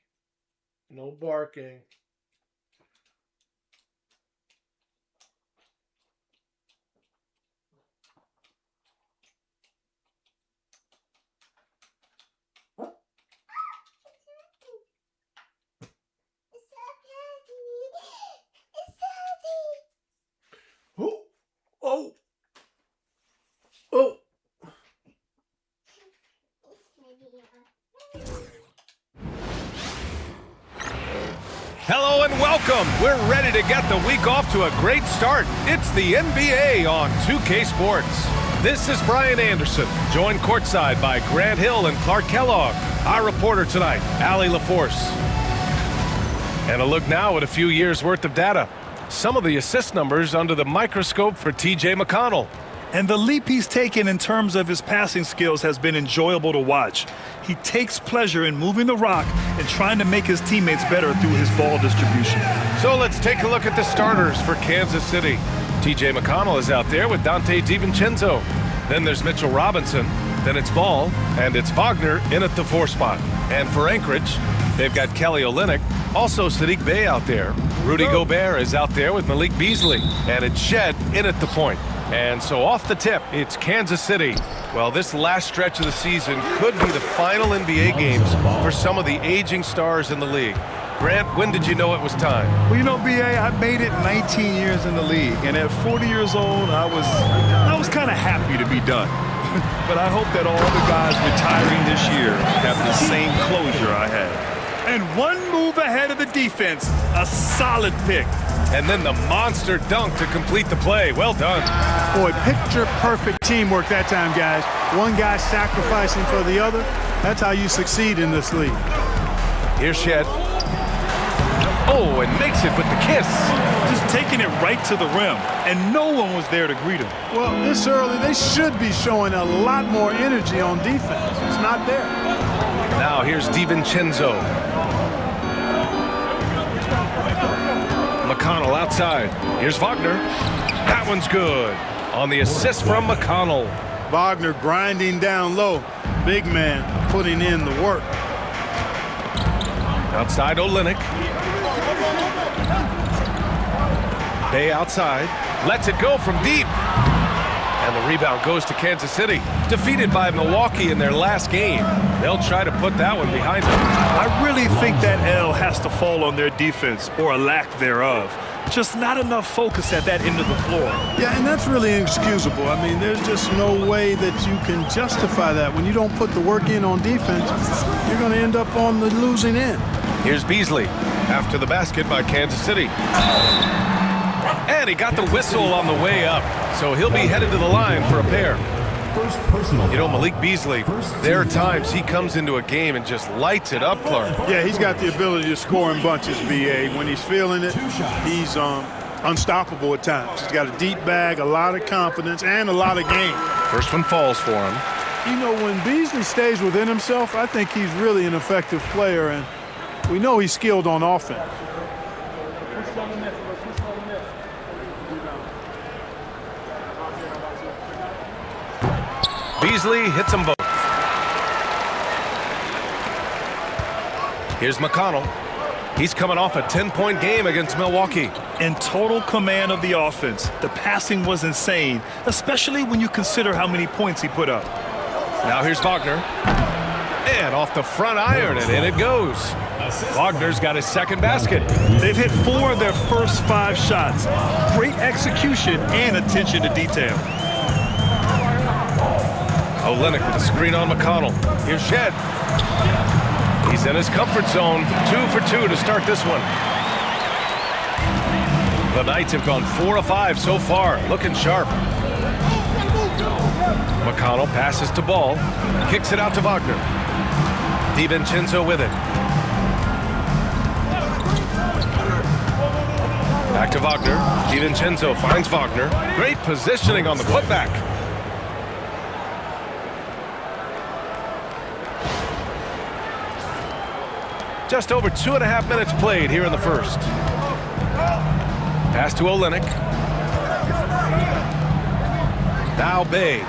no barking. Oh, oh, oh. Hello and welcome. We're ready to get the week off to a great start. It's the NBA on 2K Sports. This is Brian Anderson, joined courtside by Grant Hill and Clark Kellogg. Our reporter tonight, Allie LaForce. And a look now at a few years' worth of data. Some of the assist numbers under the microscope for TJ McConnell. And the leap he's taken in terms of his passing skills has been enjoyable to watch. He takes pleasure in moving the rock and trying to make his teammates better through his ball distribution. So let's take a look at the starters for Kansas City. TJ McConnell is out there with Donte DiVincenzo. Then there's Mitchell Robinson. Then it's Ball, and it's Wagner in at the 4 spot. And for Anchorage, they've got Kelly Olynyk, also Sadiq Bey out there. Rudy Gobert is out there with Malik Beasley, and it's Shed in at the point. And so off the tip, it's Kansas City. Well, this last stretch of the season could be the final NBA games for some of the aging stars in the league. Grant, when did you know it was time? Well, you know, B.A., I made it 19 years in the league, and at 40 years old, I was kind of happy to be done. But I hope that all the guys retiring this year have the same closure I had. And one move ahead of the defense, a solid pick. And then the monster dunk to complete the play. Well done. Boy, picture-perfect teamwork that time, guys. One guy sacrificing for the other. That's how you succeed in this league. Here's Shed. Oh, and makes it with the kiss. Just taking it right to the rim, and no one was there to greet him. Well, this early, they should be showing a lot more energy on defense. It's not there. Now here's DiVincenzo. McConnell outside. Here's Wagner. That one's good. On the assist from McConnell. Wagner grinding down low. Big man putting in the work. Outside Olynyk. Bey outside. Lets it go from deep. And the rebound goes to Kansas City. Defeated by Milwaukee in their last game. They'll try to put that one behind them. I really think that L has to fall on their defense, or a lack thereof. Just not enough focus at that end of the floor. Yeah, and that's really inexcusable. I mean, there's just no way that you can justify that. When you don't put the work in on defense, you're going to end up on the losing end. Here's Beasley after the basket by Kansas City. And he got the whistle on the way up, so he'll be headed to the line for a pair. You know, Malik Beasley, there are times he comes into a game and just lights it up, Clark. Yeah, he's got the ability to score in bunches, B.A. When he's feeling it, he's unstoppable at times. He's got a deep bag, a lot of confidence, and a lot of game. First one falls for him. You know, when Beasley stays within himself, I think he's really an effective player, and we know he's skilled on offense. Beasley hits them both. Here's McConnell. He's coming off a 10-point game against Milwaukee. In total command of the offense, the passing was insane, especially when you consider how many points he put up. Now here's Wagner. And off the front iron, and in it goes. Wagner's got his second basket. They've hit 4 of their first 5 shots. Great execution and attention to detail. Olynyk with a screen on McConnell. Here's Shed. He's in his comfort zone. 2 for 2 to start this one. The Knights have gone 4 of 5 so far, looking sharp. McConnell passes to Ball, kicks it out to Wagner. DiVincenzo with it. Back to Wagner. DiVincenzo finds Wagner. Great positioning on the putback. Just over 2.5 minutes played here in the first. Pass to Olynyk. Now Bey.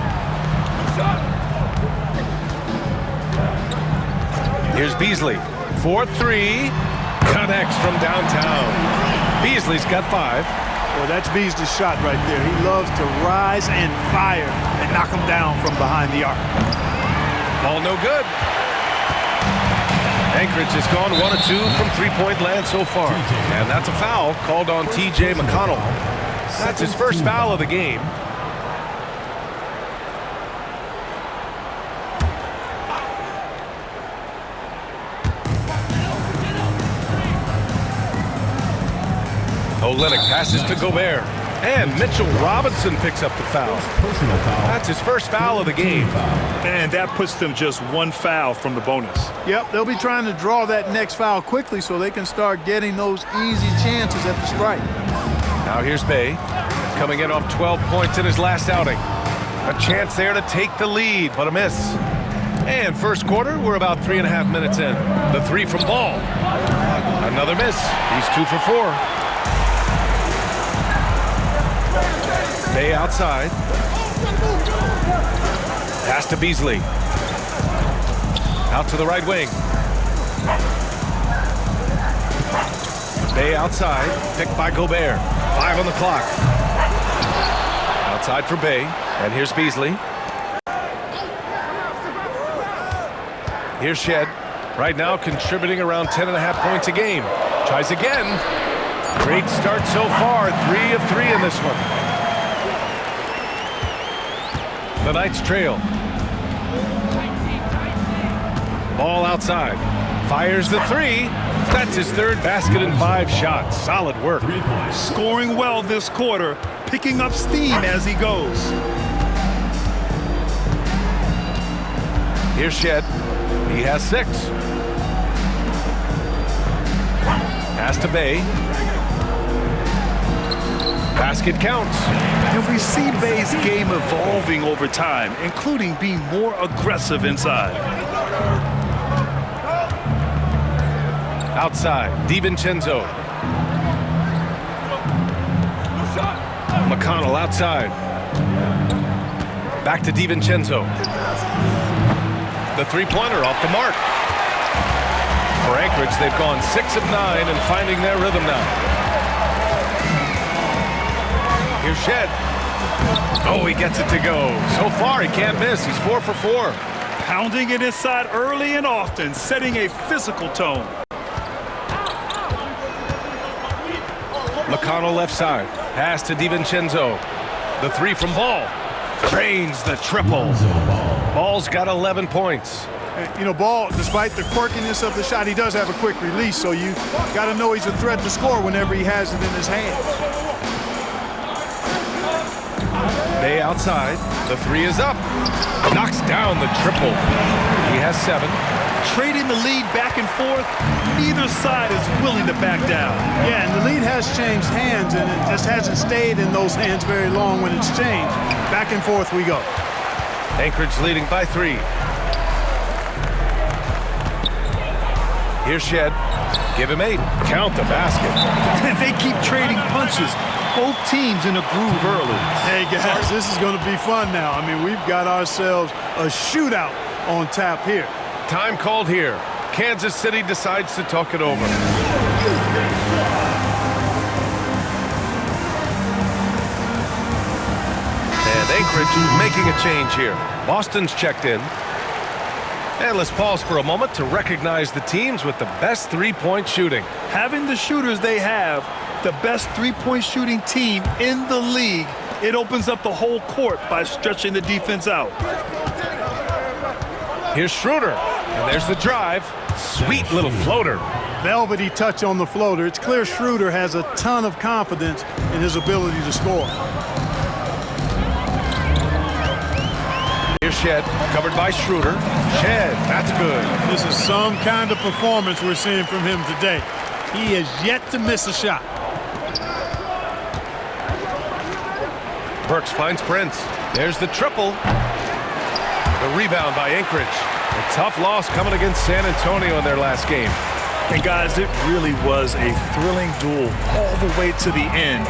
Here's Beasley. 4-3. Connects from downtown. Beasley's got 5. Well, that's Beasley's shot right there. He loves to rise and fire and knock him down from behind the arc. Ball no good. Anchorage has gone 1 of 2 from three-point land so far. And that's a foul called on TJ McConnell. That's his first foul of the game. Olynyk passes to Gobert. And Mitchell Robinson picks up the foul. That's his first foul of the game. And that puts them just one foul from the bonus. Yep, they'll be trying to draw that next foul quickly so they can start getting those easy chances at the stripe. Now here's Bay, coming in off 12 points in his last outing. A chance there to take the lead, but a miss. And first quarter, we're about 3.5 minutes in. The three from Ball. Another miss. He's 2 for 4. Bay outside. Pass to Beasley. Out to the right wing. Bay outside. Picked by Gobert. 5 on the clock. Outside for Bay. And here's Beasley. Here's Shed. Right now contributing around 10.5 points a game. Tries again. Great start so far. 3 of 3 in this one. The Knights trail. Ball outside. Fires the 3. That's his third basket in 5 shots. Solid work. Scoring well this quarter, picking up steam as he goes. Here's Shed. He has 6. Pass to Bay. Basket counts. And we see Bay's game evolving over time, including being more aggressive inside. Outside, DiVincenzo. McConnell outside. Back to DiVincenzo. The three-pointer off the mark. For Anchorage, they've gone 6 of 9 and finding their rhythm now. Here's Shed. Oh, he gets it to go. So far, he can't miss. He's 4 for 4. Pounding it inside early and often, setting a physical tone. McConnell left side. Pass to DiVincenzo. The 3 from Ball. Drains the triple. Ball's got 11 points. You know, Ball, despite the quirkiness of the shot, he does have a quick release, so you got to know he's a threat to score whenever he has it in his hands. Bay outside. The 3 is up. Knocks down the triple. He has 7. Trading the lead back and forth, neither side is willing to back down. Yeah, and the lead has changed hands, and it just hasn't stayed in those hands very long when it's changed. Back and forth we go. Anchorage leading by 3. Here's Shed. Give him 8. Count the basket. They keep trading punches. Both teams in a groove early. Hey, guys, this is going to be fun now. I mean, we've got ourselves a shootout on tap here. Time called here. Kansas City decides to talk it over. And Anchorage making a change here. Boston's checked in. And let's pause for a moment to recognize the teams with the best three-point shooting. Having the shooters they have, the best three-point shooting team in the league, it opens up the whole court by stretching the defense out. Here's Schroeder, and there's the drive. Sweet little floater. Velvety touch on the floater. It's clear Schroeder has a ton of confidence in his ability to score. Here's Shed, covered by Schroeder. Shed, that's good. This is some kind of performance we're seeing from him today. He has yet to miss a shot. Burks finds Prince. There's the triple. The rebound by Anchorage. A tough loss coming against San Antonio in their last game. And guys, it really was a thrilling duel all the way to the end.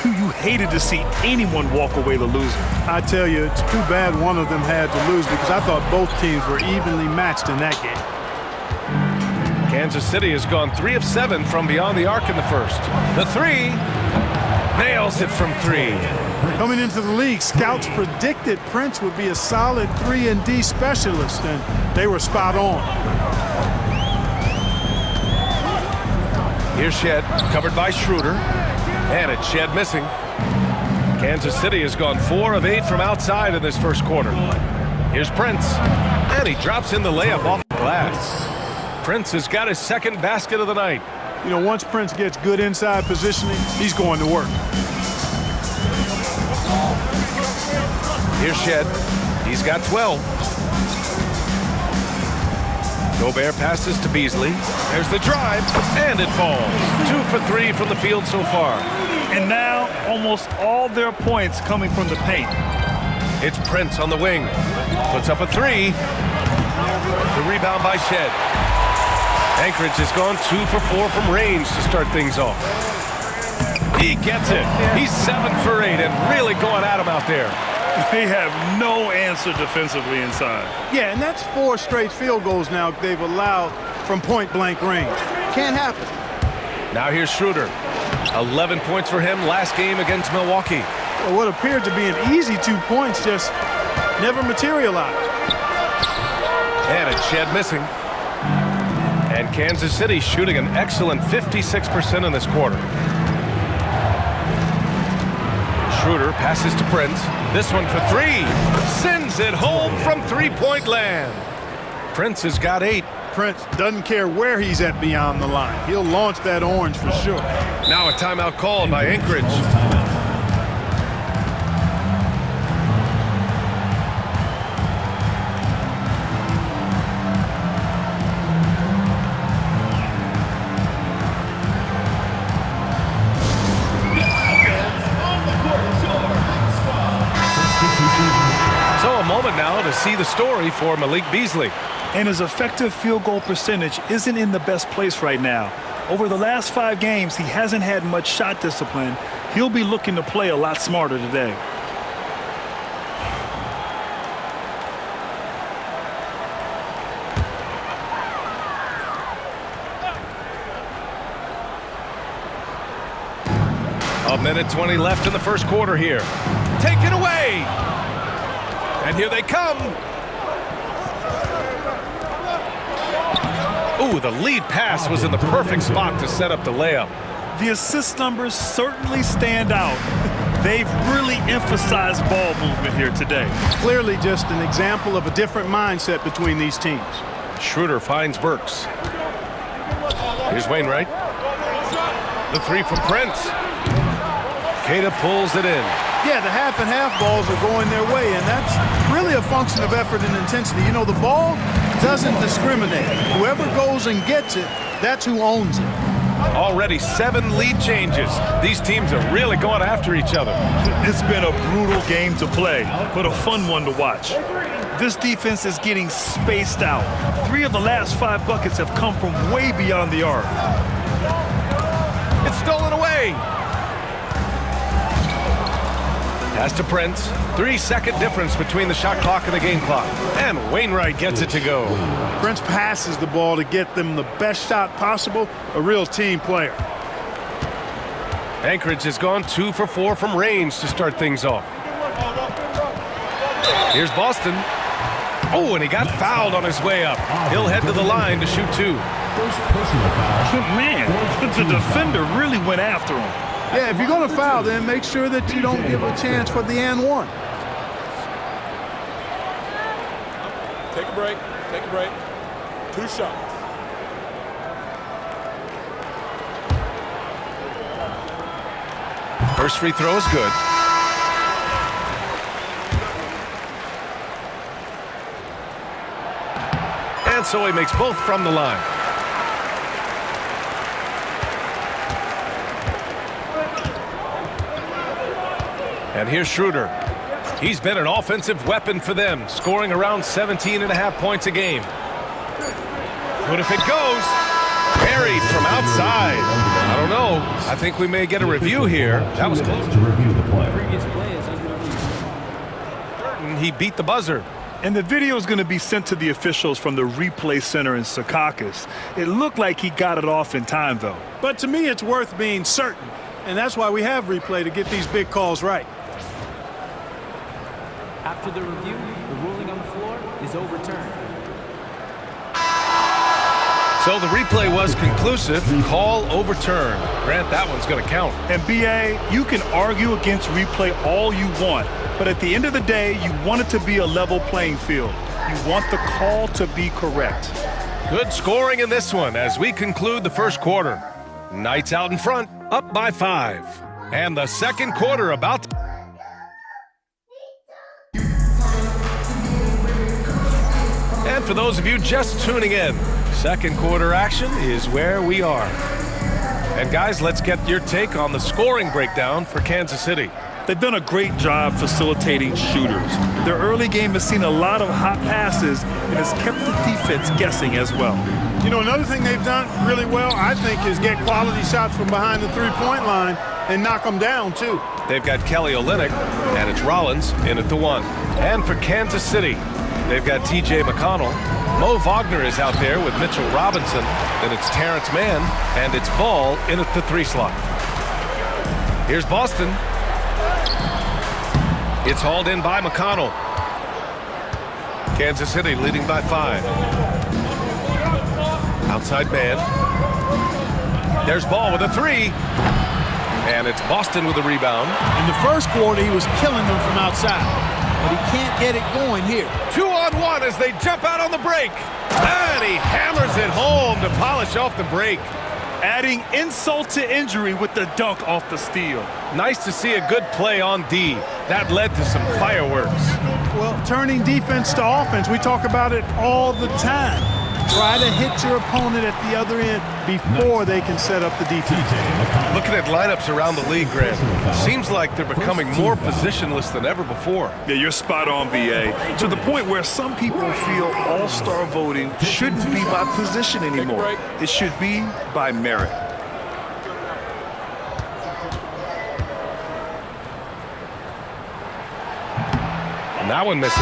You hated to see anyone walk away the loser. I tell you, it's too bad one of them had to lose because I thought both teams were evenly matched in that game. Kansas City has gone 3 of 7 from beyond the arc in the first. The 3 nails it from 3. Coming into the league, scouts predicted Prince would be a solid 3-and-D specialist, and they were spot on. Here's Shed, covered by Schroeder, and it's Shed missing. Kansas City has gone 4 of 8 from outside in this first quarter. Here's Prince, and he drops in the layup off the glass. Prince has got his second basket of the night. You know, once Prince gets good inside positioning, he's going to work. Here's Shed. He's got 12. Gobert passes to Beasley. There's the drive, and it falls. 2 for 3 from the field so far. And now, almost all their points coming from the paint. It's Prince on the wing. Puts up a 3. The rebound by Shed. Anchorage has gone 2 for 4 from range to start things off. He gets it. He's 7 for 8 and really going at him out there. They have no answer defensively inside. Yeah, and that's 4 straight field goals now they've allowed from point-blank range. Can't happen. Now here's Schroeder. 11 points for him last game against Milwaukee. Well, what appeared to be an easy 2 points just never materialized. And it's Shed missing. And Kansas City shooting an excellent 56% in this quarter. Schroeder passes to Prince. This one for 3. Sends it home from three-point land. Prince has got 8. Prince doesn't care where he's at beyond the line. He'll launch that orange for sure. Now a timeout called by Anchorage. So a moment now to see the story for Malik Beasley. And his effective field goal percentage isn't in the best place right now. Over the last 5 games, he hasn't had much shot discipline. He'll be looking to play a lot smarter today. A minute 20 left in the first quarter here. Taken away! And here they come. Ooh, the lead pass was in the perfect spot to set up the layup. The assist numbers certainly stand out. They've really emphasized ball movement here today. Clearly just an example of a different mindset between these teams. Schroeder finds Burks. Here's Wainwright. The 3 from Prince. Queta pulls it in. Yeah, the half-and-half balls are going their way, and that's really a function of effort and intensity. You know, the ball doesn't discriminate. Whoever goes and gets it, that's who owns it. Already 7 lead changes. These teams are really going after each other. It's been a brutal game to play, but a fun one to watch. This defense is getting spaced out. 3 of the last 5 buckets have come from way beyond the arc. It's stolen away. Pass to Prince. 3-second difference between the shot clock and the game clock. And Wainwright gets it to go. Prince passes the ball to get them the best shot possible. A real team player. Anchorage has gone 2 for 4 from range to start things off. Here's Boston. Oh, and he got fouled on his way up. He'll head to the line to shoot 2. Man, the defender really went after him. Yeah, if you're going to foul, then make sure that you don't give a chance for the and 1. Take a break. Take a break. 2 shots. First free throw is good. And so he makes both from the line. And here's Schroeder. He's been an offensive weapon for them, scoring around 17.5 points a game. But if it goes, buried from outside. I don't know. I think we may get a review here. That was close. To review the play. He beat the buzzer. And the video is going to be sent to the officials from the replay center in Secaucus. It looked like he got it off in time, though. But to me, it's worth being certain. And that's why we have replay, to get these big calls right. After the review, the ruling on the floor is overturned. So the replay was conclusive. Call overturned. Grant, that one's going to count. And BA, you can argue against replay all you want, but at the end of the day, you want it to be a level playing field. You want the call to be correct. Good scoring in this one as we conclude the first quarter. Knights out in front, up by 5. And the second quarter about to... And for those of you just tuning in, second quarter action is where we are. And guys, let's get your take on the scoring breakdown for Kansas City. They've done a great job facilitating shooters. Their early game has seen a lot of hot passes and has kept the defense guessing as well. You know, another thing they've done really well, I think, is get quality shots from behind the three-point line and knock them down, too. They've got Kelly Olynyk, and it's Rollins in at the 1. And for Kansas City, they've got TJ McConnell. Mo Wagner is out there with Mitchell Robinson. Then it's Terrence Mann, and it's Ball in at the 3 slot. Here's Boston. It's hauled in by McConnell. Kansas City leading by 5. Outside man. There's Ball with a 3. And it's Boston with a rebound. In the first quarter, he was killing them from outside. But he can't get it going here. 2-on-1 as they jump out on the break. And he hammers it home to polish off the break. Adding insult to injury with the dunk off the steal. Nice to see a good play on D. That led to some fireworks. Well, turning defense to offense, we talk about it all the time. Try to hit your opponent at the other end before they can set up the defense. Looking at lineups around the league, Grant, seems like they're becoming more positionless than ever before. Yeah, you're spot on, BA. To the point where some people feel all-star voting shouldn't be by position anymore. It should be by merit. And that one misses.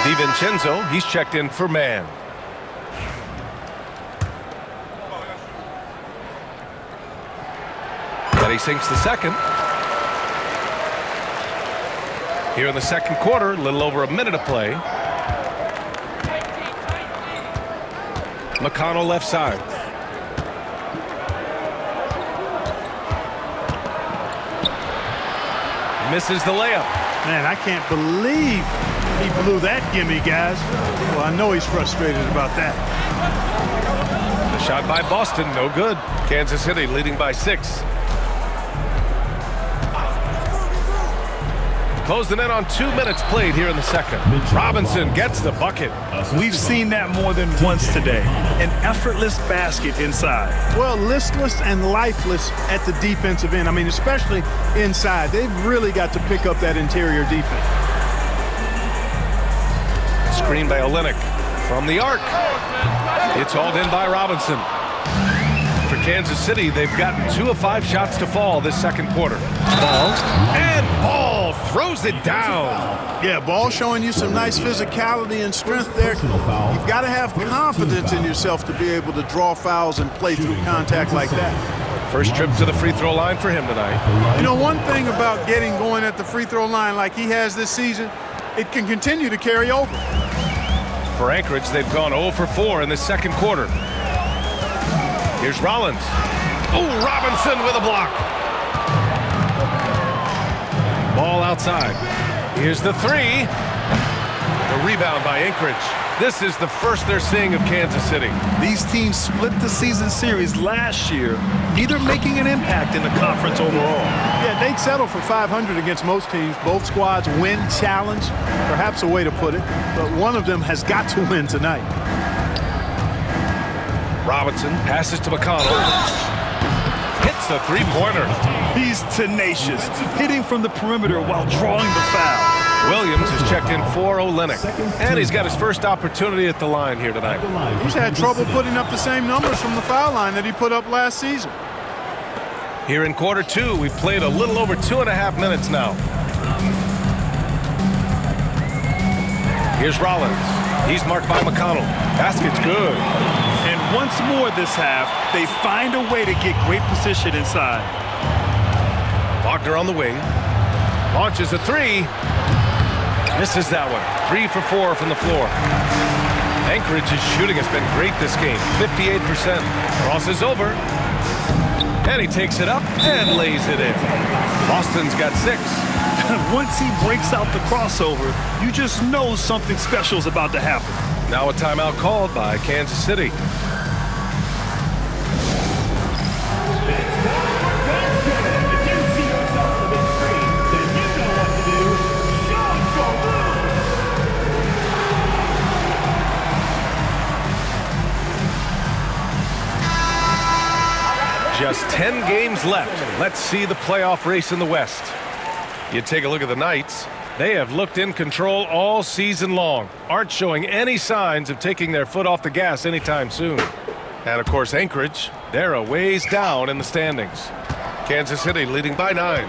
DiVincenzo, he's checked in for man. But he sinks the second. Here in the second quarter, a little over a minute of play. McConnell left side. Misses the layup. Man, I can't believe he blew that gimme, guys. Well, I know he's frustrated about that. The shot by Boston, no good. Kansas City leading by 6. Closing in on 2 minutes played here in the second. Robinson gets the bucket. We've seen that more than once today. An effortless basket inside. Well, listless and lifeless at the defensive end. I mean, especially inside. They've really got to pick up that interior defense. Screen by Olynyk from the arc. It's hauled in by Robinson. For Kansas City, they've gotten 2 of 5 shots to fall this second quarter. Ball, and Ball throws it down. Yeah, Ball showing you some nice physicality and strength there. You've got to have confidence in yourself to be able to draw fouls and play through contact like that. First trip to the free throw line for him tonight. You know, one thing about getting going at the free throw line like he has this season, it can continue to carry over. For Anchorage, they've gone 0 for 4 in the second quarter. Here's Rollins. Oh, Robinson with a block. Ball outside. Here's the 3. The rebound by Anchorage. This is the first they're seeing of Kansas City. These teams split the season series last year, neither making an impact in the conference overall. Yeah, they'd settle for 500 against most teams. Both squads win challenge, perhaps a way to put it, but one of them has got to win tonight. Robinson passes to McConnell. Hits the three-pointer. He's tenacious, hitting from the perimeter while drawing the foul. Williams has checked in for Olynyk. And he's got his first opportunity at the line here tonight. He's had trouble putting up the same numbers from the foul line that he put up last season. Here in quarter 2, we've played a little over 2.5 minutes now. Here's Rollins. He's marked by McConnell. Basket's good. And once more this half, they find a way to get great position inside. Wagner on the wing. Launches a 3. Misses that one. 3 for 4 from the floor. Anchorage's shooting has been great this game. 58%. Crosses over. And he takes it up and lays it in. Boston's got 6. Once he breaks out the crossover, you just know something special is about to happen. Now a timeout called by Kansas City. Just 10 games left. Let's see the playoff race in the West. You take a look at the Knights. They have looked in control all season long. Aren't showing any signs of taking their foot off the gas anytime soon. And of course, Anchorage, they're a ways down in the standings. Kansas City leading by 9.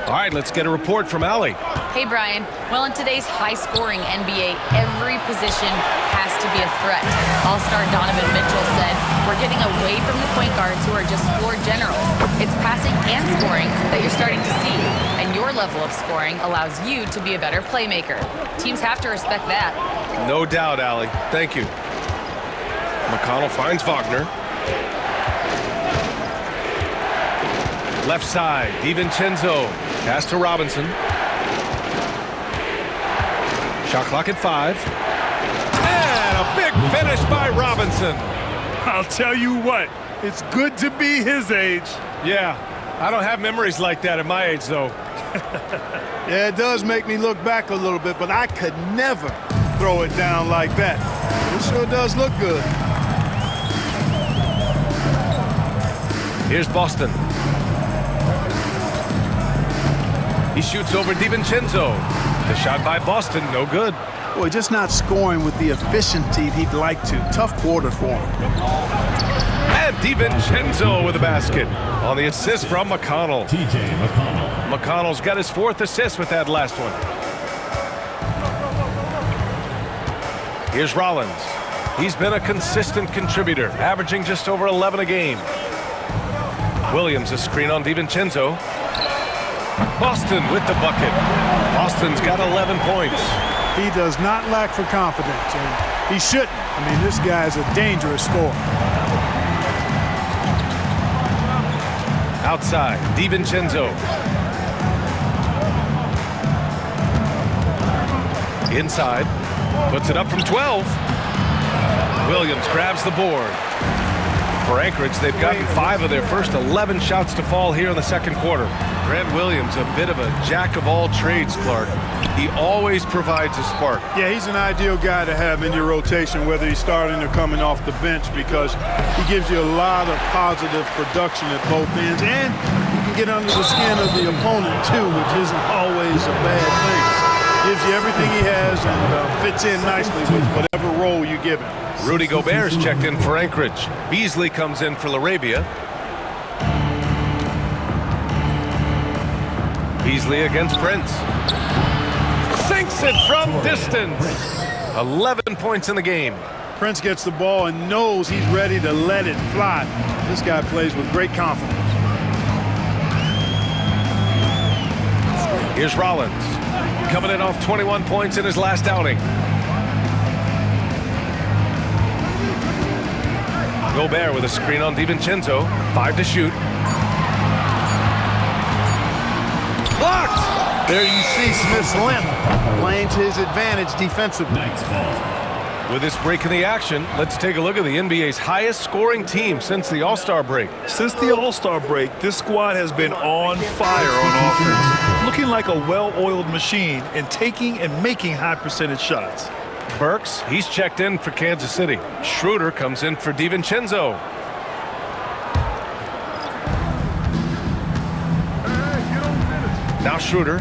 All right, let's get a report from Allie. Hey, Brian. Well, in today's high-scoring NBA, every position has to be a threat. All-star Donovan Mitchell said, "We're getting away from the point guards who are just floor generals. It's passing and scoring that you're starting to see, and your level of scoring allows you to be a better playmaker. Teams have to respect that." No doubt, Allie. Thank you. McConnell finds Wagner. Left side, DiVincenzo. Pass to Robinson. Shot clock at 5. And a big finish by Robinson. I'll tell you what, it's good to be his age. Yeah, I don't have memories like that at my age, though. Yeah, it does make me look back a little bit, but I could never throw it down like that. It sure does look good. Here's Boston. He shoots over DiVincenzo. The shot by Boston, no good. Boy, just not scoring with the efficiency he'd like to. Tough quarter for him. And DiVincenzo with a basket on the assist from McConnell. TJ McConnell. McConnell's got his 4th assist with that last one. Here's Rollins. He's been a consistent contributor, averaging just over 11 a game. Williams a screen on DiVincenzo. Boston with the bucket. Boston's got 11 points. He does not lack for confidence, and he shouldn't. I mean, this guy's a dangerous scorer. Outside, DiVincenzo. Inside, puts it up from 12. Williams grabs the board. For Anchorage, they've gotten 5 of their first 11 shots to fall here in the second quarter. Grant Williams, a bit of a jack-of-all-trades, Clark. He always provides a spark. Yeah, he's an ideal guy to have in your rotation, whether he's starting or coming off the bench, because he gives you a lot of positive production at both ends, and you can get under the skin of the opponent, too, which isn't always a bad thing. Gives you everything he has and fits in nicely with whatever role you give him. Rudy Gobert's checked in for Anchorage. Beasley comes in for LaRavia. Beasley against Prince. Sinks it from distance. 11 points in the game. Prince gets the ball and knows he's ready to let it fly. This guy plays with great confidence. Here's Rollins. Coming in off 21 points in his last outing. Gobert with a screen on DiVincenzo. 5 to shoot. Blocked! There you see Smith's length playing to his advantage defensively. With this break in the action, let's take a look at the NBA's highest scoring team since the All-Star break. Since the All-Star break, this squad has been on fire on offense, looking like a well-oiled machine and taking and making high percentage shots. Burks, he's checked in for Kansas City. Schroeder comes in for DiVincenzo. Now Schroeder,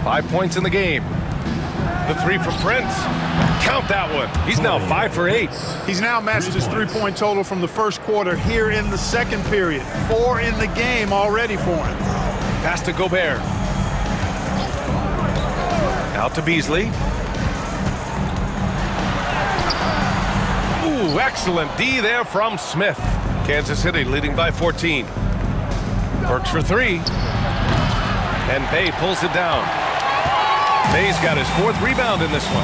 5 points in the game. The 3 from Prince. Count that one. He's now 5 for 8. He's now matched his three-point total from the first quarter here in the second period. 4 in the game already for him. Pass to Gobert. Out to Beasley. Ooh, excellent D there from Smith. Kansas City leading by 14. Burks for 3. And Bay pulls it down. Bay's got his 4th rebound in this one.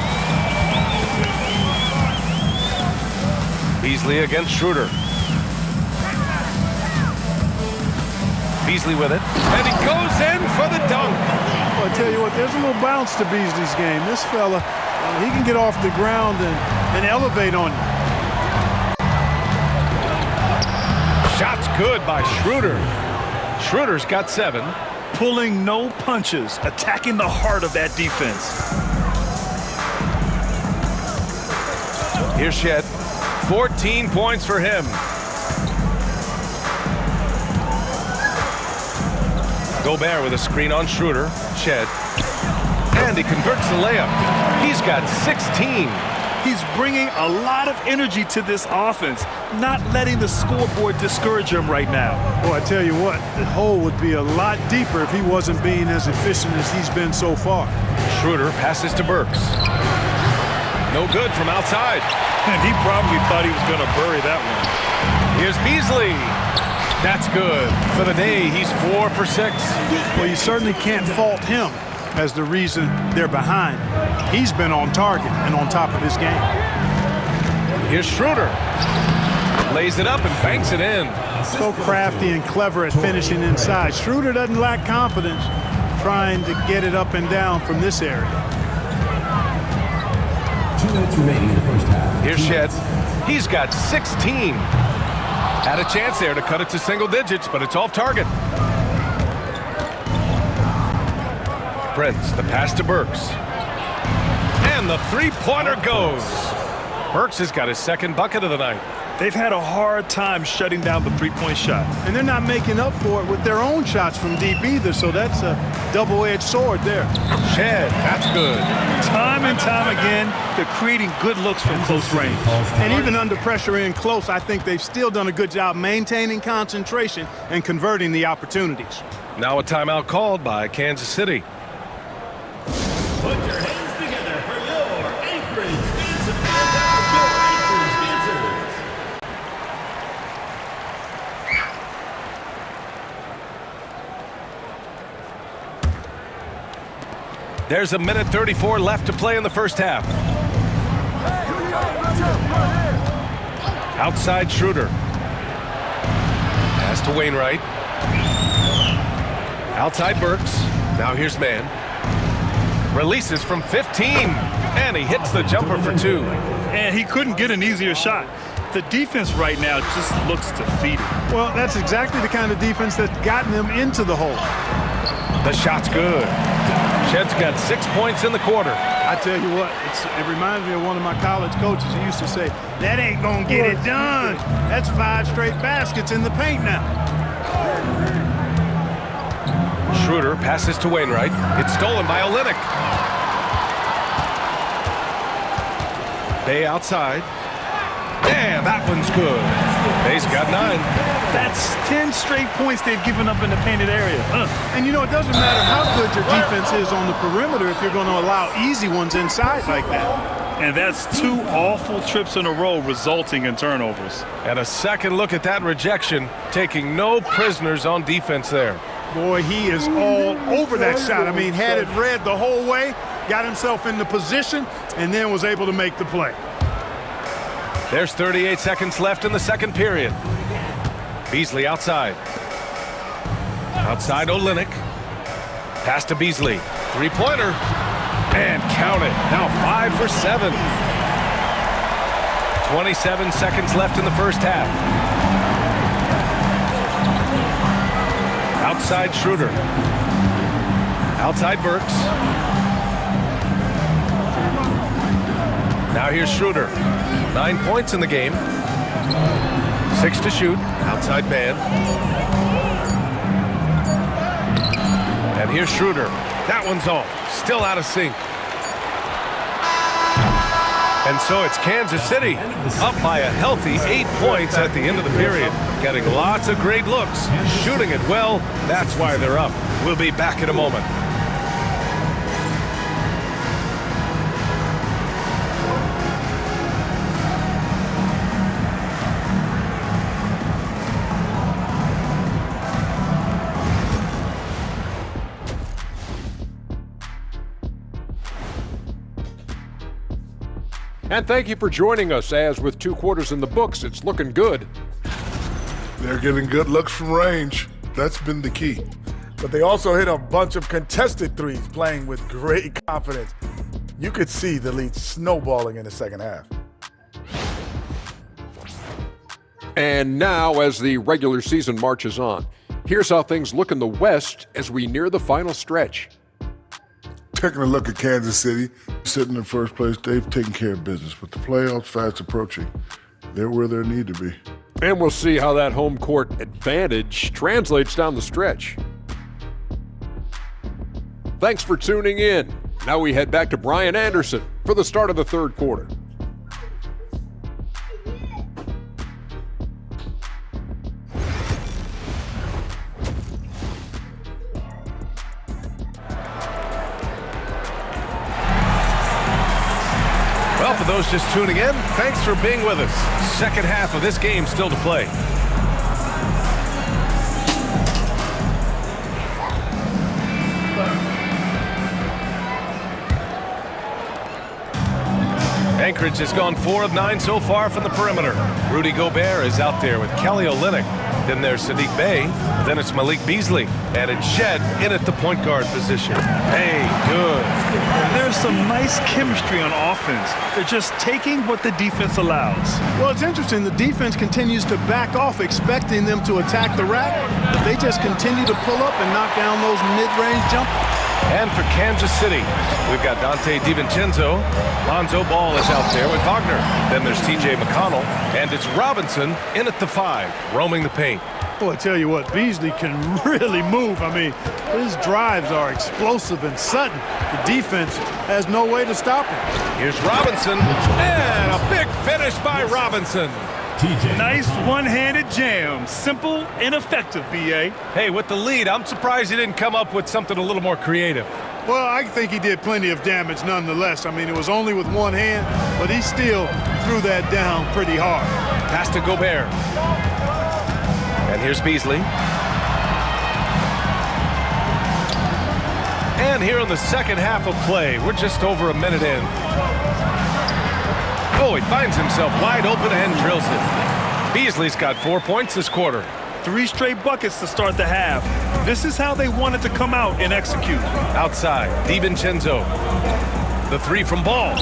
Beasley against Schroeder. Beasley with it. And he goes in for the dunk. Well, I tell you what, there's a little bounce to Beasley's game. This fella, he can get off the ground and elevate on you. Shot's good by Schroeder. Schroeder's got 7. Pulling no punches, attacking the heart of that defense. Here's Shed. 14 points for him. Gobert with a screen on Schroeder. Shed. And he converts the layup. He's got 16. He's bringing a lot of energy to this offense, not letting the scoreboard discourage him right now. Well, I tell you what, the hole would be a lot deeper if he wasn't being as efficient as he's been so far. Schroeder passes to Burks. No good from outside. And he probably thought he was going to bury that one. Here's Beasley. That's good. For the day, he's 4 for 6. Well, you certainly can't fault him as the reason they're behind. He's been on target and on top of his game. Here's Schroeder. Lays it up and banks it in. So crafty and clever at finishing inside. Schroeder doesn't lack confidence trying to get it up and down from this area. 2 minutes remaining in the first half. Here's Shed. He's got 16. Had a chance there to cut it to single digits, but it's off target. Prince, the pass to Burks. And the three-pointer goes. Burks has got his second bucket of the night. They've had a hard time shutting down the three-point shot. And they're not making up for it with their own shots from deep either, so that's a double-edged sword there. Shed, that's good. Time and time again, they're creating good looks from close range. And even under pressure in close, I think they've still done a good job maintaining concentration and converting the opportunities. Now a timeout called by Kansas City. Put your hands together for your Anchorage Dancers. There's a minute 34 left to play in the first half. Outside Schroeder. Pass to Wainwright. Outside Burks. Now here's Man. Releases from 15. And he hits the jumper for 2. And he couldn't get an easier shot. The defense right now just looks defeated. Well, that's exactly the kind of defense that's gotten them into the hole. The shot's good. Shed's got 6 points in the quarter. I tell you what, it reminds me of one of my college coaches who used to say, that ain't gonna get it done. That's 5 straight baskets in the paint now. Schroeder passes to Wainwright. It's stolen by Olynyk. Bay outside. And that one's good. Bay's got 9. That's 10 straight points they've given up in the painted area. And you know, it doesn't matter how good your defense is on the perimeter if you're going to allow easy ones inside like that. And that's 2 awful trips in a row resulting in turnovers. And a second look at that rejection, taking no prisoners on defense there. Boy, he is all over that shot. I mean, had it read the whole way, got himself in the position, and then was able to make the play. There's 38 seconds left in the second period. Beasley outside. Outside Olynyk. Pass to Beasley. Three-pointer. And count it. Now 5 for 7. 27 seconds left in the first half. Outside Schroeder. Outside Burks. Now here's Schroeder. 9 points in the game. 6 to shoot. Outside Man. And here's Schroeder. That one's off. Still out of sync. And so it's Kansas City up by a healthy 8 points at the end of the period. Getting lots of great looks. Shooting it well. That's why they're up. We'll be back in a moment. And thank you for joining us, as with 2 quarters in the books, it's looking good. They're getting good looks from range. That's been the key. But they also hit a bunch of contested threes, playing with great confidence. You could see the lead snowballing in the second half. And now, as the regular season marches on, here's how things look in the West as we near the final stretch. Taking a look at Kansas City, sitting in first place, they've taken care of business. With the playoffs fast approaching, they're where they need to be. And we'll see how that home court advantage translates down the stretch. Thanks for tuning in. Now we head back to Brian Anderson for the start of the third quarter. Well, for those just tuning in, thanks for being with us. Second half of this game still to play. Anchorage has gone 4 of 9 so far from the perimeter. Rudy Gobert is out there with Kelly Olynyk. Then there's Sadiq Bey. Then it's Malik Beasley. And it's Shed in at the point guard position. Hey, good. There's some nice chemistry on offense. They're just taking what the defense allows. Well, it's interesting. The defense continues to back off, expecting them to attack the rack. But they just continue to pull up and knock down those mid-range jumpers. And for Kansas City, we've got Dante DiVincenzo. Lonzo Ball is out there with Wagner. Then there's TJ McConnell. And it's Robinson in at the 5, roaming the paint. Boy, I tell you what, Beasley can really move. I mean, his drives are explosive and sudden. The defense has no way to stop him. Here's Robinson. And a big finish by Robinson. Nice one-handed jam. Simple and effective, B.A. Hey, with the lead, I'm surprised he didn't come up with something a little more creative. Well, I think he did plenty of damage nonetheless. I mean, it was only with one hand, but he still threw that down pretty hard. Pass to Gobert. And here's Beasley. And here in the second half of play, we're just over a minute in. Oh, he finds himself wide open and drills it. Beasley's got 4 points this quarter. 3 straight buckets to start the half. This is how they wanted to come out and execute. Outside, DiVincenzo. The 3 from Ball.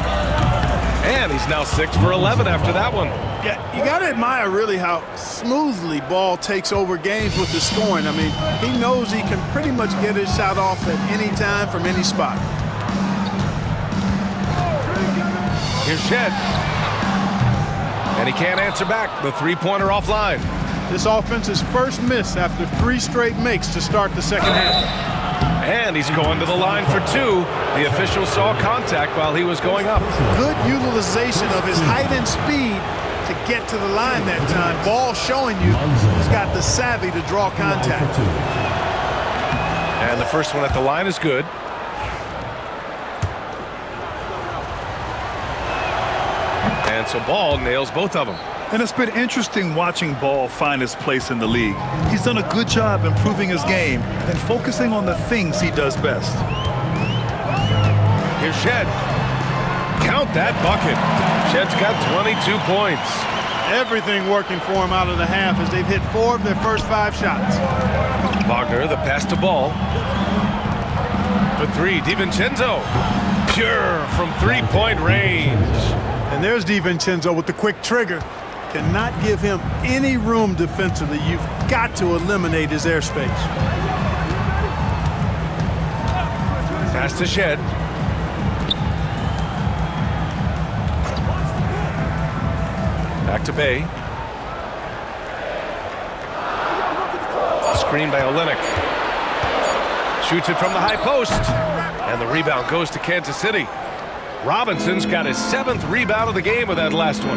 And he's now 6 for 11 after that one. Yeah, you got to admire really how smoothly Ball takes over games with his scoring. I mean, he knows he can pretty much get his shot off at any time from any spot. Here's Shed. And he can't answer back. The three-pointer offline. This offense's first miss after 3 straight makes to start the second half. And he's going to the line for 2. The official saw contact while he was going up. Good utilization of his height and speed to get to the line that time. Ball showing you he's got the savvy to draw contact. And the first one at the line is good. And so Ball nails both of them. And it's been interesting watching Ball find his place in the league. He's done a good job improving his game and focusing on the things he does best. Here's Shed. Count that bucket. Shed's got 22 points. Everything working for him out of the half as they've hit 4 of their first 5 shots. Wagner, the pass to Ball. For 3, DiVincenzo. Pure from 3-point range. And there's DiVincenzo with the quick trigger. Cannot give him any room defensively. You've got to eliminate his airspace. Pass to Shed. Back to Bey. Screen by Olynyk. Shoots it from the high post. And the rebound goes to Kansas City. Robinson's got his 7th rebound of the game with that last one.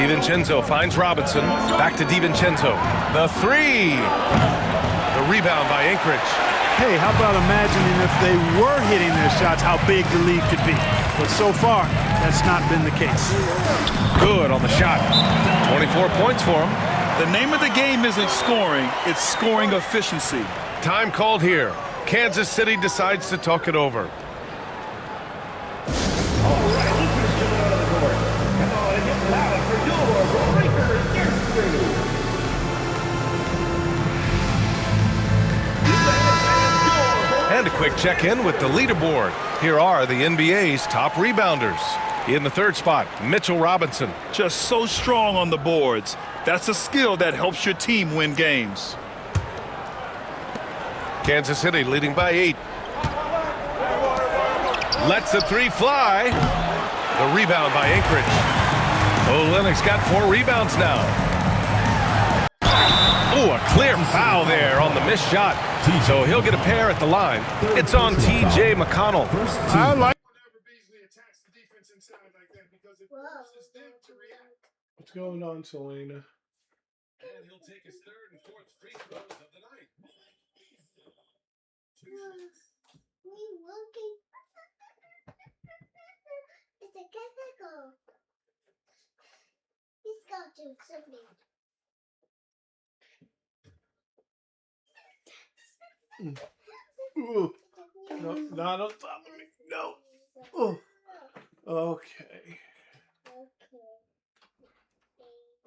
DiVincenzo finds Robinson. Back to DiVincenzo. The 3. The rebound by Anchorage. Hey, how about imagining if they were hitting their shots, how big the lead could be. But so far, that's not been the case. Good on the shot. 24 points for him. The name of the game isn't scoring, it's scoring efficiency. Time called here. Kansas City decides to talk it over. And a quick check-in with the leaderboard. Here are the NBA's top rebounders. In the 3rd spot, Mitchell Robinson. Just so strong on the boards. That's a skill that helps your team win games. Kansas City leading by 8. Lets the 3 fly. The rebound by Anchorage. Olynyk's got 4 rebounds now. Ooh, a clear foul there on the missed shot. So he'll get a pair at the line. It's on T.J. McConnell. I like whenever Beasley attacks the defense inside like that because it forces them to react. What's going on, Selena? And he'll take his third and fourth free throws of the night. It's a chemical. He's got to something. Ooh. No, not on top of me. No. Oh. Okay.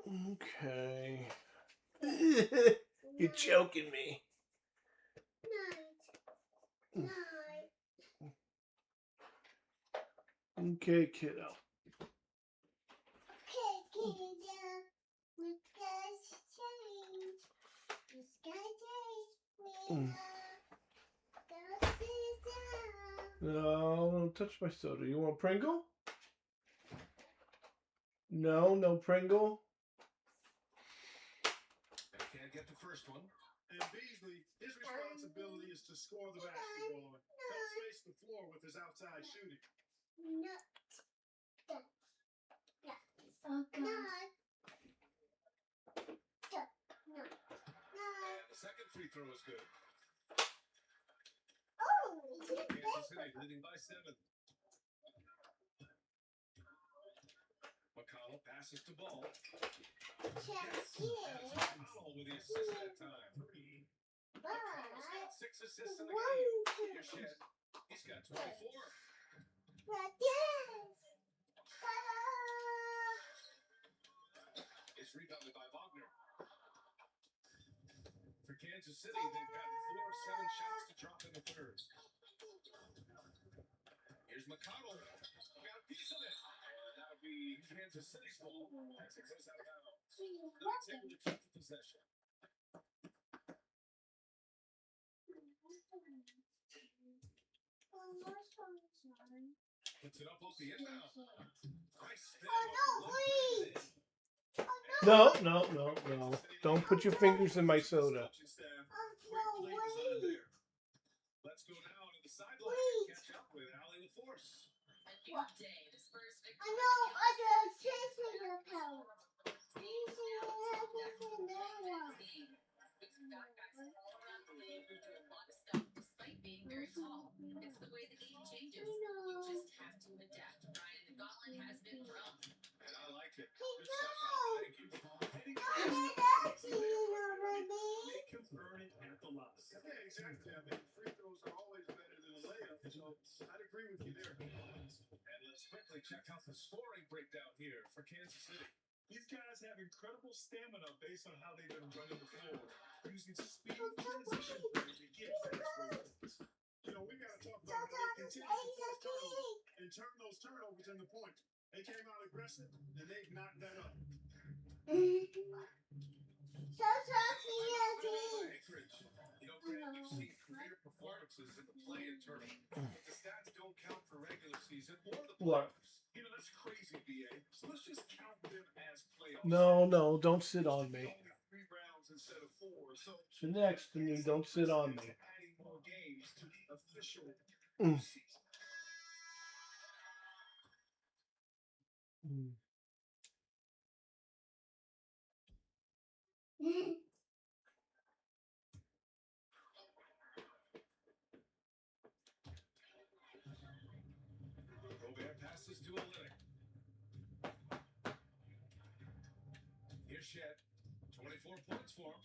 Okay. You're choking me. Okay, kiddo. No, don't touch my soda. You want Pringle? No, no Pringle. Can't get the first one. And Beasley, his responsibility is to score the basketball. Don't space the floor with his outside shooting. Oh, God. And the second free throw is good. Oh, it's Kansas City leading by 7. McConnell passes to Ball. McConnell with the assist that time. McConnell's got 6 assists in the game. Here's Shed. He's got 24. It's rebounded by Wagner. For Kansas City, they've got 4 7 shots to drop in the third. Here's McConnell. Got a piece of it. And that'll be Kansas City's ball as it goes out of bounds. Knights able to keep the possession. Puts it up off the inbound. Nice spin. No, no, no, no. Don't put your fingers in my soda. Let's go now to the sideline and catch up with Allie LaForce. I know, I got chasing your power. Despite being very tall, it's the way the game changes. You just have to adapt. Ryan, the gauntlet has been thrown. And I like it. Good stuff. Thank you. Make him earn it at the line. Yeah, exactly. I mean, free throws are always better than a layup, so I'd agree with you there. And let's quickly check out the scoring breakdown here for Kansas City. These guys have incredible stamina based on how they've been running the floor, using speed transition to get fast breaks. You know, we got to talk about how they continue to force turnovers and turn those turnovers into points. They came out aggressive, and they've knocked that up. You know, Grant, you've seen career performances in the play-in tournament, but the stats don't count for regular season or the playoffs. You know, that's crazy, BA. So let's just count them as playoffs. No, no, don't sit on me. Only 3 rounds instead of 4, so Sit next to me. Don't sit on me. adding more games to the official Mm. season. Mm. Robert passes to Olynyk. Here's Shed. 24 points for him.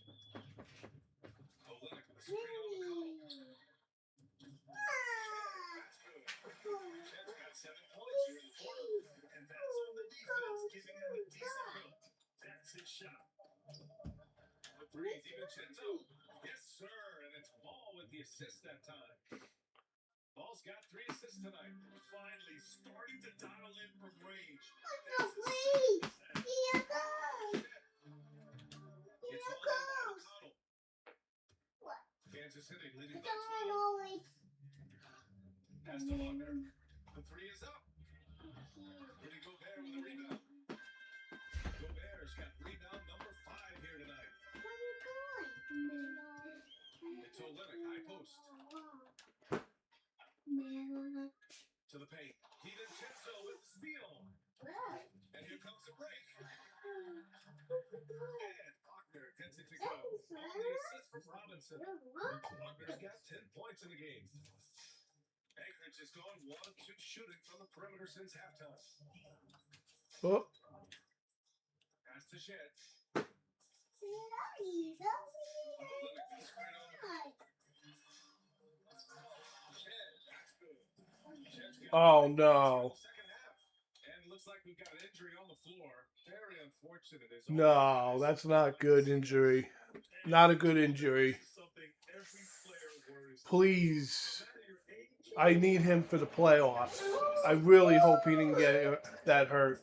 Olynyk with a screen on McConnell. That's good. Shed's got 7 points here in the fourth. And that's on the defense, giving him a decent look. That's his shot. The 3, DiVincenzo. Yes, sir. And it's Ball with the assist that time. Ball's got 3 assists tonight. Finally starting to dial in from range. It's all in by McConnell. Kansas City leading by 12. Pass to Wagner. The 3 is up. Rudy Gobert with a rebound. Gobert's got rebound number 5 here tonight. It's Olenek, high post. To the paint. DiVincenzo with the steal. And here comes the break. And Wagner gets it to go. On the assist from Robinson. Wagner's got 10 points in the game. Anchorage has gone 1-2 shooting from the perimeter since halftime. Oh. Pass to Shed. Oh no. And looks like we've got an injury on the floor. Very unfortunate. No, that's not good injury. Not a good injury. Please. I need him for the playoffs. I really hope he didn't get that hurt.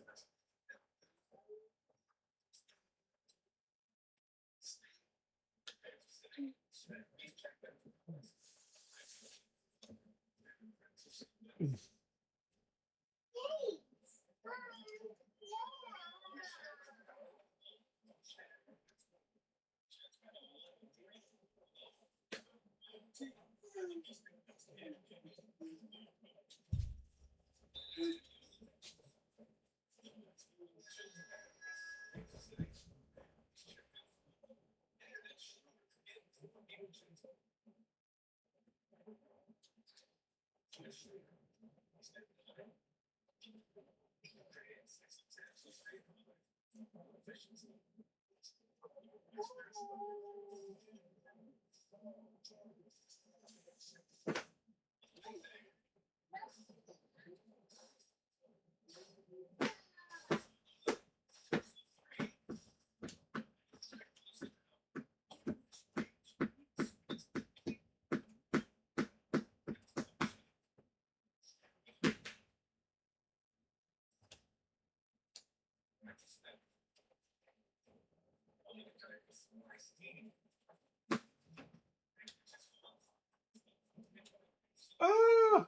Ah!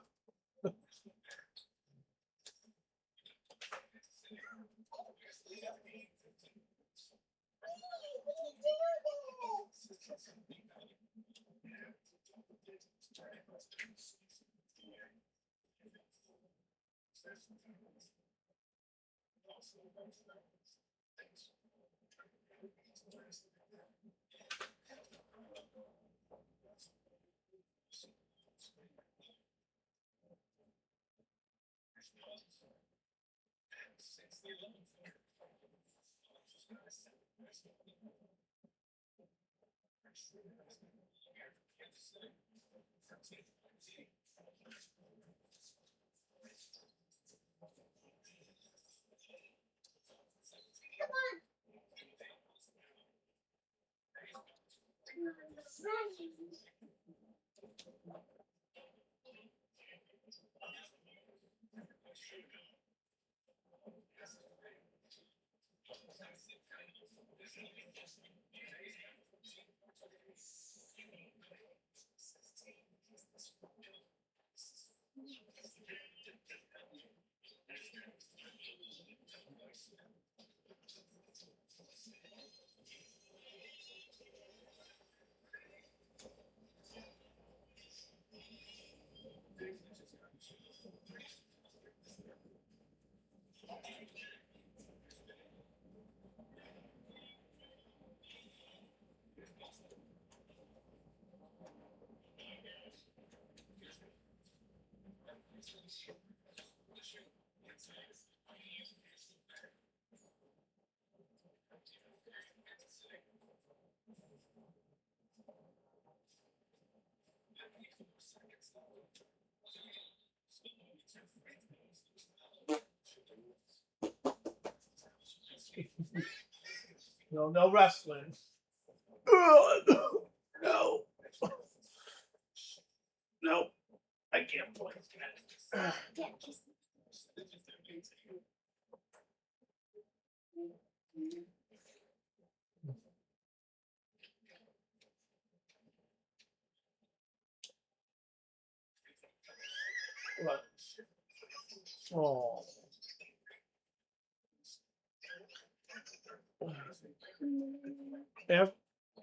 No, no wrestling. No. No. I can't play. What? Oh.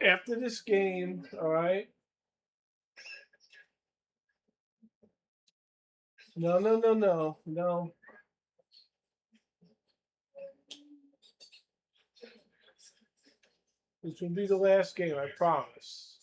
after this game, all right? No. This will be the last game, I promise.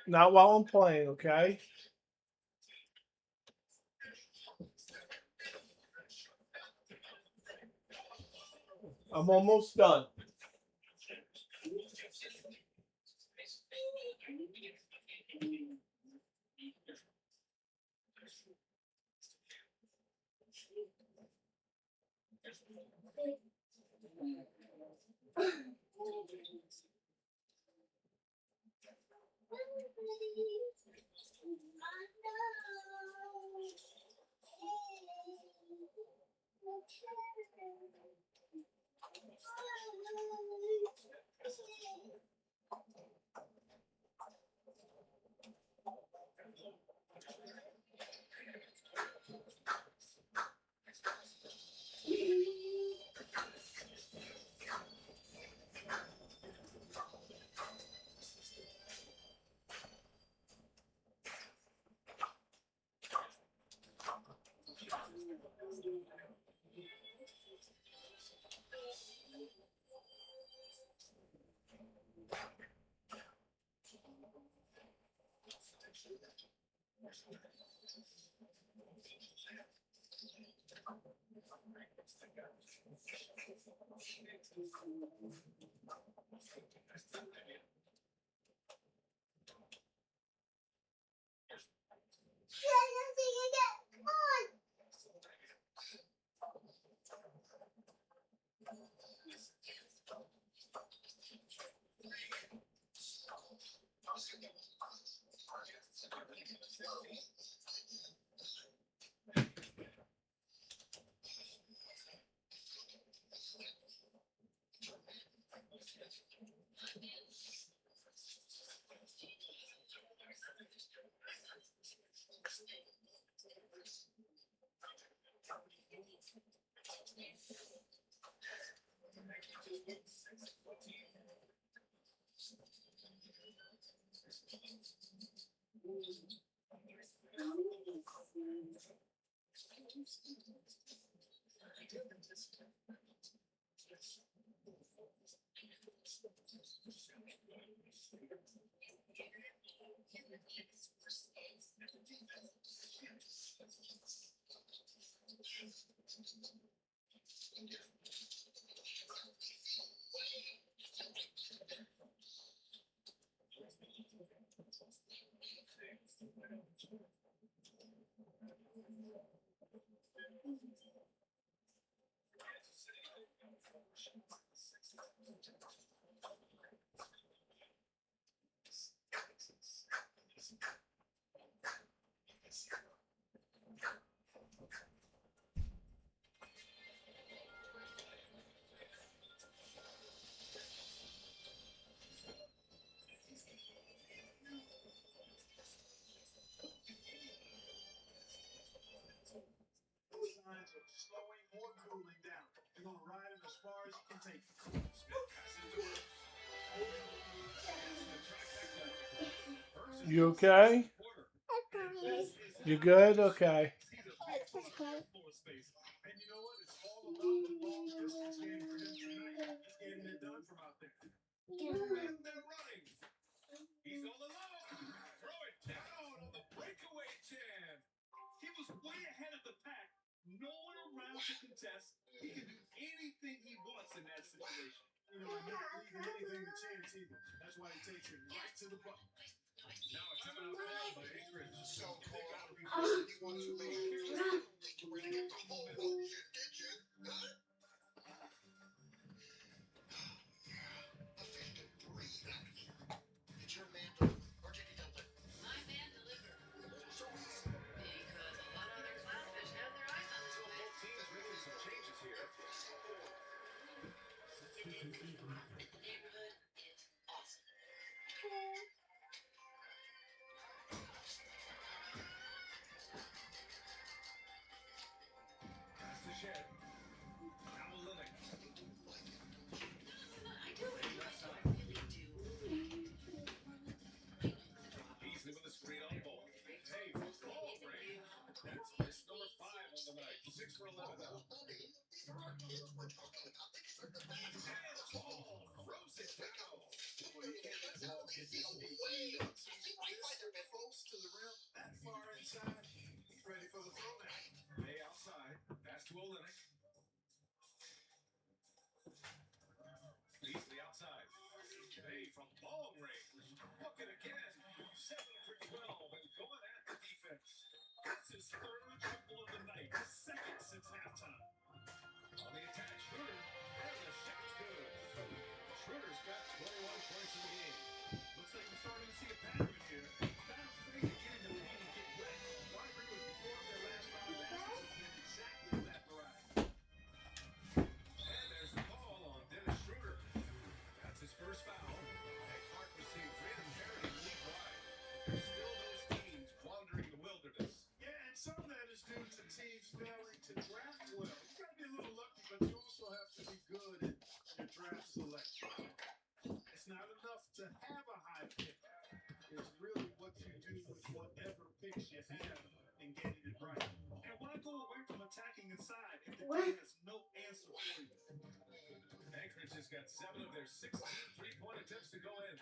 Not while I'm playing, okay? I'm almost done. Signs of slowing or cooling down. You're going to ride him as far as you can take him. You okay? You good? Okay. And you know what? It's all about the long distance game for him tonight. He's getting it done from out there. And they're running. He's all alone. Throw it down on the breakaway jam. He was way ahead of the pack. No one around to contest. He can do anything he wants in that situation. You know, not leaving anything to chance either. That's why he takes it right to the buck. Now a timeout call by Anchorage. So, Carl, you want to make sure think you're going to get the whole world shit, did you? Huh? A fish can breathe out here. Did your man deliver? Or did he deliver? My man delivered. So it's... Because a lot of other clownfish have their eyes on this place. Both teams making some changes here. The neighborhood is awesome. Pass to Shed. Now Lillick. I do. I really do. Beasley with a screen on ball. Hey, from ball range. That's miss number 5 on the night. 6 for 11 now. These are our kids we're talking about. They deserve the best. And the ball throws it down. Boy, you can't let the ball get this deep. Close to the rim, that far inside. He's ready for the throw now. Bay outside. Pass to Olenek. Beasley outside. Bay from long range. Look at again. 7 for 12 and going at the defense. That's his 3rd triple of the night. His 2nd since halftime. On the attack, Schroeder. And the shot's good. Schroeder's got 21 points in the game. Looks like we're starting to see a pattern here. Not afraid to get in the paint and get wet. Marbury was before their last 5 baskets has been exactly that variety. And there's the call on Dennis Schroeder. That's his first foul. And Clark receives random parity lead wide. There's still those teams wandering the wilderness. Yeah, and some of that is due to teams failing to draft well. You got to be a little lucky, but you also have to be good at your draft selection. It's not enough to have a high pick. It's really what you do with whatever picks you have and getting it right. And why go away from attacking inside if the team has no answer for you? Anchorage has got 7 of their 16 3-point attempts to go in.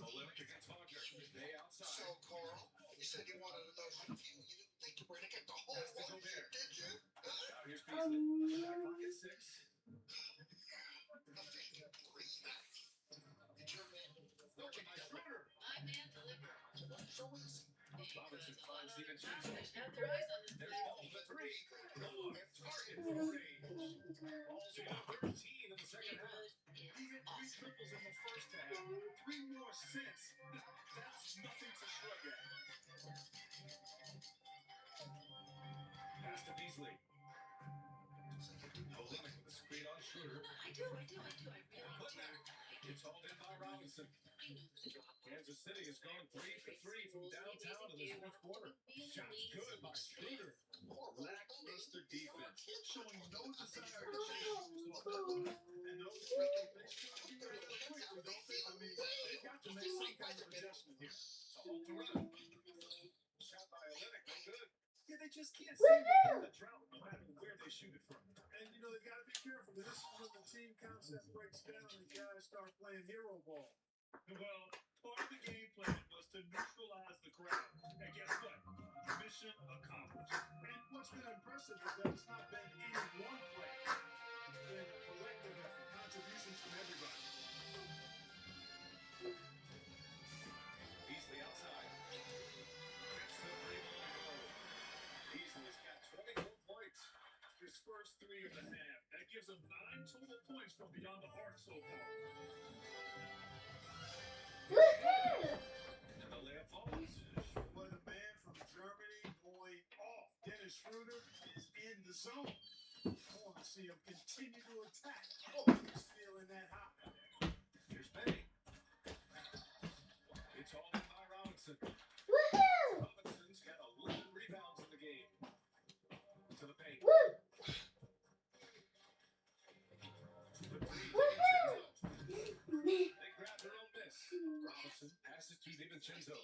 Olenek against Wagner. They outside. So, Carl, you said you wanted another review. You didn't think you were going to get the whole world shit, did you? Huh? Now here's Beasley. Shot clock at 6. A fish can breathe out here. Did your man deliver? Or did he deliver? My man delivered. So it's... Robinson finds even Clownfish have their eyes on this There's place. ball for 3. Long target for range. Ball's got 13 in the second half. He hit 3 triples in the first half. 3 more since. That's nothing to shrug at. Pass to Beasley. Olenek with a screen on Schroeder. I do. I really do. It's hauled in by Robinson. Kansas City has gone 3 for 3 from downtown in this 4th quarter. Shots good by Schroeder. Lackluster defense, showing no desire to chase the result. And those freaking things can be right up quickly, don't they? I mean, they've got to make some kind of adjustment here. All to run. Shot by Olenek, no good. Yeah, they just can't seem to get the drought no matter where they shoot it from. And, you know, they got to be careful. This is when the team concept breaks down and guys start playing hero ball. Well, part of the game plan was to neutralize the crowd. And guess what? Mission accomplished. And what's been impressive is that it's not been any one play. It's been a collective effort, contributions from everybody. Beasley outside. Gets the 3-ball to go. Beasley's got 24 points. His gives him 9 total points from beyond the arc so far. And the layup falls. Well, the man from Germany going off. Dennis Schroeder is in the zone. I want to see him continue to attack. Oh, he's feeling that hot. Here's Benny. It's all in by Robinson. Robinson's got 11 rebounds in the game. To the paint. They grab their own miss. Robinson passes to DiVincenzo.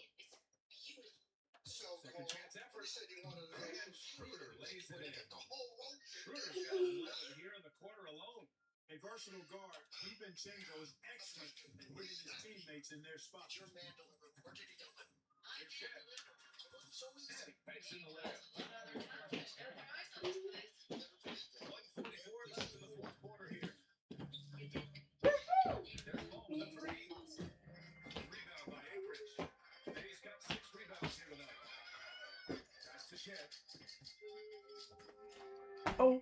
Second chance effort. And Schroeder lays it in. Schroeder's got 11 here in the quarter alone. A versatile guard, DiVincenzo is excellent at putting his teammates in their spots. Your man delivered. Where did he deliver? Here's Shaq. And banks in the layup. 1:44 left in the fourth quarter here. There's ball with a three. Rebound by Akridge. He's got 6 rebounds here tonight. Pass to Shaq. Oh.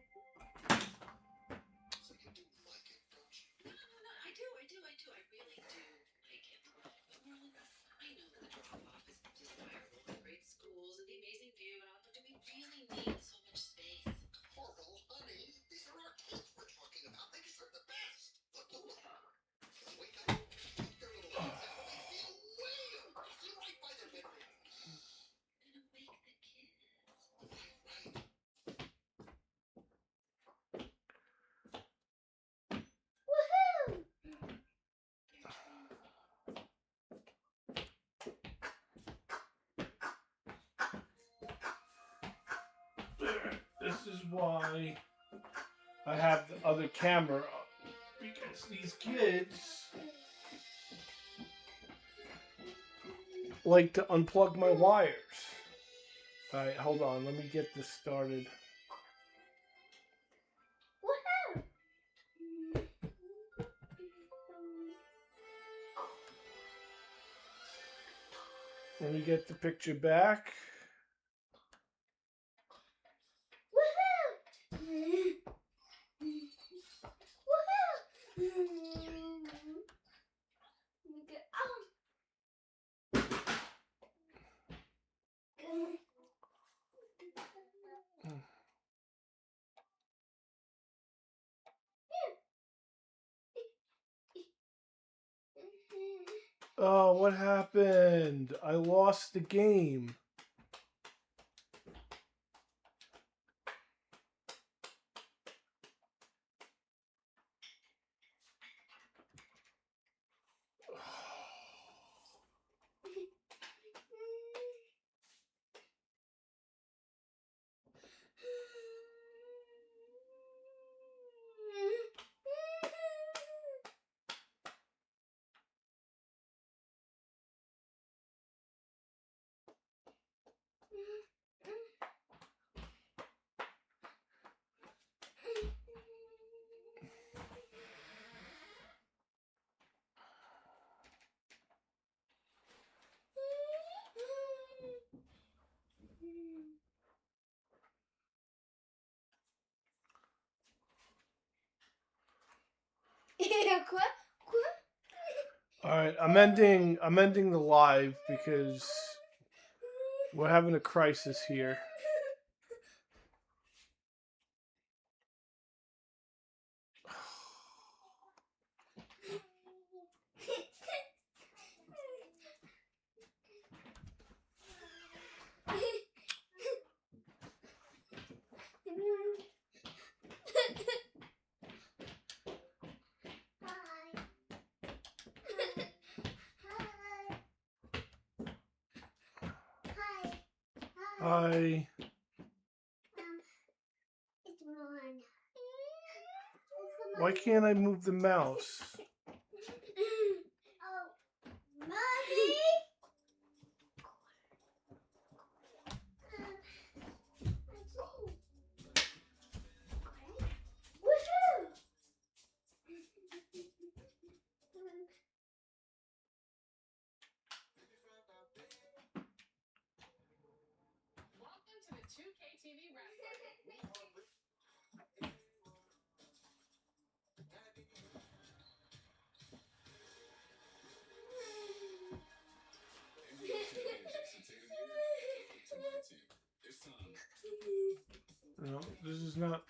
This is why I have the other camera up, because these kids like to unplug my wires. Alright, hold on, let me get this started. Let me get the picture back. Oh, what happened? I lost the game. Alright, I'm ending the live because we're having a crisis here. Hi. Why can't I move the mouse? No, this is not.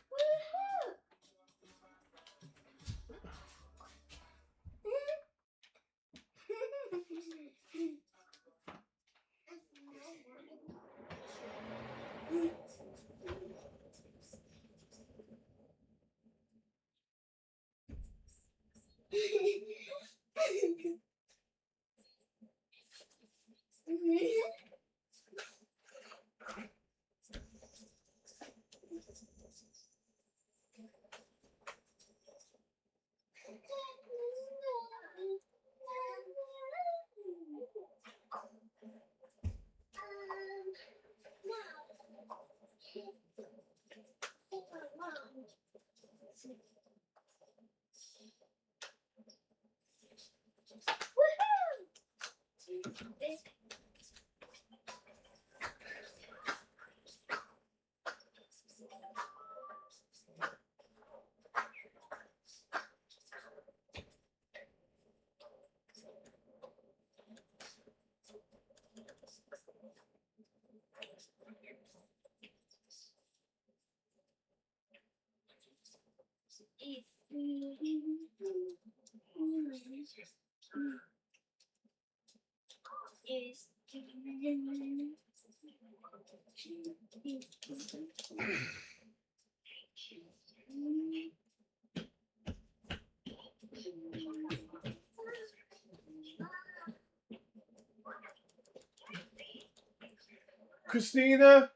Christina?